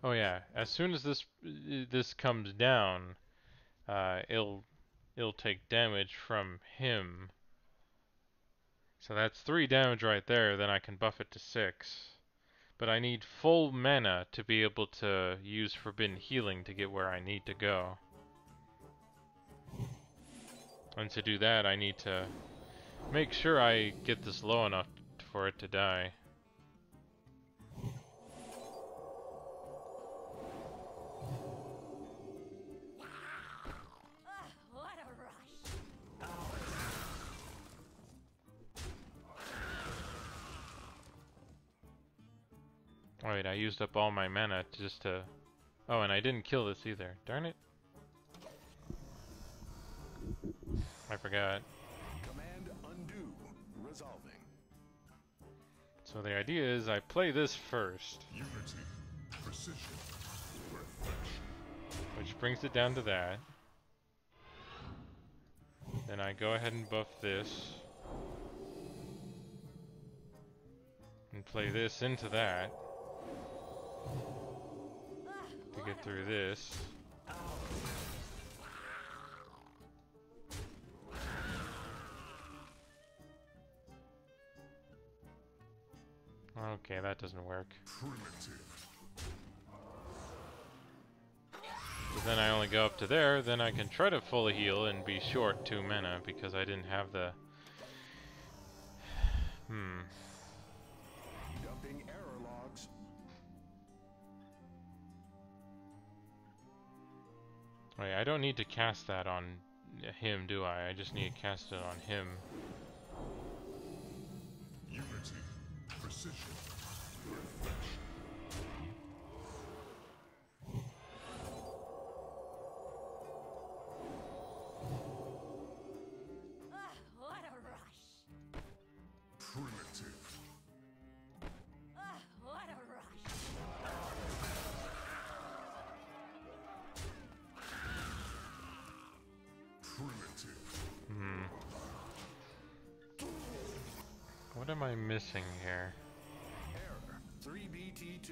Oh yeah, as soon as this comes down, it'll take damage from him. So that's 3 damage right there, then I can buff it to 6. But I need full mana to be able to use Forbidden Healing to get where I need to go. And to do that, I need to make sure I get this low enough for it to die. What a rush! Oh wait, I used up all my mana just to... Oh, and I didn't kill this either. Darn it. I forgot. Command undo. Resolving. So the idea is I play this first, Unity. Precision. Perfection. which brings it down to that. Then I go ahead and buff this. And play this into that. To get through this. Okay, that doesn't work. Primitive. But then I only go up to there, then I can try to full heal and be short 2 mana because I didn't have the... Dumping error logs. Wait, I don't need to cast that on him, do I? I just need to cast it on him. Unity. Precision. Perfection. What a rush! Primitive. What a rush! Primitive. What am I missing here? Error. 3BT2.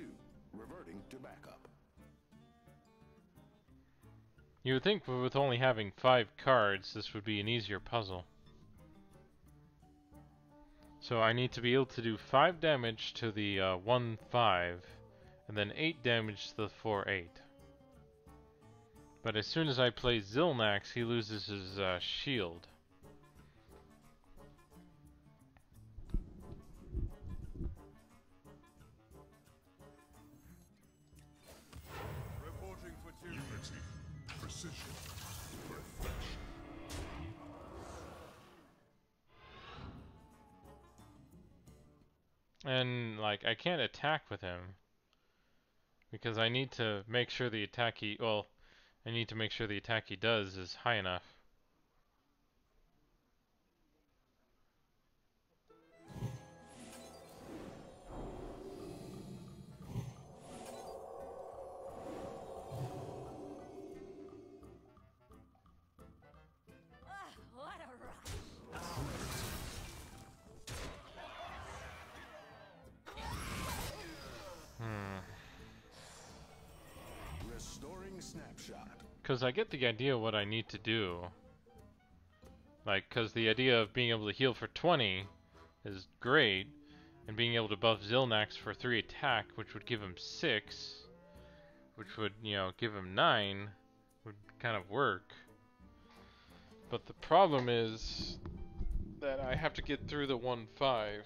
Reverting to backup. You would think with only having 5 cards, this would be an easier puzzle. So I need to be able to do 5 damage to the 1/5, and then 8 damage to the 4/8. But as soon as I play Zilnax, he loses his shield. And like I can't attack with him because I need to make sure the attack he I need to make sure the attack he does is high enough. What a rush! Restoring snapshot. Because I get the idea of what I need to do. Like, because the idea of being able to heal for 20 is great, and being able to buff Zilnax for 3 attack, which would give him 6, which would, you know, give him 9, would kind of work. But the problem is that I have to get through the 1-5.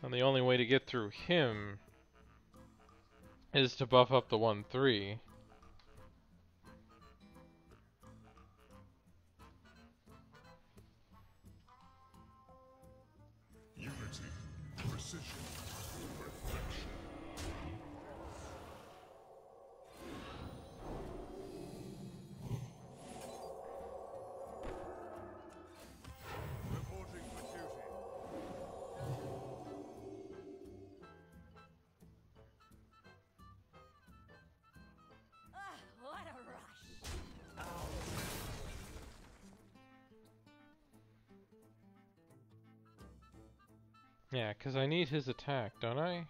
And the only way to get through him is to buff up the 1-3. Unity, precision, perfection. Reporting for duty. What a rush! Yeah, because I need his attack, don't I?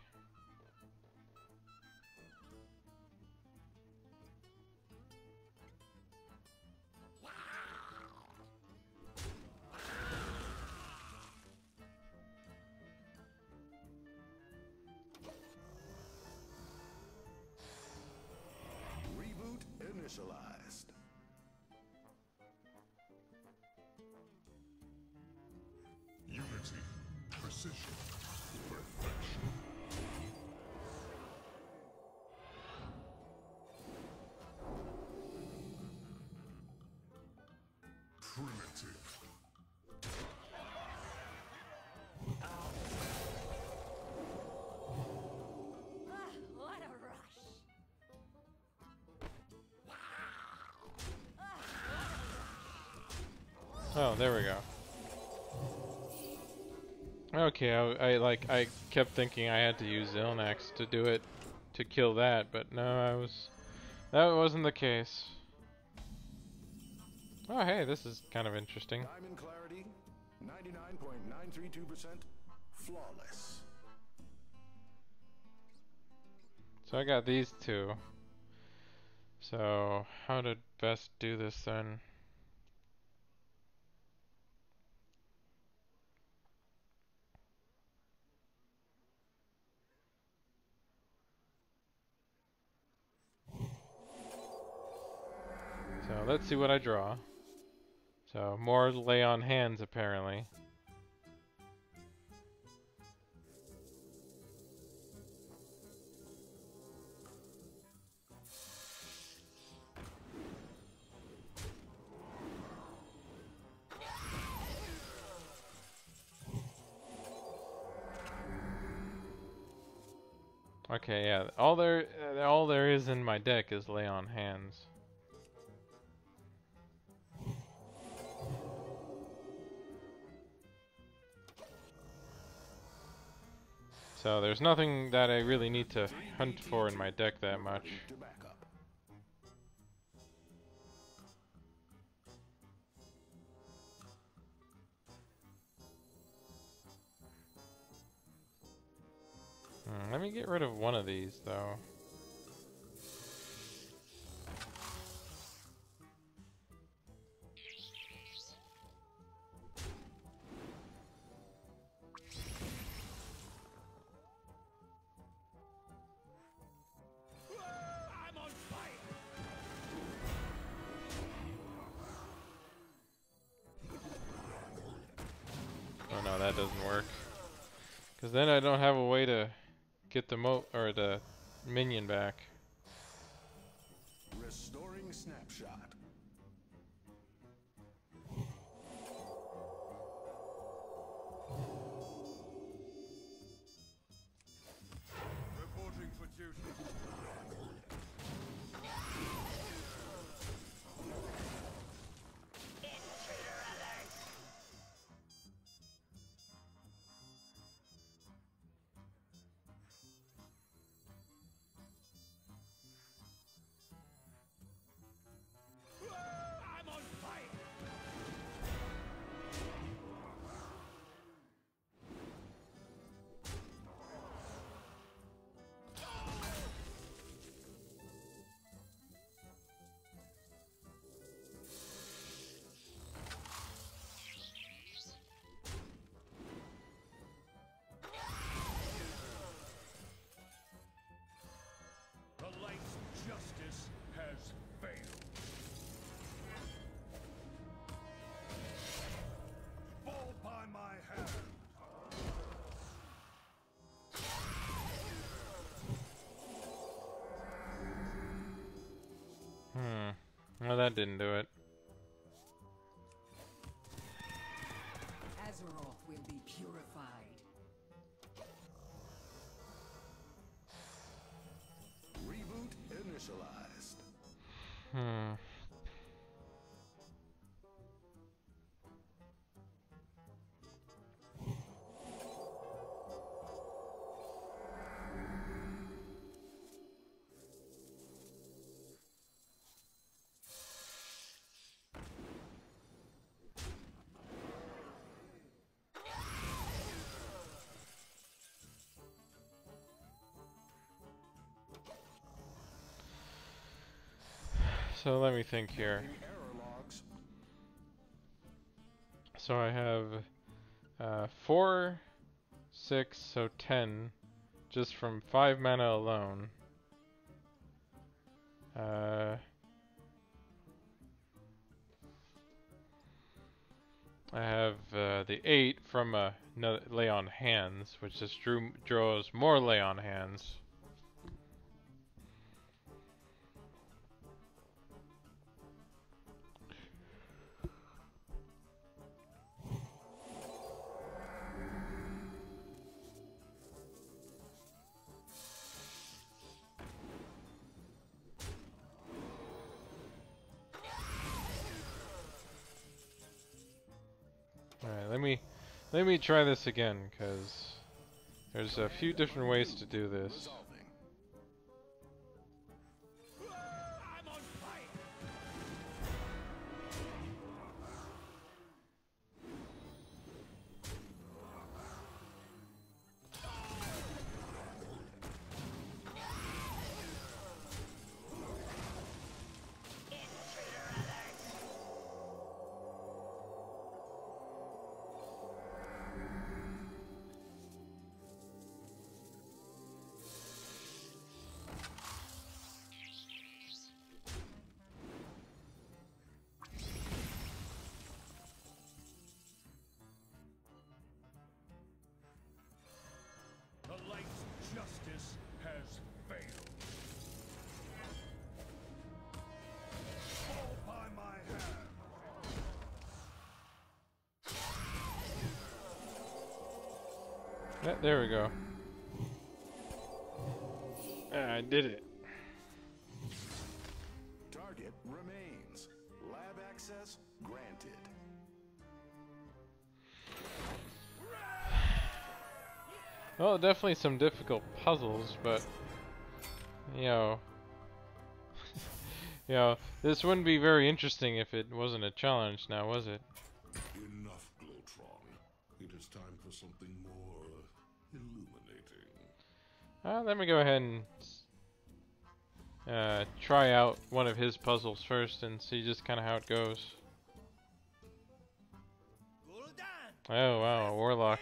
Reboot initialized. Unity, precision, perfection. Primitive. What a rush! Oh, there we go. Okay, I kept thinking I had to use Zilnax to do it, to kill that, but no, that wasn't the case. Oh, hey, this is kind of interesting. Diamond clarity, 99.932%. Flawless. So I got these two. So how to best do this then? So let's see what I draw. So more lay on hands apparently. Okay, yeah. All there is in my deck is lay on hands. So there's nothing that I really need to hunt for in my deck that much. To backup. Let me get rid of one of these though. I'm on fire! Oh no, that doesn't work. Because then I don't have a way to get the the minion back. Restoring snapshot. that didn't do it. Azeroth will be purified. Reboot initialized. Hmm. So let me think here. Error logs. So I have 4, 6, so 10, just from 5 mana alone. I have the 8 from Lay on Hands, which just draws more Lay on Hands. Alright, let me try this again, because there's a few different ways to do this. Resolving. I'm on fire! The light's justice has failed. Fall by my hand. Yeah, there we go. I did it. Target remains. Lab access granted. Well, definitely some difficult puzzles, but you know, this wouldn't be very interesting if it wasn't a challenge now, was it? Enough, Glotron. It is time for something more illuminating. Let me go ahead and try out one of his puzzles first and see just kind of how it goes. Oh wow, a warlock.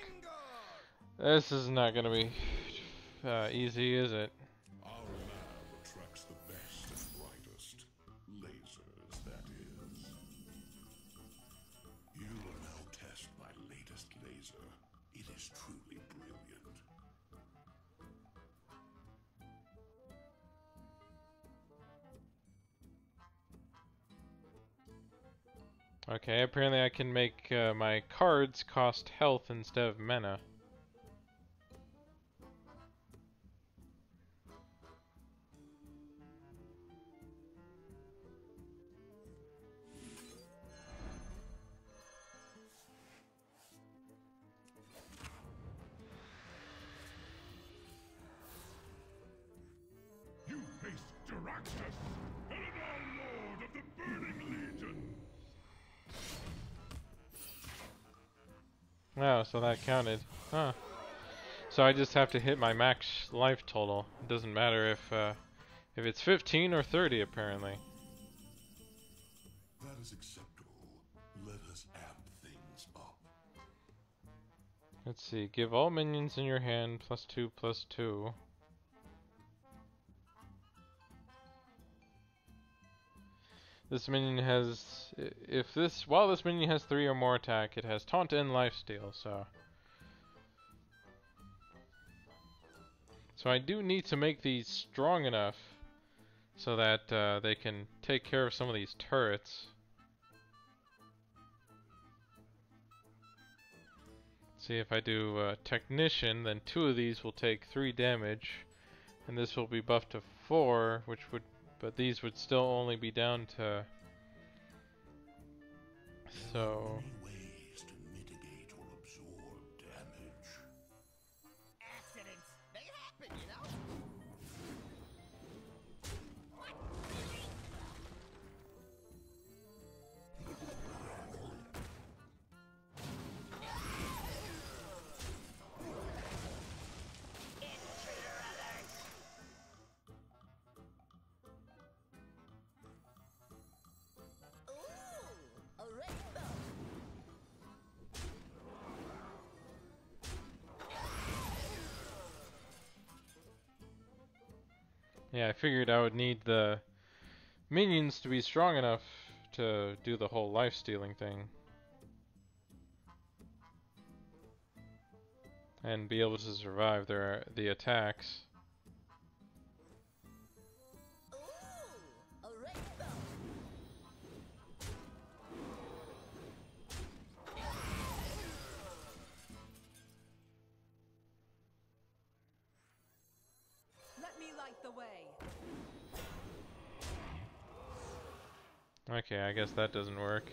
This is not gonna be easy, is it? Our lab attracts the best and brightest. Lasers, that is. You will now test my latest laser. It is truly brilliant. Okay, apparently I can make my cards cost health instead of mana. You face Daraxus, Eladar Lord of the Burning Legion. Oh, so that counted. Huh. So I just have to hit my max life total. It doesn't matter if it's 15 or 30 apparently. That is acceptable. Let us amp things up. Let's see. Give all minions in your hand +2/+2. This minion has, while this minion has 3 or more attack, it has taunt and lifesteal, so. So I do need to make these strong enough so that they can take care of some of these turrets. See, if I do Technician, then 2 of these will take 3 damage, and this will be buffed to 4, which would, but these would still only be down to, so, Many ways to mitigate or absorb damage. Accidents, they happen, you know? Ooh, a rainbow. yeah, I figured I would need the minions to be strong enough to do the whole life-stealing thing. And be able to survive the attacks. Ooh, a rainbow. Let me light the way. Okay, I guess that doesn't work.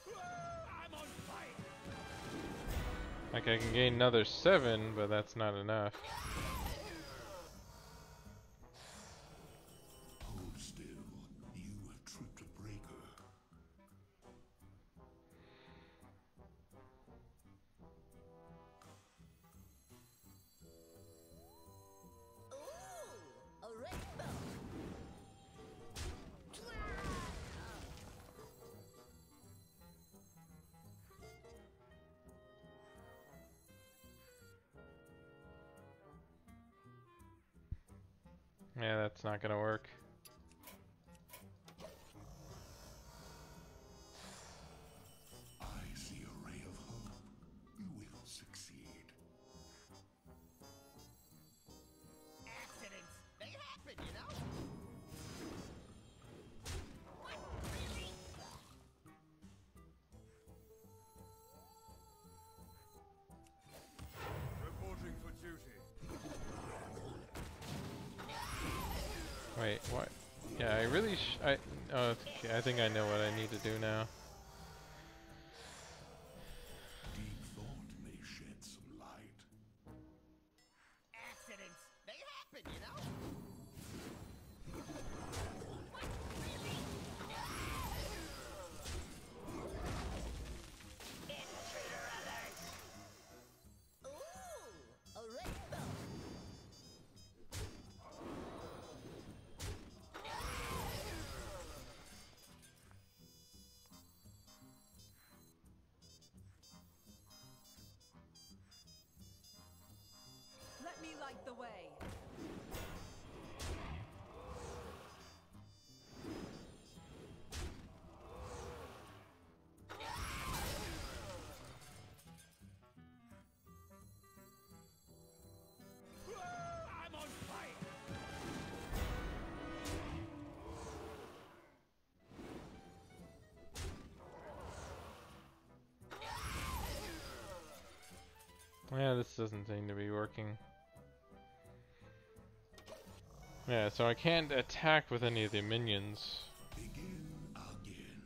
I'm on fire! Like, I can gain another 7, but that's not enough. Hold still. You have tripped a breaker. Ooh, a rainbow. Yeah, that's not gonna work. I see a ray of hope. You will succeed. Accidents, they happen, you know? Reporting for duty. Wait, what? Yeah, I really oh, okay, I think I know what I need to do now. Deep thought may shed some light. Accidents, they happen, you know? Ooh, a rainbow. Let me light the way. I'm on fire! Yeah, this doesn't seem to be working. Yeah, so I can't attack with any of the minions. Begin again.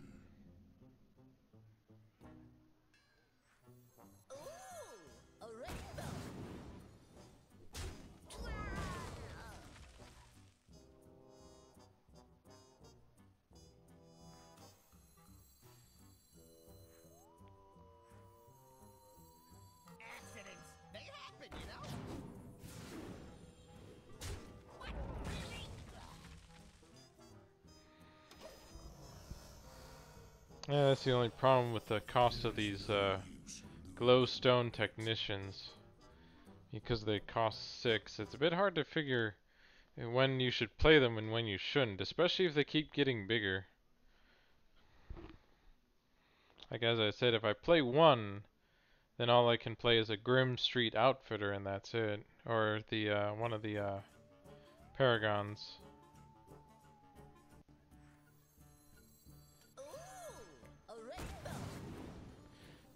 Ooh, a rainbow. Accidents, they happen, you know? Yeah, that's the only problem with the cost of these glowstone technicians. Because they cost 6, it's a bit hard to figure when you should play them and when you shouldn't, especially if they keep getting bigger. Like as I said, if I play one, then all I can play is a Grim Street Outfitter, and that's it. Or the one of the Paragons.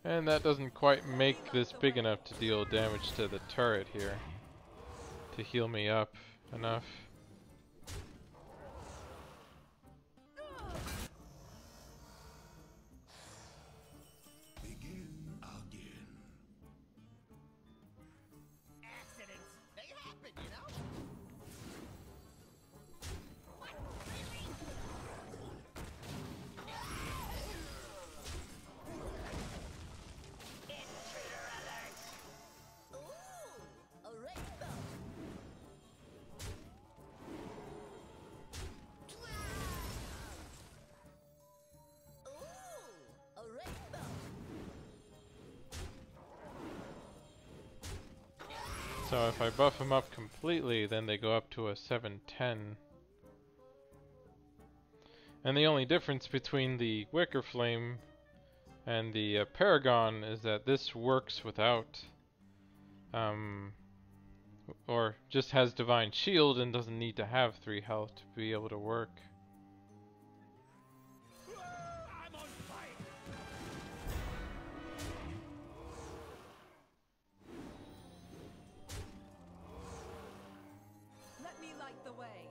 And that doesn't quite make this big enough to deal damage to the turret here. To heal me up enough. Begin again. Accidents, they happen, you know? So if I buff them up completely, then they go up to a 710. And the only difference between the Wicker Flame and the Paragon is that this works without, or just has Divine Shield and doesn't need to have 3 health to be able to work. I'm on fire! Let me light the way.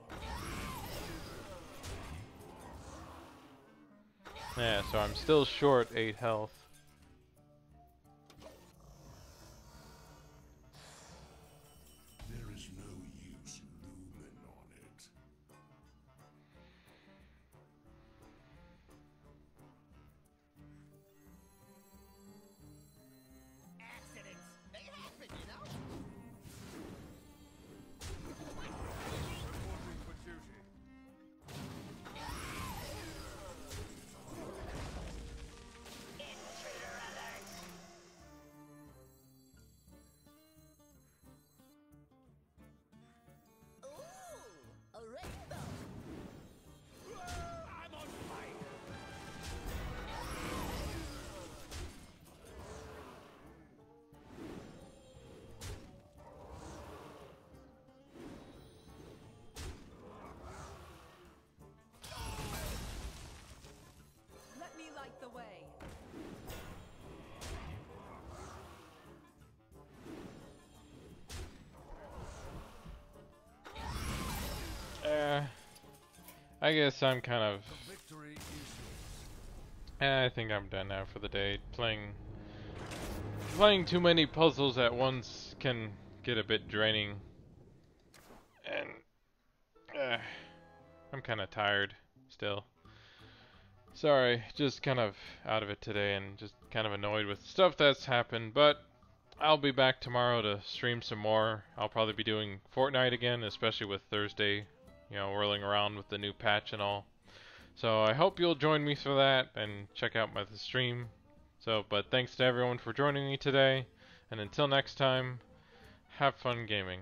Yeah, so I'm still short 8 health. There is no use looming on it. Accidents, they happen, you know? Reporting for duty. I'm on fire! Let me light the way. I guess I'm kind of... The victory is yours. I think I'm done now for the day. Playing too many puzzles at once can get a bit draining. And I'm kind of tired still. Sorry, just kind of out of it today and just kind of annoyed with stuff that's happened, but I'll be back tomorrow to stream some more. I'll probably be doing Fortnite again, especially with Thursday, whirling around with the new patch and all. So I hope you'll join me for that and check out my stream. But thanks to everyone for joining me today, and until next time, have fun gaming.